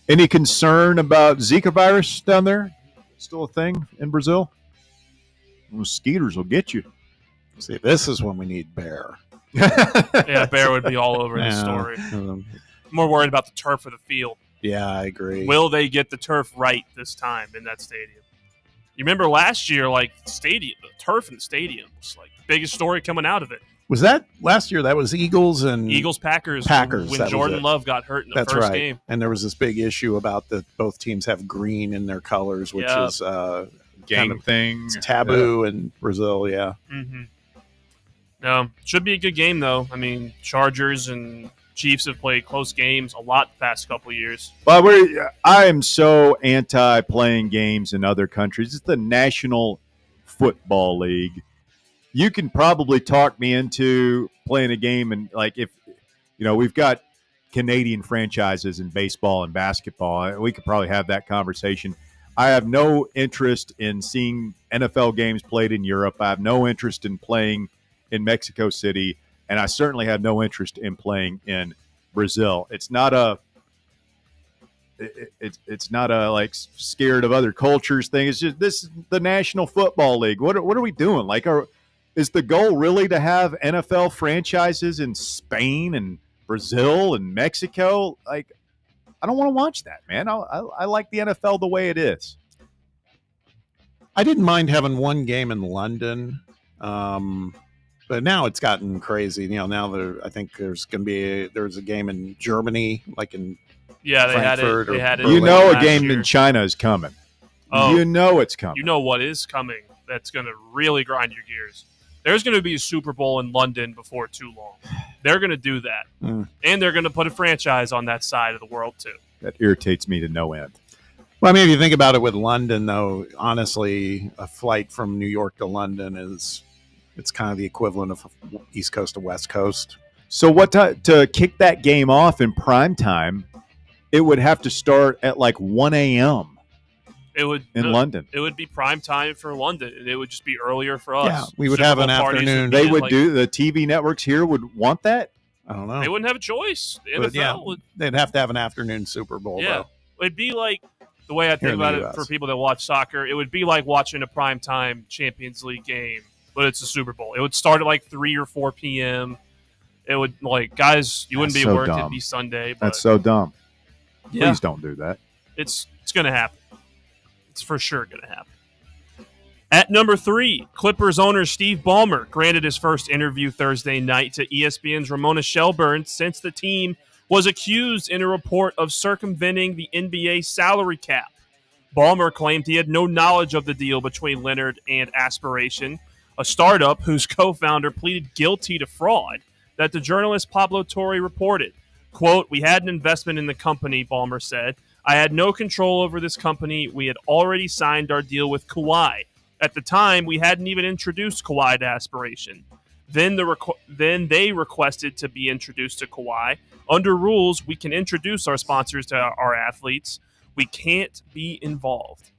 Any concern about Zika virus down there? Still a thing in Brazil? Mosquitoes will get you. See, this is when we need Bear. Yeah, Bear would be all over the Yeah. story. More worried about the turf or the field. Yeah, I agree. Will they get the turf right this time in that stadium? You remember last year, like the turf in the stadium was like the biggest story coming out of it. Was that last year? That was Eagles and Packers. Packers. When that was Jordan it. Love got hurt in the That's first right. game. And there was this big issue about that both teams have green in their colors, which Yeah. is Gang kind of thing. taboo in Brazil. Yeah. Mm-hmm. No, should be a good game though. I mean, Chargers and Chiefs have played close games a lot the past couple of years. But I am so anti playing games in other countries. It's the National Football League. You can probably talk me into playing a game, and like if we've got Canadian franchises in baseball and basketball, we could probably have that conversation. I have no interest in seeing NFL games played in Europe. I have no interest in playing in Mexico City, and I certainly have no interest in playing in Brazil. It's not a like scared of other cultures thing. It's just this is the National Football League. What are we doing? Like, is the goal really to have NFL franchises in Spain and Brazil and Mexico? Like, I don't want to watch that, man. I like the NFL the way it is. I didn't mind having one game in London, but now it's gotten crazy. Now I think there's a game in Germany, like in Yeah, they Frankfurt had it. You know, a last game year. in China is coming. Oh, you know it's coming. You know what is coming that's going to really grind your gears. There's going to be a Super Bowl in London before too long. They're going to do that. And they're going to put a franchise on that side of the world, too. That irritates me to no end. Well, I mean, if you think about it with London, though, honestly, a flight from New York to London it's kind of the equivalent of East Coast to West Coast. So what to kick that game off in prime time, it would have to start at like 1 a.m. in London. It would be prime time for London, and it would just be earlier for us. Yeah, we would Super have Bowl an parties afternoon. be They at, would like- do the TV networks here would want that. I don't know. They wouldn't have a choice. The But, NFL yeah, would. they'd have to have an afternoon Super Bowl. Yeah, Though. it'd be like the way I Here think in the about it US. for people that watch soccer. It would be like watching a primetime Champions League game, but it's a Super Bowl. It would start at like 3 or 4 p.m. It would guys, you wouldn't That's be so at work. dumb. It'd be Sunday. But That's so dumb. Yeah. Please don't do that. It's going to happen. It's for sure going to happen. At number 3, Clippers owner Steve Ballmer granted his first interview Thursday night to ESPN's Ramona Shelburne since the team was accused in a report of circumventing the NBA salary cap. Ballmer claimed he had no knowledge of the deal between Leonard and Aspiration, a startup whose co-founder pleaded guilty to fraud that the journalist Pablo Torre reported. Quote, "We had an investment in the company," Ballmer said. "I had no control over this company. We had already signed our deal with Kawhi. At the time, we hadn't even introduced Kawhi to Aspiration. Then they requested to be introduced to Kawhi. Under rules, we can introduce our sponsors to our athletes. We can't be involved."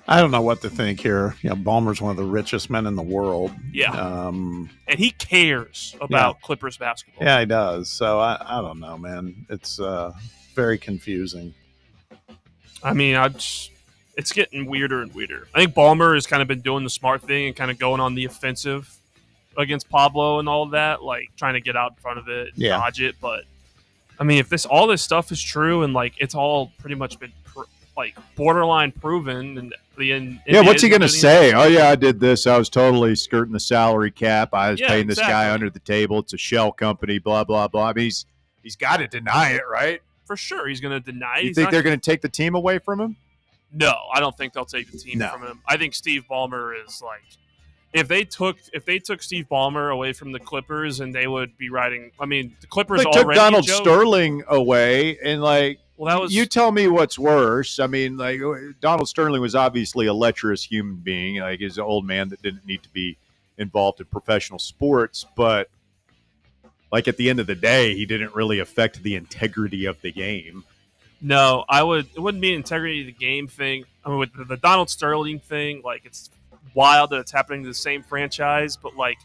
I don't know what to think here. Ballmer's one of the richest men in the world. Yeah. And he cares about Clippers basketball. Yeah, he does. So I don't know, man. It's very confusing. I mean, it's getting weirder and weirder. I think Ballmer has kind of been doing the smart thing and kind of going on the offensive against Pablo and all that, like trying to get out in front of it, and dodge it. But I mean, if all this stuff is true and like it's all pretty much been borderline proven, and what's he going to say? Oh yeah, I did this. I was totally skirting the salary cap. I was paying this guy under the table. It's a shell company. Blah blah blah. I mean, he's got to deny it, right? For sure, he's going to deny it. You think they're going to take the team away from him? No, I don't think they'll take the team from him. I think Steve Ballmer is like, if they took Steve Ballmer away from the Clippers, and they would be riding. I mean, the Clippers They already took Donald joke. Sterling away, and like, well, that was. You tell me what's worse. I mean, like, Donald Sterling was obviously a lecherous human being. Like, he's an old man that didn't need to be involved in professional sports, but like at the end of the day, he didn't really affect the integrity of the game. No, it wouldn't be an integrity of the game thing. I mean, with the Donald Sterling thing, like, it's wild that it's happening to the same franchise, but like,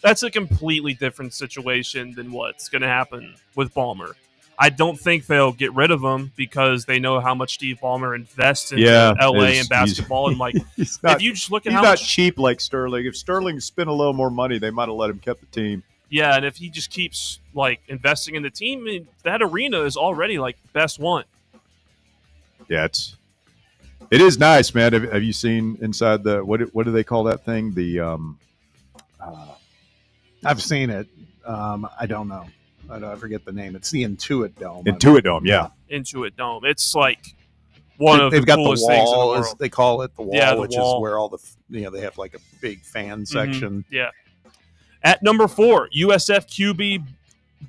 that's a completely different situation than what's going to happen with Ballmer. I don't think they'll get rid of him because they know how much Steve Ballmer invests in LA and basketball. And like, if you just look at he's how not much, cheap like Sterling. If Sterling spent a little more money, they might have let him keep the team. yeah, and if he just keeps like investing in the team, I mean, that arena is already like best one. Yeah, it is nice, man. Have you seen inside the what do they call that thing? The I've seen it. I don't know. I forget the name. It's the Intuit Dome. Intuit Dome, yeah. Intuit Dome. It's like one of the They've got coolest the things in the wall, world. as they call it, the wall, Yeah, the which wall. is where all the they have like a big fan section. Yeah. At number 4, USF QB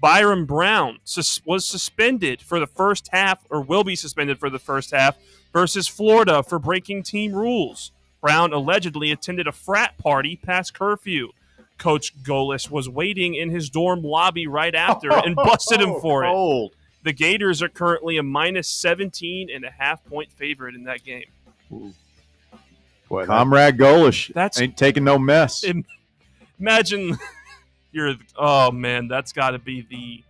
Byron Brown was suspended for the first half, or will be suspended for the first half, versus Florida for breaking team rules. Brown allegedly attended a frat party past curfew. Coach Golis was waiting in his dorm lobby right after and busted him for it. The Gators are currently a minus 17.5-point favorite in that game. Boy, Comrade Golish ain't taking no mess. Imagine oh man, that's got to be the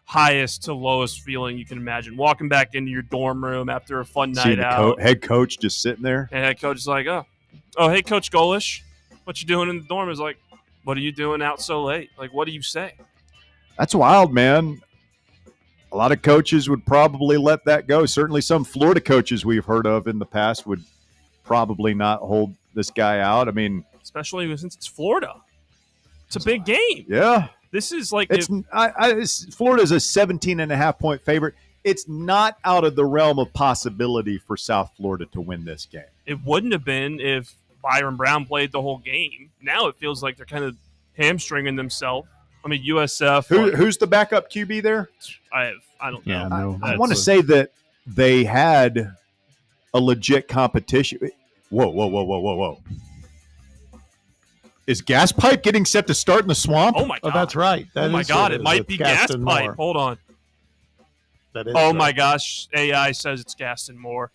highest to lowest feeling you can imagine. Walking back into your dorm room after a fun See night the out. head coach just sitting there. And head coach is like, oh, hey, Coach Golish, what you doing in the dorm? Is like, what are you doing out so late? Like, what do you say? That's wild, man. A lot of coaches would probably let that go. Certainly some Florida coaches we've heard of in the past would probably not hold this guy out. I mean, especially since it's Florida. It's a big game. Yeah. This is like Florida's a 17.5-point favorite. It's not out of the realm of possibility for South Florida to win this game. It wouldn't have been if Byron Brown played the whole game. Now it feels like they're kind of hamstringing themselves. I mean, USF. Who's the backup QB there? I don't know. I want to say that they had a legit competition. Whoa. Is Gas Pipe getting set to start in the swamp? Oh, my God. That's right. Oh, my God. It might be Gas Pipe. Hold on. That is my gosh. AI says it's Gaston Moore.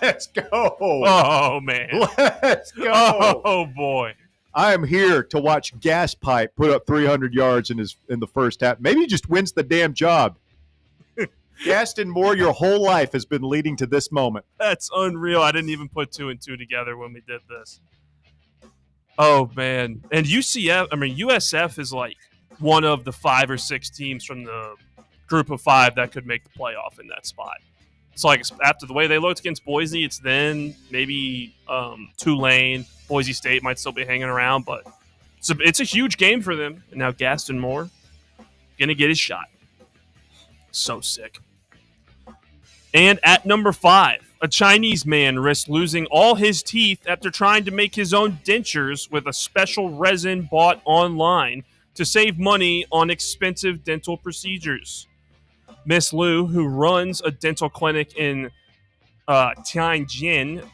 Let's go. Oh, man. Let's go. Oh, boy. I am here to watch Gas Pipe put up 300 yards in the first half. Maybe he just wins the damn job. Gaston Moore, your whole life has been leading to this moment. That's unreal. I didn't even put 2 and 2 together when we did this. Oh, man. And USF is like one of the 5 or 6 teams from the group of 5 that could make the playoff in that spot. It's like after the way they looked against Boise, it's then maybe Tulane, Boise State might still be hanging around, but it's a huge game for them. And now Gaston Moore going to get his shot. So sick. And at number 5, a Chinese man risked losing all his teeth after trying to make his own dentures with a special resin bought online to save money on expensive dental procedures. Miss Liu, who runs a dental clinic in Tianjin,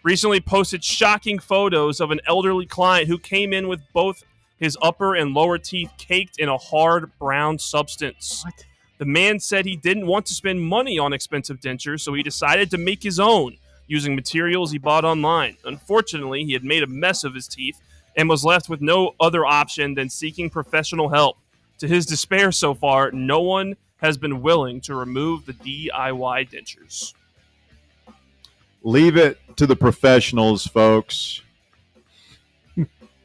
recently posted shocking photos of an elderly client who came in with both his upper and lower teeth caked in a hard brown substance. What? The man said he didn't want to spend money on expensive dentures, so he decided to make his own using materials he bought online. Unfortunately, he had made a mess of his teeth and was left with no other option than seeking professional help. To his despair so far, no one has been willing to remove the DIY dentures. Leave it to the professionals, folks.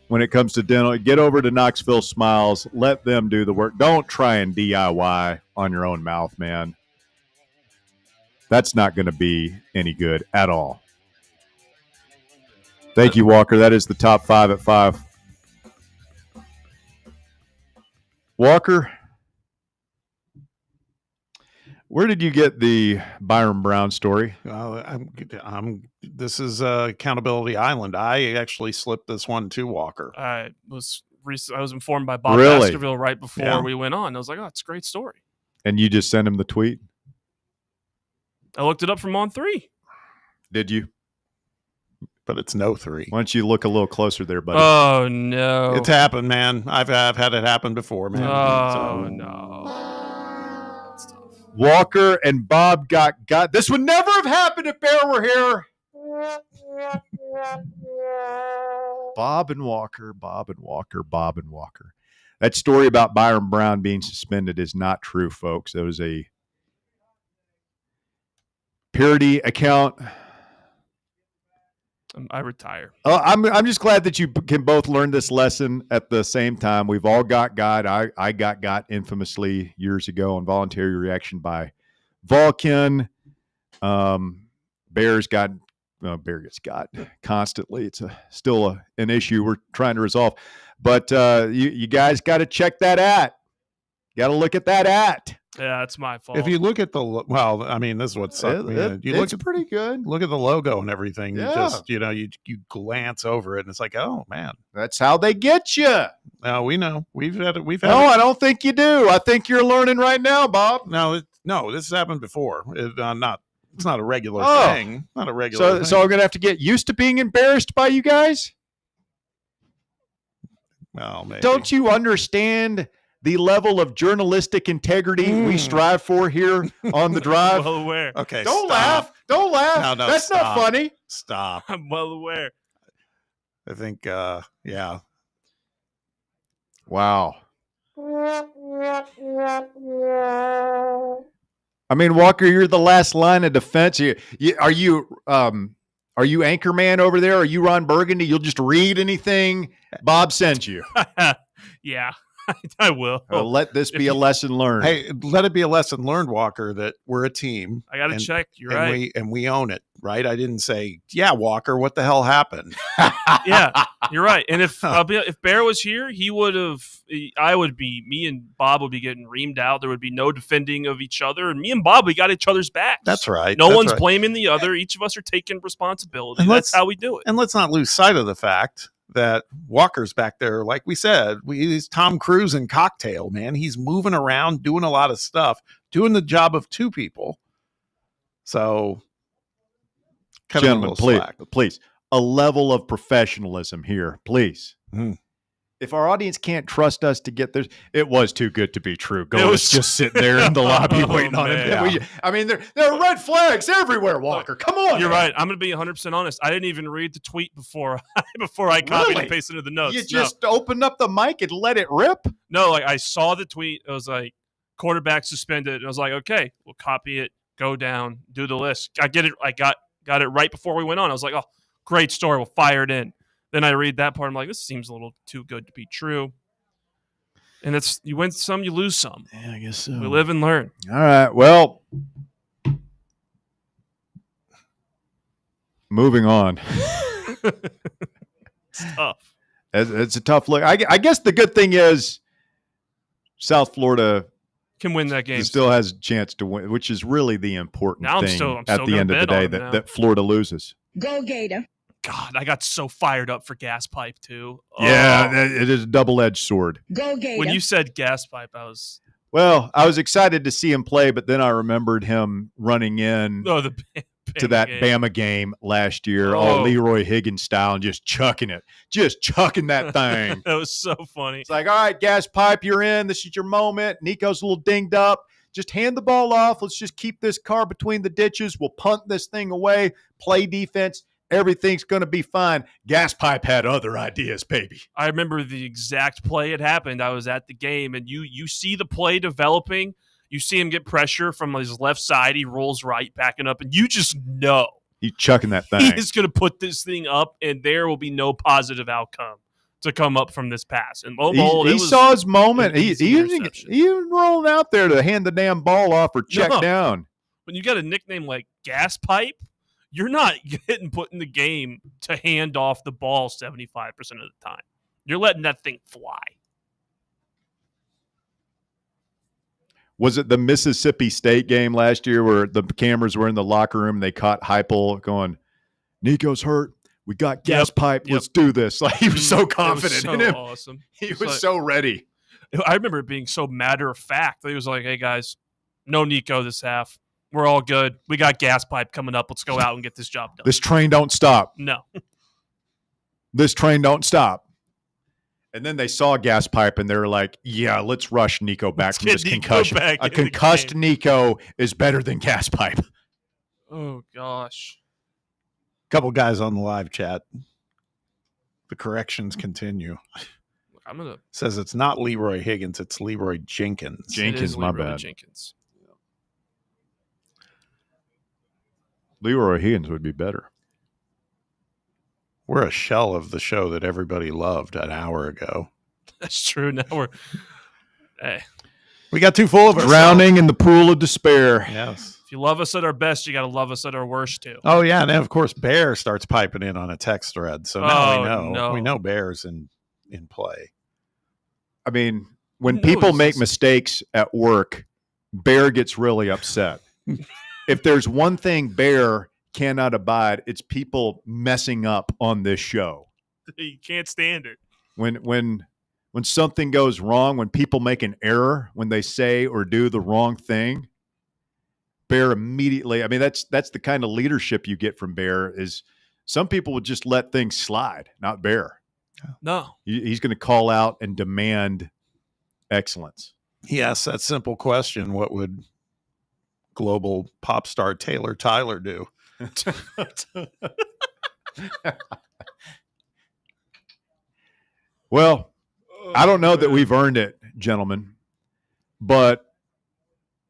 When it comes to dental, get over to Knoxville Smiles. Let them do the work. Don't try and DIY on your own mouth, man. That's not going to be any good at all. Thank you, Walker. That is the top 5 at 5. Walker, where did you get the Byron Brown story? This is Accountability Island. I actually slipped this one to Walker. I was informed by Bob Really? Baskerville right before we went on. I was like, oh, it's a great story. And you just sent him the tweet? I looked it up from On3. Did you? But it's no 3. Why don't you look a little closer there, buddy? Oh, no. It's happened, man. I've had it happen before, man. Oh, no. Walker and Bob got. This would never have happened if Bear were here. Bob and Walker. That story about Byron Brown being suspended is not true, folks. That was a parody account. I retire. I'm just glad that you can both learn this lesson at the same time. We've all got I got infamously years ago on voluntary reaction by Vulcan. Bear gets got constantly. It's still an issue we're trying to resolve. But you guys got to check that at. Got to look at that at. Yeah, it's my fault. If you look at this is what sucked me. It's pretty good. Look at the logo and everything. Yeah. You glance over it and it's like, oh man, that's how they get you. No, we know. We've had it. No, I don't think you do. I think you're learning right now, Bob. No, this has happened before. It's not a regular thing. Not a regular thing. So we're gonna have to get used to being embarrassed by you guys. Well, maybe. Don't you understand the level of journalistic integrity we strive for here on the drive? Well aware. Okay, Don't stop. laugh. Don't laugh. No, That's stop. not funny. Stop. I'm well aware. I think, yeah. Wow. I mean, Walker, you're the last line of defense. Are you Anchorman over there? Are you Ron Burgundy? You'll just read anything Bob sends you. Yeah. I will. Let this be a lesson learned. Hey, let it be a lesson learned, Walker, that we're a team. I got to check. You're right. We own it, right? I didn't say, yeah, Walker, what the hell happened? Yeah, you're right. And if Bear was here, me and Bob would be getting reamed out. There would be no defending of each other. And me and Bob, we got each other's backs. That's right. No one's blaming the other. Each of us are taking responsibility. And that's how we do it. And let's not lose sight of the fact that Walker's back there, like we said, he's Tom Cruise in Cocktail, man. He's moving around, doing a lot of stuff, doing the job of two people. So, gentlemen, please, a level of professionalism here, please. If our audience can't trust us to get this, it was too good to be true. Was just sitting there in the lobby waiting on him. Yeah. I mean, there are red flags everywhere, Walker. Come on. You're right. I'm going to be 100% honest. I didn't even read the tweet before I copied and pasted into the notes. You just opened up the mic and let it rip? No, like I saw the tweet. It was like quarterback suspended. And I was like, okay, we'll copy it, go down, do the list. I get it. I got it right before we went on. I was like, oh, great story. We'll fire it in. Then I read that part. I'm like, this seems a little too good to be true. And it's you win some, you lose some. Yeah, I guess so. We live and learn. All right. Well, moving on. It's tough. It's a tough look. I guess the good thing is South Florida can win that game. Still has a chance to win, which is really the important thing at the end of the day that Florida loses. Go Gator. God, I got so fired up for gas pipe too. Yeah, it is a double-edged sword. Go Gator. When you said gas pipe, I was excited to see him play, but then I remembered him running in to that Bama game last year, all Leroy Higgins style, and just chucking that thing. That was so funny. It's like, all right, gas pipe, you're in. This is your moment. Nico's a little dinged up. Just hand the ball off. Let's just keep this car between the ditches. We'll punt this thing away, play defense. Everything's going to be fine. Gas pipe had other ideas, baby. I remember the exact play it happened. I was at the game, and you see the play developing. You see him get pressure from his left side. He rolls right, backing up, and you just know he's chucking that thing. He's going to put this thing up, and there will be no positive outcome to come up from this pass. And he saw his moment. He even rolling out there to hand the damn ball off or check down. When you got a nickname like Gas Pipe, you're not getting put in the game to hand off the ball 75% of the time. You're letting that thing fly. Was it the Mississippi State game last year where the cameras were in the locker room and they caught Heupel going, Nico's hurt. We got gas pipe. Let's do this. Like he was so confident in him. Awesome. He was so ready. I remember it being so matter of fact. He was like, hey, guys, no Nico this half. We're all good. We got gas pipe coming up. Let's go out and get this job done. This train don't stop. No. This train don't stop. And then they saw gas pipe and they were like, yeah, let's rush Nico back from this concussion. A concussed Nico is better than gas pipe. Oh, gosh. Couple guys on the live chat. The corrections continue. I'm gonna Says it's not Leroy Higgins, it's Leroy Jenkins. Jenkins, my Leroy bad. Jenkins. Leroy Higgins would be better. We're a shell of the show that everybody loved an hour ago. That's true. Now we're hey. We got too full of it. Drowning in the pool of despair. Yes. If you love us at our best, you got to love us at our worst too. Oh yeah, and then of course Bear starts piping in on a text thread. So now we know. No. We know Bear's in play. I mean, when No, people he's make listening. mistakes at work, Bear gets really upset. If there's one thing Bear cannot abide, it's people messing up on this show. You can't stand it. When something goes wrong, when people make an error, when they say or do the wrong thing, Bear immediately, I mean, that's the kind of leadership you get from Bear is some people would just let things slide, not Bear. No. He's going to call out and demand excellence. He asks that simple question: what would global pop star Taylor Tyler do? Well, I don't know that we've earned it, gentlemen, but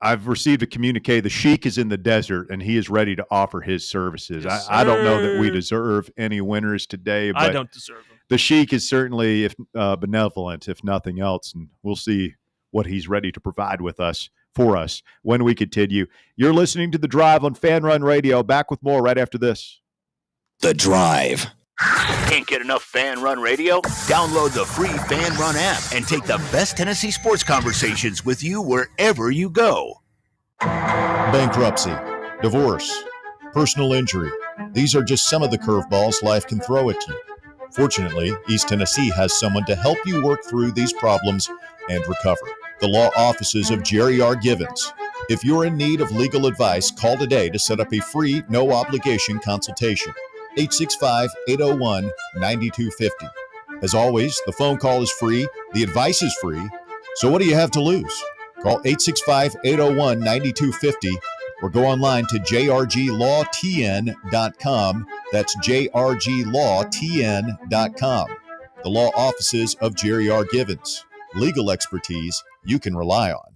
I've received a communique. The Sheik is in the desert, and he is ready to offer his services. Yes, I don't know that we sir. deserve any winners today, but I don't deserve them. the Sheik is certainly benevolent, if nothing else, and we'll see what he's ready to provide for us when we continue. You're listening to The Drive on Fan Run Radio. Back with more right after this. The Drive. Can't get enough Fan Run Radio? Download the free Fan Run app and take the best Tennessee sports conversations with you wherever you go. Bankruptcy, divorce, personal injury. These are just some of the curveballs life can throw at you. Fortunately, East Tennessee has someone to help you work through these problems and recover. The law offices of Jerry R. Givens. If you're in need of legal advice, call today to set up a free, no-obligation consultation. 865-801-9250. As always, the phone call is free, the advice is free, so what do you have to lose? Call 865-801-9250 or go online to jrglawtn.com. That's jrglawtn.com. The law offices of Jerry R. Givens. Legal expertise you can rely on.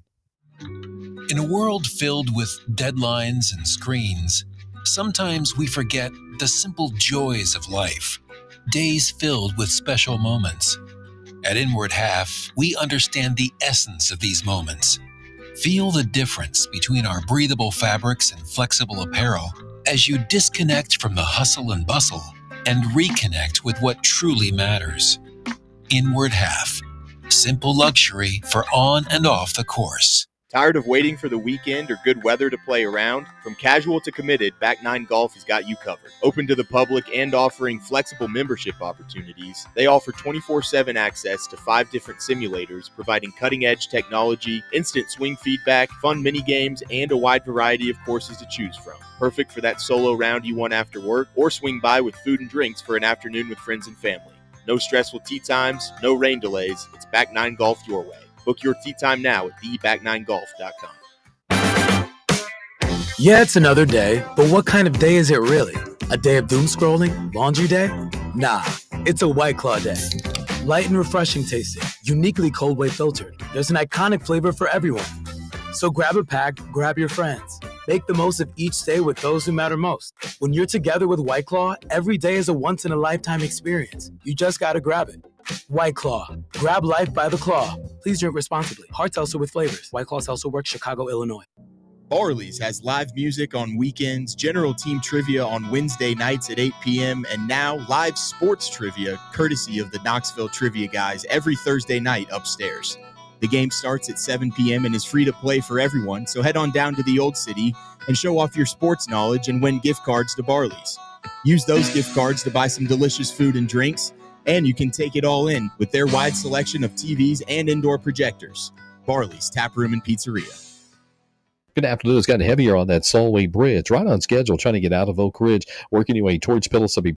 In a world filled with deadlines and screens, sometimes we forget the simple joys of life, days filled with special moments. At Inward Half, we understand the essence of these moments. Feel the difference between our breathable fabrics and flexible apparel as you disconnect from the hustle and bustle and reconnect with what truly matters. Inward Half. Simple luxury for on and off the course. Tired of waiting for the weekend or good weather to play around? From casual to committed, Back 9 Golf has got you covered. Open to the public and offering flexible membership opportunities, they offer 24/7 access to 5 different simulators, providing cutting-edge technology, instant swing feedback, fun mini-games, and a wide variety of courses to choose from. Perfect for that solo round you want after work, or swing by with food and drinks for an afternoon with friends and family. No stressful tee times, no rain delays. It's Back 9 Golf your way. Book your tee time now at theback9golf.com. Yeah, it's another day, but what kind of day is it really? A day of doom scrolling? Laundry day? Nah, it's a White Claw day. Light and refreshing tasting, uniquely cold way filtered. There's an iconic flavor for everyone. So grab a pack, grab your friends. Make the most of each day with those who matter most. When you're together with White Claw, every day is a once-in-a-lifetime experience. You just gotta grab it. White Claw. Grab life by the claw. Please drink responsibly. Hard seltzer with flavors. White Claw Seltzer Works, Chicago, Illinois. Barley's has live music on weekends, general team trivia on Wednesday nights at 8 p.m., and now live sports trivia, courtesy of the Knoxville Trivia Guys, every Thursday night upstairs. The game starts at 7 p.m. and is free to play for everyone, so head on down to the Old City and show off your sports knowledge and win gift cards to Barley's. Use those gift cards to buy some delicious food and drinks, and you can take it all in with their wide selection of TVs and indoor projectors. Barley's Tap Room and Pizzeria. Good afternoon. It's gotten heavier on that Solway Bridge. Right on schedule, trying to get out of Oak Ridge, working your way towards Pillsbury.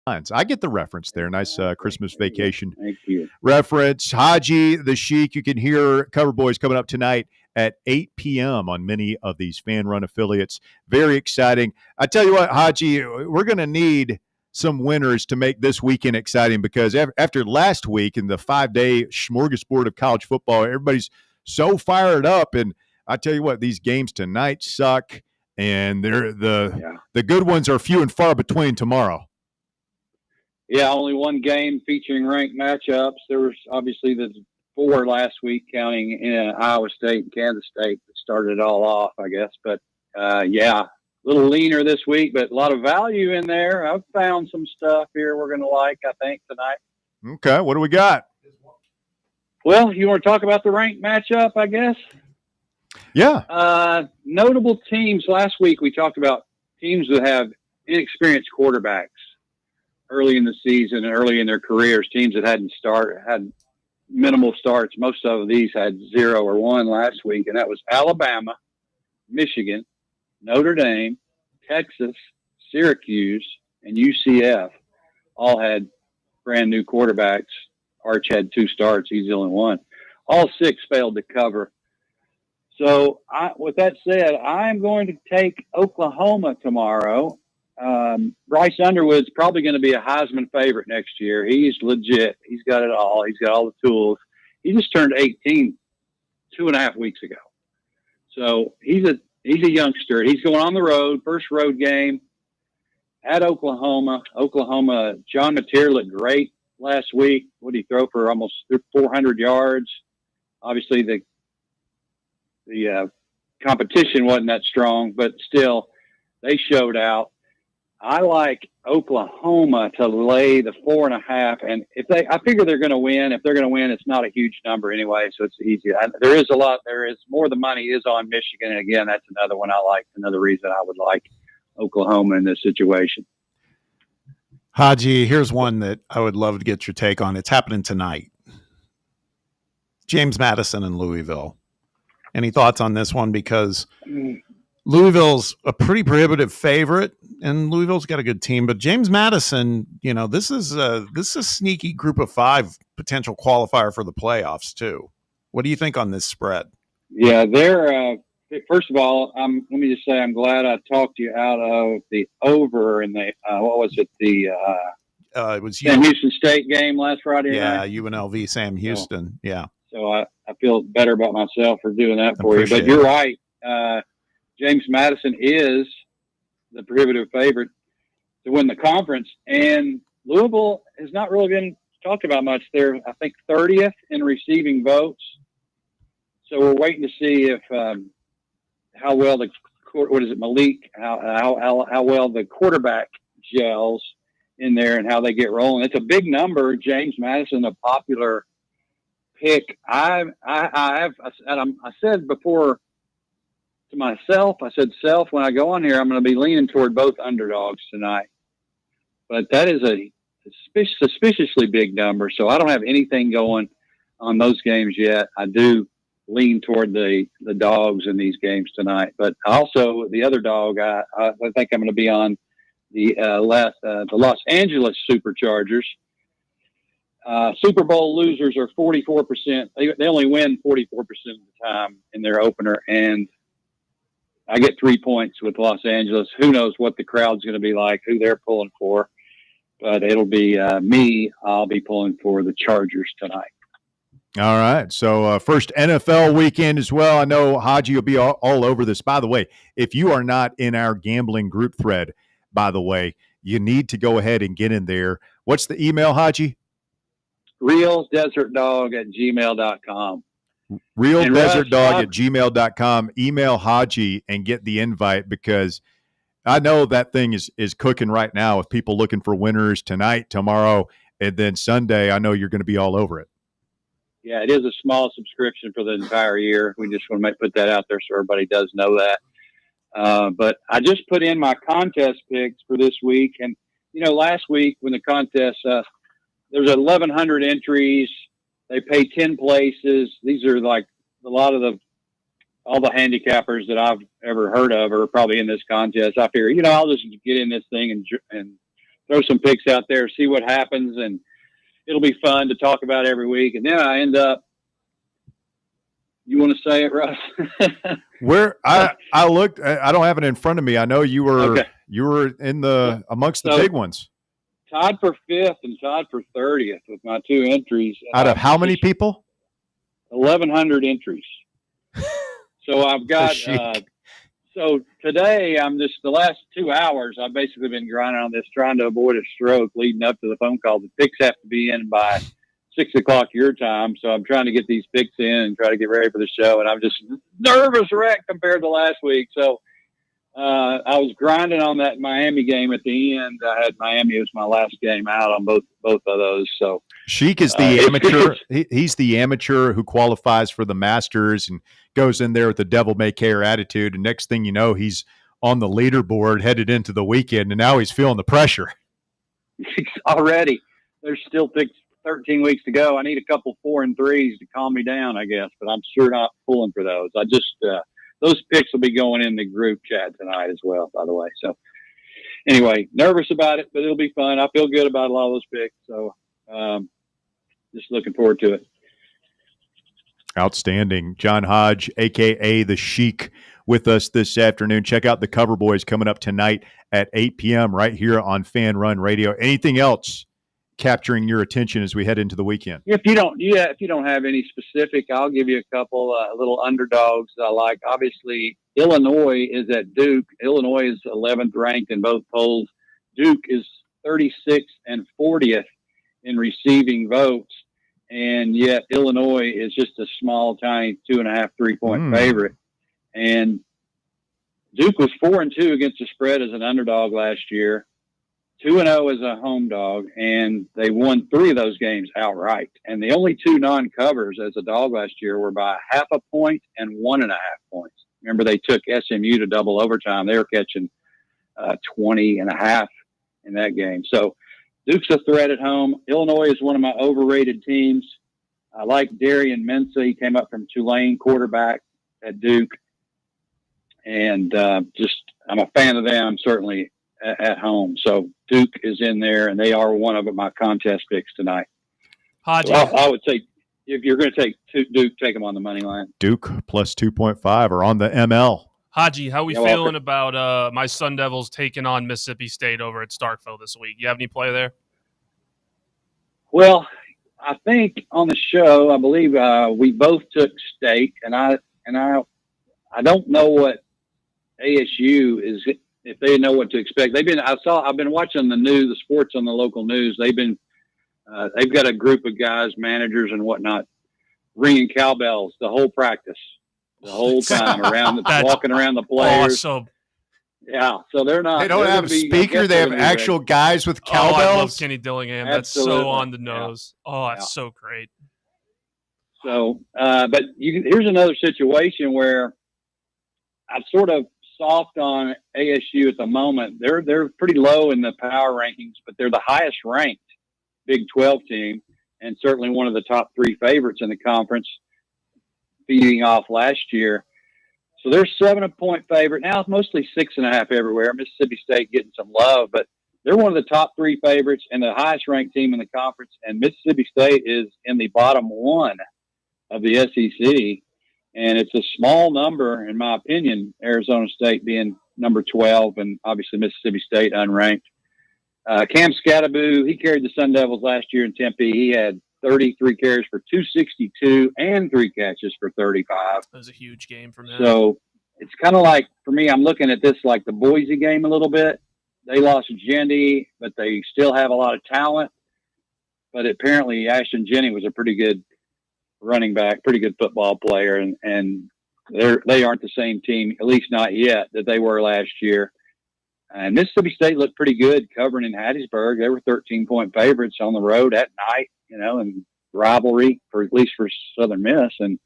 I get the reference there. Nice Christmas vacation Thank you. reference. Haji the Sheik, you can hear Cover Boys coming up tonight at 8 p.m. on many of these fan-run affiliates. Very exciting. I tell you what, Haji, we're going to need some winners to make this weekend exciting, because after last week and the 5-day smorgasbord of college football, everybody's so fired up. And I tell you what, these games tonight suck, and the good ones are few and far between tomorrow. Yeah, only one game featuring ranked matchups. There was obviously the 4 last week, counting Iowa State and Kansas State that started it all off, I guess. But, a little leaner this week, but a lot of value in there. I've found some stuff here we're going to like, I think, tonight. Okay, what do we got? Well, you want to talk about the ranked matchup, I guess? Yeah. Notable teams. Last week we talked about teams that have inexperienced quarterbacks early in the season, early in their careers, teams that had minimal starts. Most of these had 0 or 1 last week, and that was Alabama, Michigan, Notre Dame, Texas, Syracuse, and UCF. All had brand new quarterbacks. Arch had 2 starts. He's the only one. All 6 failed to cover. So with that said, I'm going to take Oklahoma tomorrow. Bryce Underwood's probably going to be a Heisman favorite next year. He's legit. He's got it all. He's got all the tools. He just turned 18 2.5 weeks ago. So he's a youngster. He's going on the road, first road game at Oklahoma. John Mateer looked great last week. What did he throw for? Almost 400 yards. Obviously the competition wasn't that strong, but still they showed out. I like Oklahoma to lay the 4.5, and I figure they're going to win. If they're going to win, it's not a huge number anyway, so it's easy. There is more. The money is on Michigan, and again, that's another one I like. Another reason I would like Oklahoma in this situation. Haji, here's one that I would love to get your take on. It's happening tonight. James Madison and Louisville. Any thoughts on this one? Because Louisville's a pretty prohibitive favorite, and Louisville's got a good team. But James Madison, this is a sneaky group of 5 potential qualifier for the playoffs too. What do you think on this spread? Yeah, they're first of all, let me just say I'm glad I talked you out of the over in the what was it, the it was Sam Houston State game last Friday night. Yeah, UNLV Sam Houston. Yeah. So I feel better about myself for doing that for you. But you're right. James Madison is the prohibitive favorite to win the conference. And Louisville has not really been talked about much. They're, I think, 30th in receiving votes. So we're waiting to see if how well Malik, how well the quarterback gels in there and how they get rolling. It's a big number. James Madison, a popular pick. I said before to myself, when I go on here, I'm going to be leaning toward both underdogs tonight. But that is a suspiciously big number, so I don't have anything going on those games yet. I do lean toward the dogs in these games tonight. But also the other dog, I think I'm going to be on the Los Angeles Superchargers. Super Bowl losers are 44%. They only win 44% of the time in their opener, and I get 3 points with Los Angeles. Who knows what the crowd's going to be like, who they're pulling for, but it'll be me. I'll be pulling for the Chargers tonight. All right. So first NFL weekend as well. I know Haji will be all over this. By the way, if you are not in our gambling group thread, by the way, you need to go ahead and get in there. What's the email, Haji? RealDesertDog@gmail.com. RealDesertDog@gmail.com. Email Haji and get the invite, because I know that thing is cooking right now with people looking for winners tonight, tomorrow, and then Sunday. I know you're going to be all over it. Yeah, it is a small subscription for the entire year. We just want to put that out there so everybody does know that. But I just put in my contest picks for this week. And, last week when the contest, there's 1,100 entries. They pay 10 places. These are like a lot of all the handicappers that I've ever heard of are probably in this contest. I figure, I'll just get in this thing and throw some picks out there, see what happens, and it'll be fun to talk about every week. And then I end up, you want to say it, Russ? Where I looked, I don't have it in front of me. I know you were in the amongst the big ones. Tied for 5th and tied for 30th with my 2 entries. Out of how many people? 1,100 entries. So I've got. So today I'm just the last 2 hours. I've basically been grinding on this, trying to avoid a stroke leading up to the phone call. The picks have to be in by 6 o'clock your time, so I'm trying to get these picks in and try to get ready for the show. And I'm just nervous wreck compared to last week. So I was grinding on that Miami game at the end. I had Miami as my last game out on both of those. So Sheik is the amateur. He's the amateur who qualifies for the Masters and goes in there with the devil may care attitude. And next thing you know, he's on the leaderboard headed into the weekend, and now he's feeling the pressure. Already, there's still 13 weeks to go. I need a couple 4 and 3s to calm me down, I guess, but I'm sure not pulling for those. I just those picks will be going in the group chat tonight as well, by the way. So anyway, nervous about it, but it'll be fun. I feel good about a lot of those picks. So just looking forward to it. Outstanding. John Hodge, a.k.a. the Sheik, with us this afternoon. Check out the Cover Boys coming up tonight at 8 p.m. right here on Fan Run Radio. Anything else capturing your attention as we head into the weekend? If you don't have any specific, I'll give you a couple little underdogs I like. Obviously, Illinois is at Duke. Illinois is 11th ranked in both polls. Duke is 36th and 40th in receiving votes, and yet Illinois is just a small, tiny 2.5, 3-point favorite. And Duke was 4-2 against the spread as an underdog last year. 2-0 as a home dog, and they won 3 of those games outright. And the only 2 non-covers as a dog last year were by 0.5 point and 1.5 points. Remember, they took SMU to double overtime. They were catching 20.5 in that game. So Duke's a threat at home. Illinois is one of my overrated teams. I like Darian Mensah. He came up from Tulane, quarterback at Duke. And I'm a fan of them, certainly, at home. So Duke is in there, and they are one of my contest picks tonight. Hodge, so I would say if you're going to take Duke, take them on the money line. Duke plus 2.5 or on the ML. Haji, how we feeling about my Sun Devils taking on Mississippi State over at Starkville this week? You have any play there? Well, I think on the show, I believe we both took State, and I don't know what ASU is, if they know what to expect. I've been watching the news, the sports on the local news. They've got a group of guys, managers and whatnot, ringing cowbells the whole practice, the whole time walking around the players. Awesome. Yeah. So they don't have a speaker. They have actual guys with cowbells. I love Kenny Dillingham. Absolutely. That's so on the nose. Yeah. Oh, that's so great. So, but here's another situation where I'm sort of soft on ASU at the moment. They're pretty low in the power rankings, but they're the highest ranked Big 12 team and certainly one of the top 3 favorites in the conference, feeding off last year. So they're 7-point favorite. Now it's mostly 6.5 everywhere. Mississippi State getting some love, but they're one of the top 3 favorites and the highest ranked team in the conference. And Mississippi State is in the bottom 1 of the SEC. And it's a small number, in my opinion, Arizona State being number 12 and obviously Mississippi State unranked. Cam Scattaboo, he carried the Sun Devils last year in Tempe. He had 33 carries for 262 and 3 catches for 35. That was a huge game for me. So it's kind of like, for me, I'm looking at this like the Boise game a little bit. They lost Jendy, but they still have a lot of talent. But apparently Ashton Jenny was a pretty good running back, pretty good football player, and they aren't the same team, at least not yet, that they were last year. And Mississippi State looked pretty good covering in Hattiesburg. They were 13-point favorites on the road at night, and rivalry at least for Southern Miss, and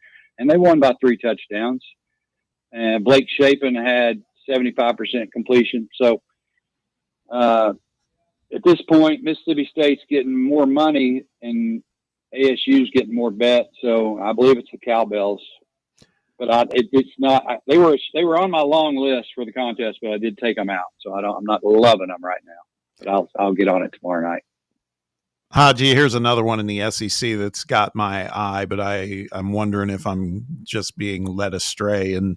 they won by 3 touchdowns. And Blake Shapen had 75% completion. So at this point, Mississippi State's getting more money and ASU's getting more bets, so I believe it's the cowbells. But it's not. They were on my long list for the contest, but I did take them out, so I'm not loving them right now. But I'll get on it tomorrow night. Haji, here's another one in the SEC that's got my eye, but I'm wondering if I'm just being led astray. And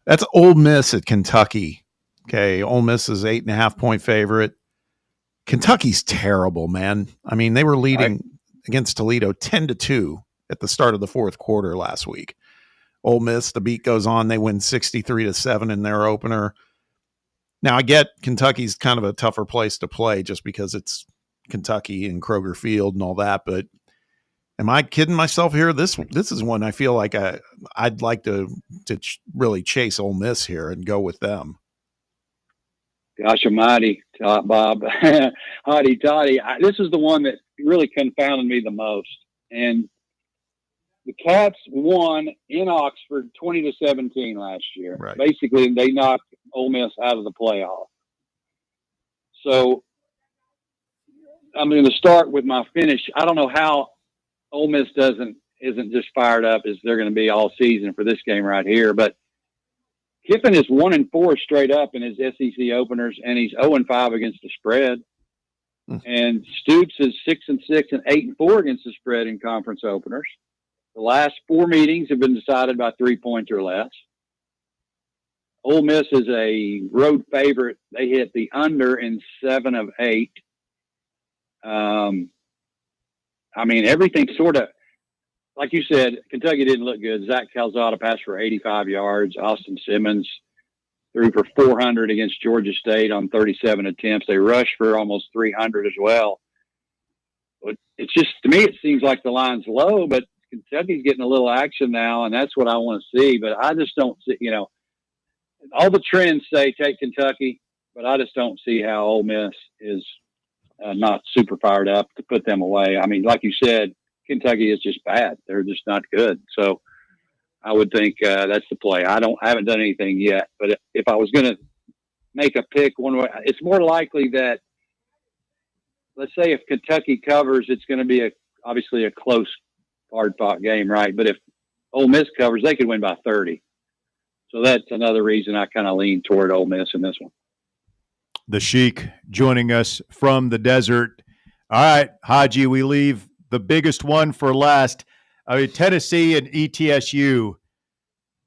that's Ole Miss at Kentucky. Okay, Ole Miss is 8.5-point favorite. Kentucky's terrible, man. I mean, they were leading against Toledo 10-2 at the start of the fourth quarter last week. Ole Miss, the beat goes on. They win 63-7 in their opener. Now, I get Kentucky's kind of a tougher place to play just because it's Kentucky and Kroger Field and all that, but am I kidding myself here? This is one I feel like I'd like to really chase Ole Miss here and go with them. Gosh almighty, Bob. Hotty toddy. This is the one that really confounded me the most. And the Cats won in Oxford 20-17 last year. Right. Basically, they knocked Ole Miss out of the playoff. So I'm going to start with my finish. I don't know how Ole Miss isn't just fired up as they're going to be all season for this game right here. But Kiffin is 1-4 straight up in his SEC openers, and he's 0-5 against the spread. And Stoops is 6-6 and 8-4 against the spread in conference openers. The last 4 meetings have been decided by 3 points or less. Ole Miss is a road favorite. They hit the under in 7 of 8. I mean, everything sort of, like you said, Kentucky didn't look good. Zach Calzada passed for 85 yards. Austin Simmons threw for 400 against Georgia State on 37 attempts. They rushed for almost 300 as well. But it's just, to me, it seems like the line's low, but Kentucky's getting a little action now, and that's what I want to see. But I just don't see, all the trends say take Kentucky, but I just don't see how Ole Miss is not super fired up to put them away. I mean, like you said, Kentucky is just bad. They're just not good. So I would think that's the play. I haven't done anything yet, but if I was going to make a pick one way, it's more likely that, let's say if Kentucky covers, it's going to be obviously a close, hard-fought game, right? But if Ole Miss covers, they could win by 30. So that's another reason I kind of lean toward Ole Miss in this one. The Sheik joining us from the desert. All right, Haji, we leave the biggest one for last. I mean, Tennessee and ETSU,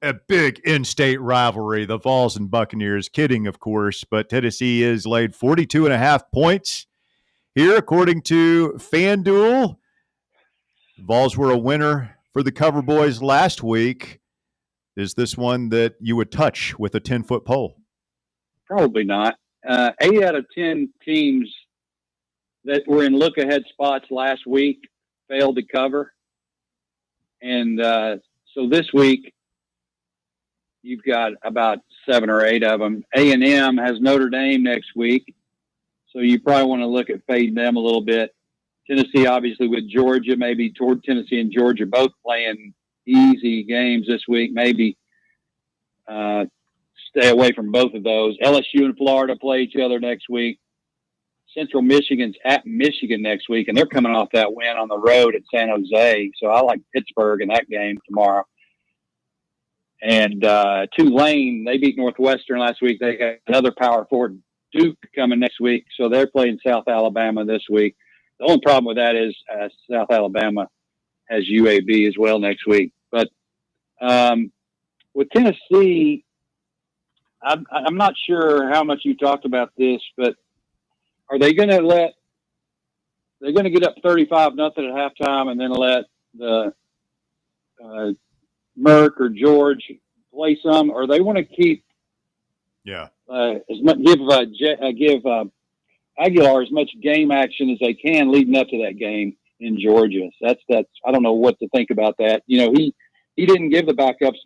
a big in-state rivalry, the Vols and Buccaneers. Kidding, of course, but Tennessee is laid 42.5 points here, according to FanDuel. Vols were a winner for the Cover Boys last week. Is this one that you would touch with a 10-foot pole? Probably not. 8 out of 10 teams that were in look-ahead spots last week failed to cover. And so this week, you've got about 7 or 8 of them. A&M has Notre Dame next week, so you probably want to look at fading them a little bit. Tennessee, obviously, with Georgia, maybe toward Tennessee and Georgia both playing easy games this week. Maybe stay away from both of those. LSU and Florida play each other next week. Central Michigan's at Michigan next week, and they're coming off that win on the road at San Jose. So I like Pittsburgh in that game tomorrow. And Tulane, they beat Northwestern last week. They got another Power 4, Duke, coming next week. So they're playing South Alabama this week. The only problem with that is South Alabama has UAB as well next week. But with Tennessee, I'm not sure how much you talked about this, but are they going to they're going to get up 35-0 at halftime and then let the Merck or George play some, or they want to keep as much, give Aguilar as much game action as they can leading up to that game in Georgia. That's I don't know what to think about that. He didn't give the backups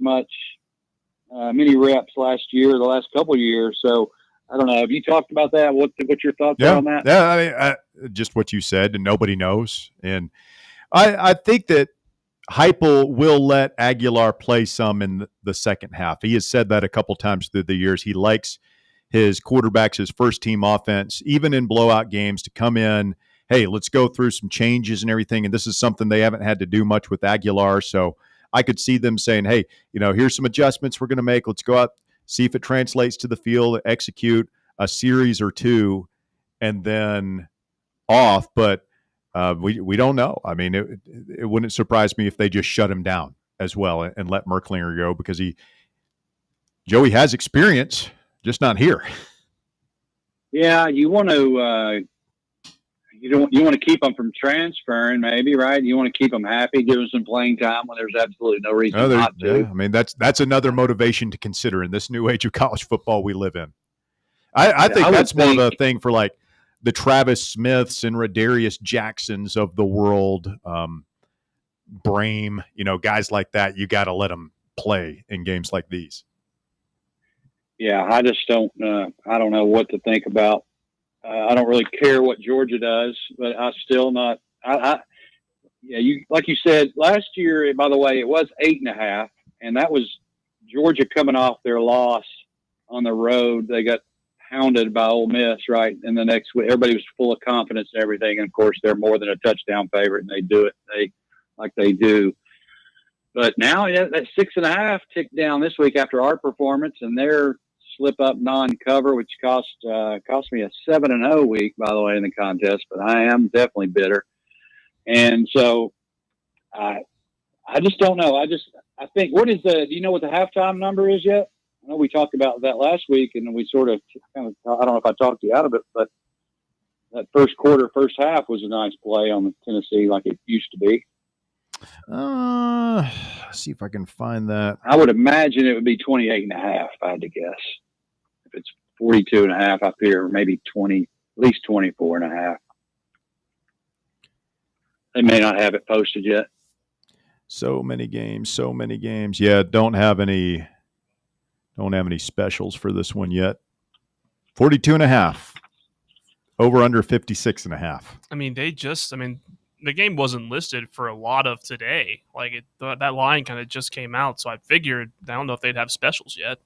many reps last year, the last couple of years. So I don't know. Have you talked about that? What's your thoughts are on that? Yeah, I mean, just what you said, and nobody knows. And I think that Heupel will let Aguilar play some in the second half. He has said that a couple times through the years. He likes his quarterbacks, his first-team offense, even in blowout games, to come in, hey, let's go through some changes and everything. And this is something they haven't had to do much with Aguilar. So I could see them saying, hey, here's some adjustments we're going to make. Let's go out, see if it translates to the field, execute a series or two, and then off. But we don't know. I mean, it wouldn't surprise me if they just shut him down as well and let Merklinger go, because Joey has experience, just not here. Yeah, you want to you want to keep them from transferring, maybe, right? You want to keep them happy, give them some playing time when there's absolutely no reason not to. Yeah, I mean, that's another motivation to consider in this new age of college football we live in. I think that's more of a thing for like the Travis Smiths and Radarius Jacksons of the world, Brame, guys like that. You got to let them play in games like these. Yeah, I just don't. I don't know what to think about. I don't really care what Georgia does, but I still not. You like you said last year. By the way, it was 8.5, and that was Georgia coming off their loss on the road. They got hounded by Ole Miss, right? And the next week, everybody was full of confidence and everything. And of course, they're more than a touchdown favorite, and they do it like they do. But now that 6.5 ticked down this week after our performance, and they're slip up non-cover, which cost me a 7-0 week, by the way, in the contest. But I am definitely bitter, and so I just don't know. I think do you know what the halftime number is yet? I know we talked about that last week, and we sort of I don't know if I talked you out of it, but that first half was a nice play on the Tennessee, like it used to be. See if I can find that. I would imagine it would be 28.5, if I had to guess. If it's 42.5 up here, maybe 20, at least 24.5. They may not have it posted yet. So many games. Yeah, don't have any specials for this one yet. 42.5. Over under 56.5. I mean, the game wasn't listed for a lot of today. Like that line kind of just came out, so I figured I don't know if they'd have specials yet.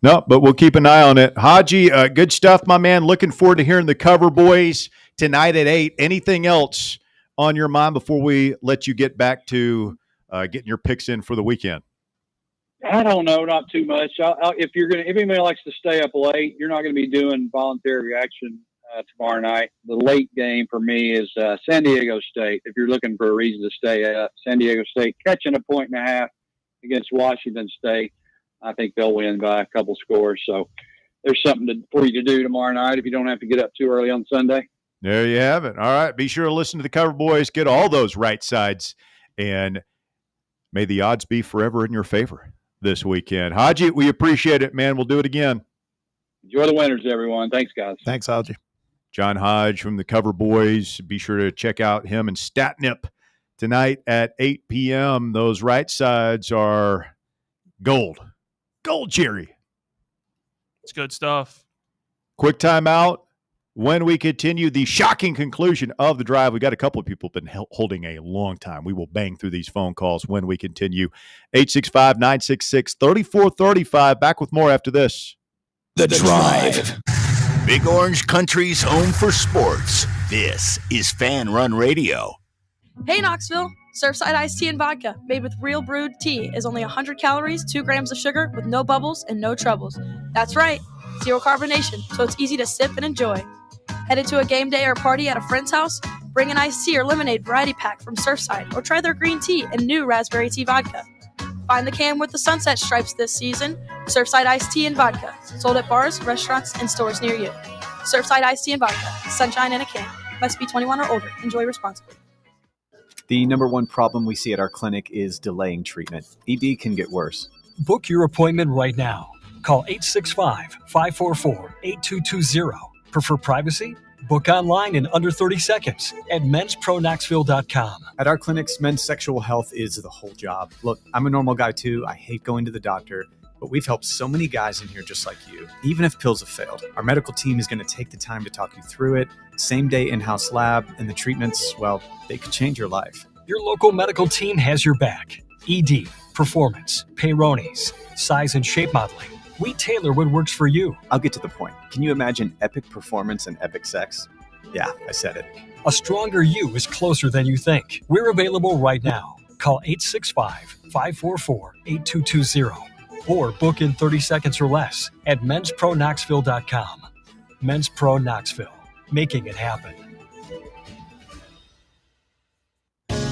No, but we'll keep an eye on it. Haji, good stuff, my man. Looking forward to hearing the Cover Boys tonight at 8. Anything else on your mind before we let you get back to getting your picks in for the weekend? I don't know, not too much. If anybody likes to stay up late, you're not going to be doing voluntary reaction tomorrow night. The late game for me is San Diego State. If you're looking for a reason to stay up, San Diego State catching 1.5 against Washington State. I think they'll win by a couple scores. So there's something for you to do tomorrow night if you don't have to get up too early on Sunday. There you have it. All right. Be sure to listen to the Cover Boys. Get all those right sides. And may the odds be forever in your favor this weekend. Haji, we appreciate it, man. We'll do it again. Enjoy the winners, everyone. Thanks, guys. Thanks, Haji. John Hodge from the Cover Boys. Be sure to check out him and Statnip tonight at 8 p.m. Those right sides are gold. Gold, Jerry. It's good stuff. Quick timeout. When we continue the shocking conclusion of the drive, we got a couple of people been holding a long time. We will bang through these phone calls when we continue. 865-966-3435. Back with more after this. The Drive. Big Orange Country's home for sports. This is Fan Run Radio. Hey, Knoxville. Surfside iced tea and vodka made with real brewed tea is only 100 calories, 2 grams of sugar with no bubbles and no troubles. That's right, zero carbonation, so it's easy to sip and enjoy. Headed to a game day or party at a friend's house? Bring an iced tea or lemonade variety pack from Surfside or try their green tea and new raspberry tea vodka. Find the can with the sunset stripes this season. Surfside iced tea and vodka, sold at bars, restaurants, and stores near you. Surfside iced tea and vodka, sunshine in a can. Must be 21 or older. Enjoy responsibly. The number one problem we see at our clinic is delaying treatment. ED can get worse. Book your appointment right now. Call 865-544-8220. Prefer privacy? Book online in under 30 seconds at menspronaknoxville.com. At our clinics, men's sexual health is the whole job. Look, I'm a normal guy too. I hate going to the doctor, but we've helped so many guys in here just like you. Even if pills have failed, our medical team is going to take the time to talk you through it. Same day in-house lab, and the treatments, well, they could change your life. Your local medical team has your back. ED, performance, Peyronie's, size and shape modeling. We tailor what works for you. I'll get to the point. Can you imagine epic performance and epic sex? Yeah, I said it. A stronger you is closer than you think. We're available right now. Call 865-544-8220 or book in 30 seconds or less at menspronaknoxville.com. Men's Pro Knoxville, making it happen.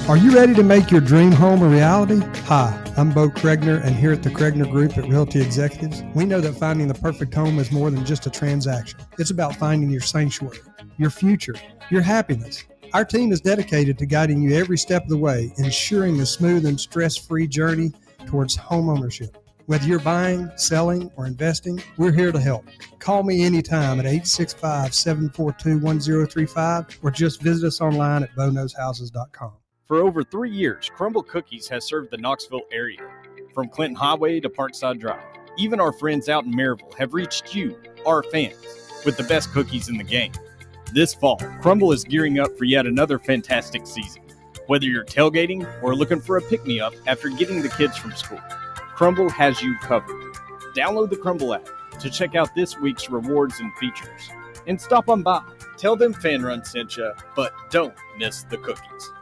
Are you ready to make your dream home a reality? Hi, I'm Bo Kregner, and here at the Kregner Group at Realty Executives, we know that finding the perfect home is more than just a transaction. It's about finding your sanctuary, your future, your happiness. Our team is dedicated to guiding you every step of the way, ensuring a smooth and stress-free journey towards home ownership. Whether you're buying, selling, or investing, we're here to help. Call me anytime at 865-742-1035 or just visit us online at bonowshouses.com. For over 3 years, Crumble Cookies has served the Knoxville area. From Clinton Highway to Parkside Drive, even our friends out in Maryville have reached you, our fans, with the best cookies in the game. This fall, Crumble is gearing up for yet another fantastic season. Whether you're tailgating or looking for a pick-me-up after getting the kids from school, Crumble has you covered. Download the Crumble app to check out this week's rewards and features. And stop on by. Tell them Fan Run sent you, but don't miss the cookies.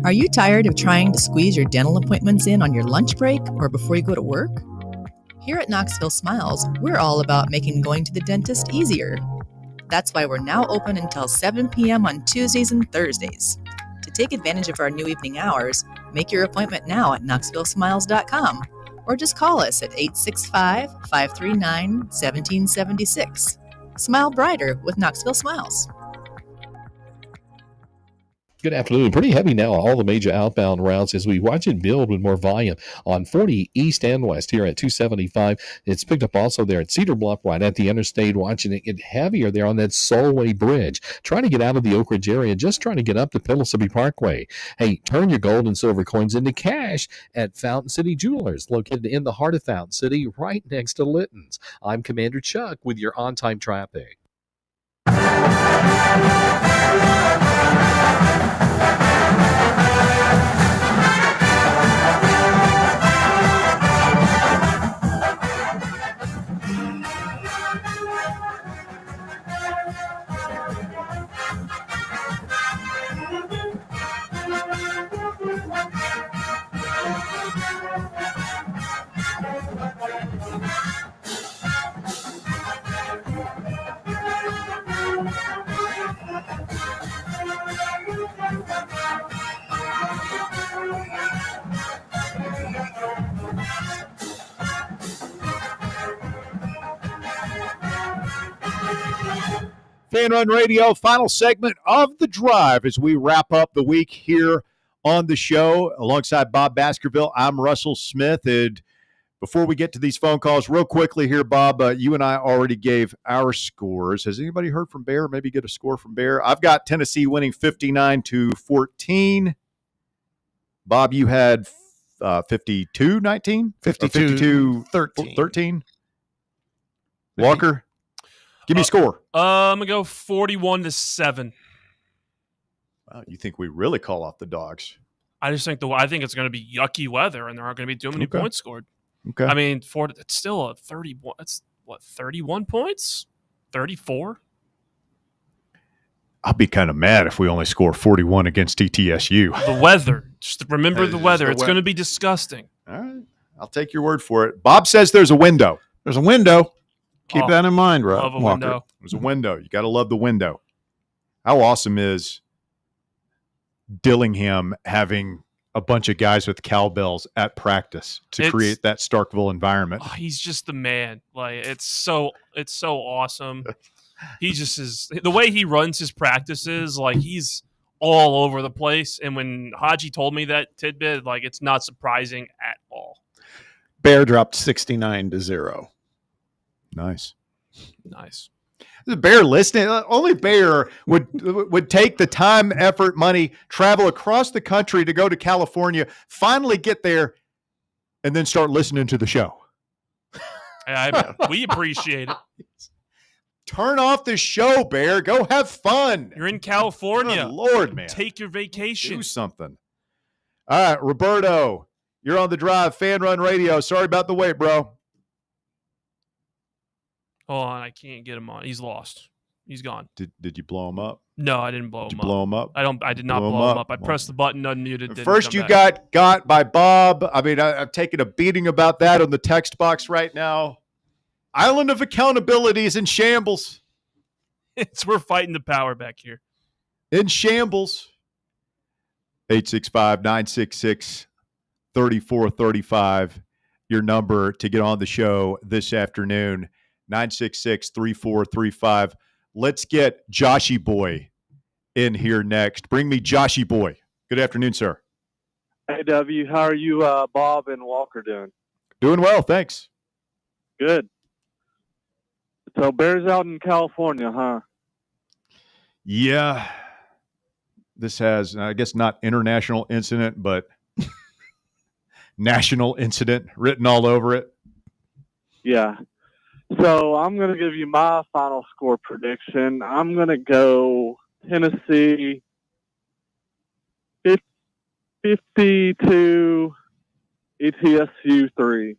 Are you tired of trying to squeeze your dental appointments in on your lunch break or before you go to work? Here at Knoxville Smiles, we're all about making going to the dentist easier. That's why we're now open until 7 p.m. on Tuesdays and Thursdays. To take advantage of our new evening hours, make your appointment now at knoxvillesmiles.com or just call us at 865-539-1776. Smile brighter with Knoxville Smiles. Good afternoon. Pretty heavy now, all the major outbound routes as we watch it build with more volume on 40 east and west here at 275. It's picked up also there at Cedar Bluff, right at the interstate, watching it get heavier there on that Solway Bridge. Trying to get out of the Oak Ridge area, just trying to get up to Pellissippi Parkway. Hey, turn your gold and silver coins into cash at Fountain City Jewelers, located in the heart of Fountain City, right next to Litton's. I'm Commander Chuck with your on-time traffic. Fan Run Radio, final segment of the drive as we wrap up the week here on the show. Alongside Bob Baskerville, I'm Russell Smith. And before we get to these phone calls, real quickly here, Bob, you and I already gave our scores. Has anybody heard from Bear? Maybe get a score from Bear. I've got Tennessee winning 59-14. Bob, you had 52-19? 52-13. Walker? Give me a score. I'm going to go 41-7. Wow, you think we really call off the Dogs? I just think I think it's going to be yucky weather, and there aren't going to be too many points scored. Okay. I mean, it's still a 31. That's what, 31 points? 34? I'll be kind of mad if we only score 41 against ETSU. The weather. Just remember the weather. It's going to be disgusting. All right. I'll take your word for it. Bob says there's a window. There's a window. Keep that in mind, Rob. Love a window. There's a window. You got to love the window. How awesome is Dillingham having a bunch of guys with cowbells at practice to create that Starkville environment? Oh, he's just the man. Like it's so awesome. He just is the way he runs his practices. Like he's all over the place. And when Haji told me that tidbit, like it's not surprising at all. Bear dropped 69-0. Nice. The Bear listening. Only Bear would take the time, effort, money, travel across the country to go to California, finally get there, and then start listening to the show. We appreciate it. Turn off the show, Bear. Go have fun. You're in California. Good Lord, man. Take your vacation. Do something. All right, Roberto, you're on the drive. Fan Run Radio. Sorry about the wait, bro. Hold on, I can't get him on. He's lost. He's gone. Did you blow him up? No, I didn't blow him up. Did you blow him up? I did not blow him up. I pressed the button, unmuted. First you got by Bob. I mean, I'm taking a beating about that on the text box right now. Island of accountability is in shambles. We're fighting the power back here. In shambles. 865-966-3435. Your number to get on the show this afternoon. 966-3435. Let's get Joshy Boy in here next. Bring me Joshy Boy. Good afternoon, sir. Hey, W. How are you, Bob and Walker, doing? Doing well, thanks. Good. So, Bears out in California, huh? Yeah. This has, I guess, not international incident, but national incident written all over it. Yeah. So, I'm going to give you my final score prediction. I'm going to go Tennessee 52, ETSU 3.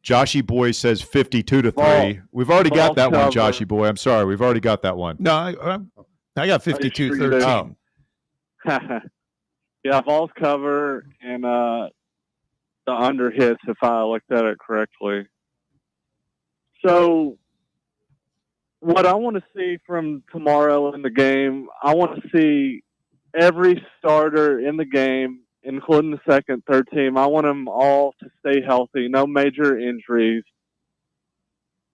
Joshy Boy says 52-3. We've already got that one, Joshy Boy. I'm sorry. We've already got that one. No, I got 52-13. Yeah, Vols cover and the under hits, if I looked at it correctly. So, what I want to see from tomorrow in the game, I want to see every starter in the game, including the second, third team. I want them all to stay healthy, no major injuries.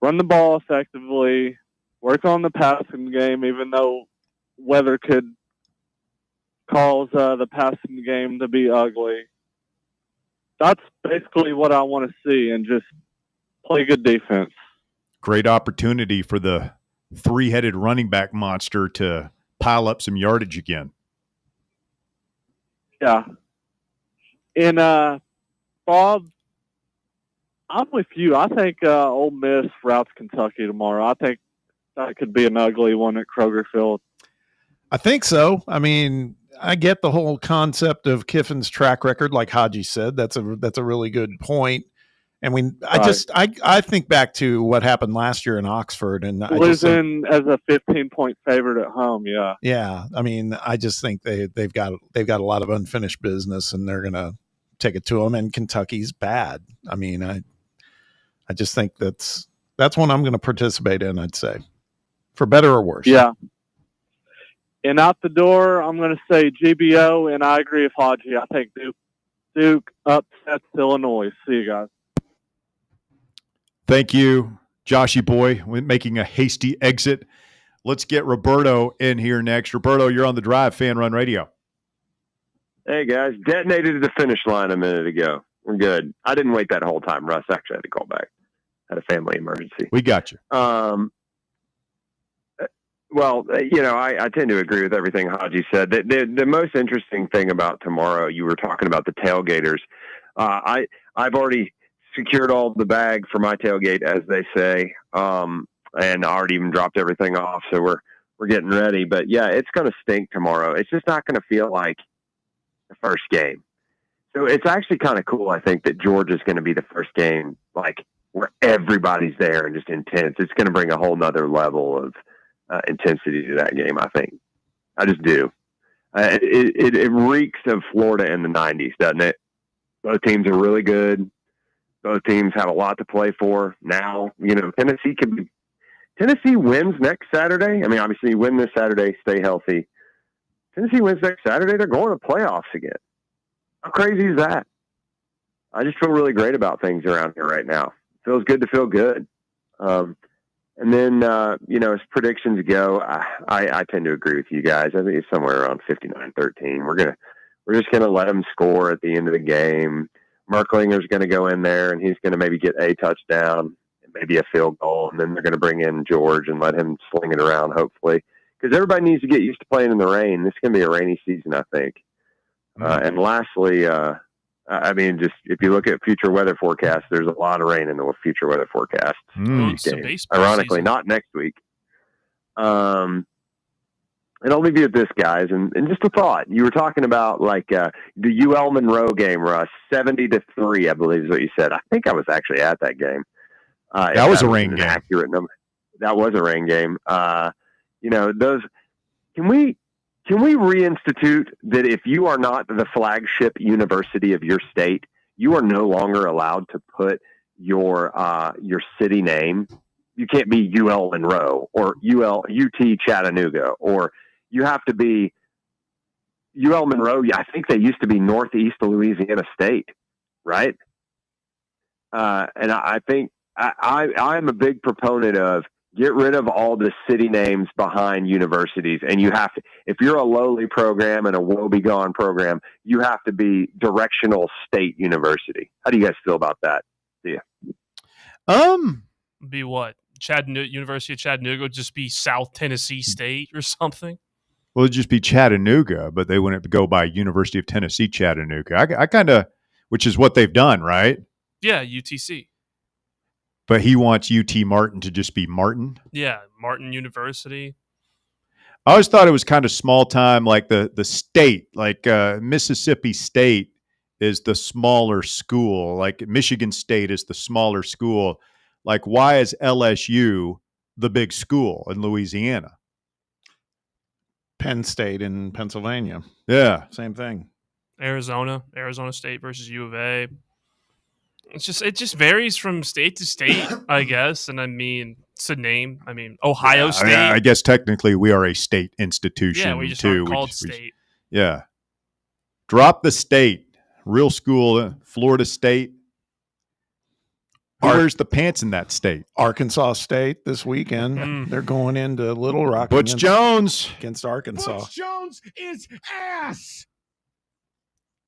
Run the ball effectively, work on the passing game, even though weather could cause the passing game to be ugly. That's basically what I want to see, and just play good defense. Great opportunity for the three-headed running back monster to pile up some yardage again. Yeah. And, Bob, I'm with you. I think Ole Miss routes Kentucky tomorrow. I think that could be an ugly one at Kroger Field. I think so. I mean, I get the whole concept of Kiffin's track record, like Haji said. That's a really good point. And I think back to what happened last year in Oxford, and losing as a 15-point favorite at home. Yeah. Yeah. I mean, I just think they've got a lot of unfinished business, and they're gonna take it to them. And Kentucky's bad. I mean, I just think that's one I'm going to participate in. I'd say, for better or worse. Yeah. And out the door, I'm going to say GBO, and I agree with Haji. I think Duke upsets Illinois. See you guys. Thank you, Joshy Boy, making a hasty exit. Let's get Roberto in here next. Roberto, you're on the drive, Fan Run Radio. Hey, guys. Detonated to the finish line a minute ago. We're good. I didn't wait that whole time. Russ actually had to call back. Had a family emergency. We got you. Well, I tend to agree with everything Haji said. The most interesting thing about tomorrow, you were talking about the tailgaters. I've already secured all the bag for my tailgate, as they say, and I already even dropped everything off, so we're getting ready. But yeah, it's going to stink tomorrow. It's just not going to feel like the first game. So it's actually kind of cool, I think, that Georgia's going to be the first game, like where everybody's there and just intense. It's going to bring a whole nother level of intensity to that game, I think. I just do. It reeks of Florida in the 90s, doesn't it? Both teams are really good. Both teams have a lot to play for. Now, Tennessee wins next Saturday. I mean, obviously, you win this Saturday, stay healthy. Tennessee wins next Saturday, they're going to playoffs again. How crazy is that? I just feel really great about things around here right now. It feels good to feel good. And then, as predictions go, I tend to agree with you guys. I think it's somewhere around 59-13. We're just going to let them score at the end of the game. Merklinger's going to go in there, and he's going to maybe get a touchdown and maybe a field goal, and then they're going to bring in George and let him sling it around, hopefully. Because everybody needs to get used to playing in the rain. This is going to be a rainy season, I think. And lastly, just if you look at future weather forecasts, there's a lot of rain in the future weather forecasts. Ironically, not next week. And I'll leave you with this, guys. And just a thought. You were talking about, the UL Monroe game, Russ, 70-3, I believe is what you said. I think I was actually at that game. That was a rain game. Accurate number. That was a rain game. Those. Can we reinstitute that if you are not the flagship university of your state, you are no longer allowed to put your city name. You can't be UL Monroe or UT Chattanooga, or you have to be UL Monroe. I think they used to be Northeast Louisiana State, right? And I think I'm a big proponent of get rid of all the city names behind universities. And you have to, if you're a lowly program and a woebegone program, you have to be directional state university. How do you guys feel about that? Yeah. Be what? University of Chattanooga would just be South Tennessee State or something? Well, it'd just be Chattanooga, but they wouldn't go by University of Tennessee Chattanooga. I kind of, which is what they've done, right? Yeah, UTC. But he wants UT Martin to just be Martin. Yeah, Martin University. I always thought it was kind of small time, like the state, like Mississippi State is the smaller school, like Michigan State is the smaller school. Like, why is LSU the big school in Louisiana? Penn State in Pennsylvania. Yeah. Same thing. Arizona State versus U of A. It just varies from state to state, I guess. And I mean, it's a name. I mean, Ohio State. I guess technically we are a state institution. Yeah, we just too. aren't called state. Yeah. Drop the state. Real school, Florida State. Who wears the pants in that state? Arkansas State this weekend. They're going into Little Rock. Butch Jones against Arkansas. Butch Jones is ass.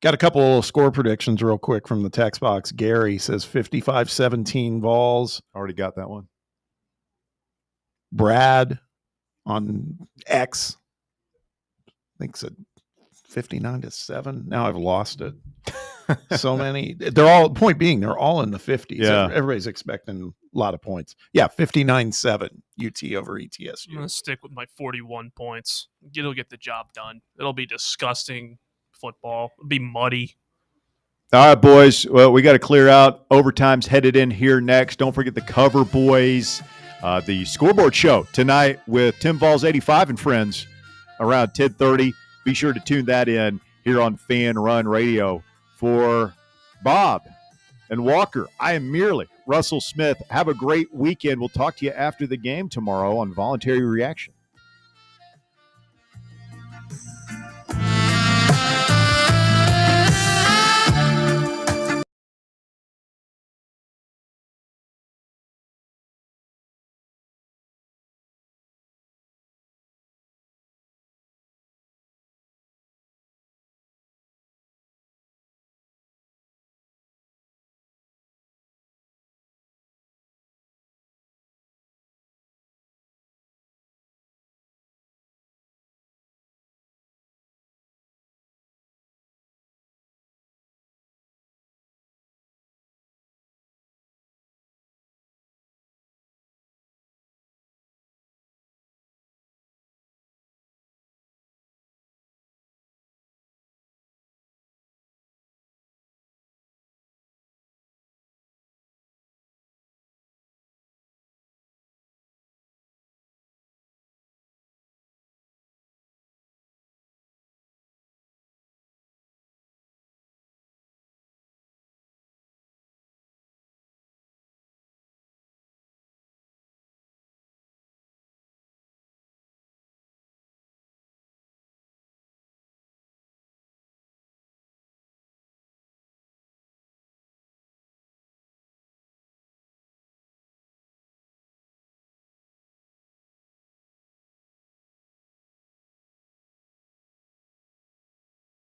Got a couple of score predictions real quick from the text box. Gary says 55-17 Vols. Already got that one. Brad on X thinks it 59-7. Now I've lost it. So many. They're all, point being, they're all in the 50s. Yeah. Everybody's expecting a lot of points. Yeah, 59-7 UT over ETSU. I'm going to stick with my 41 points. It'll get the job done. It'll be disgusting football. It'll be muddy. All right, boys. Well, we got to clear out. Overtime's headed in here next. Don't forget the Cover Boys. The Scoreboard Show tonight with Tim Vols 85 and friends around 10:30. Be sure to tune that in here on Fan Run Radio. For Bob and Walker, I am merely Russell Smith. Have a great weekend. We'll talk to you after the game tomorrow on Voluntary Reaction.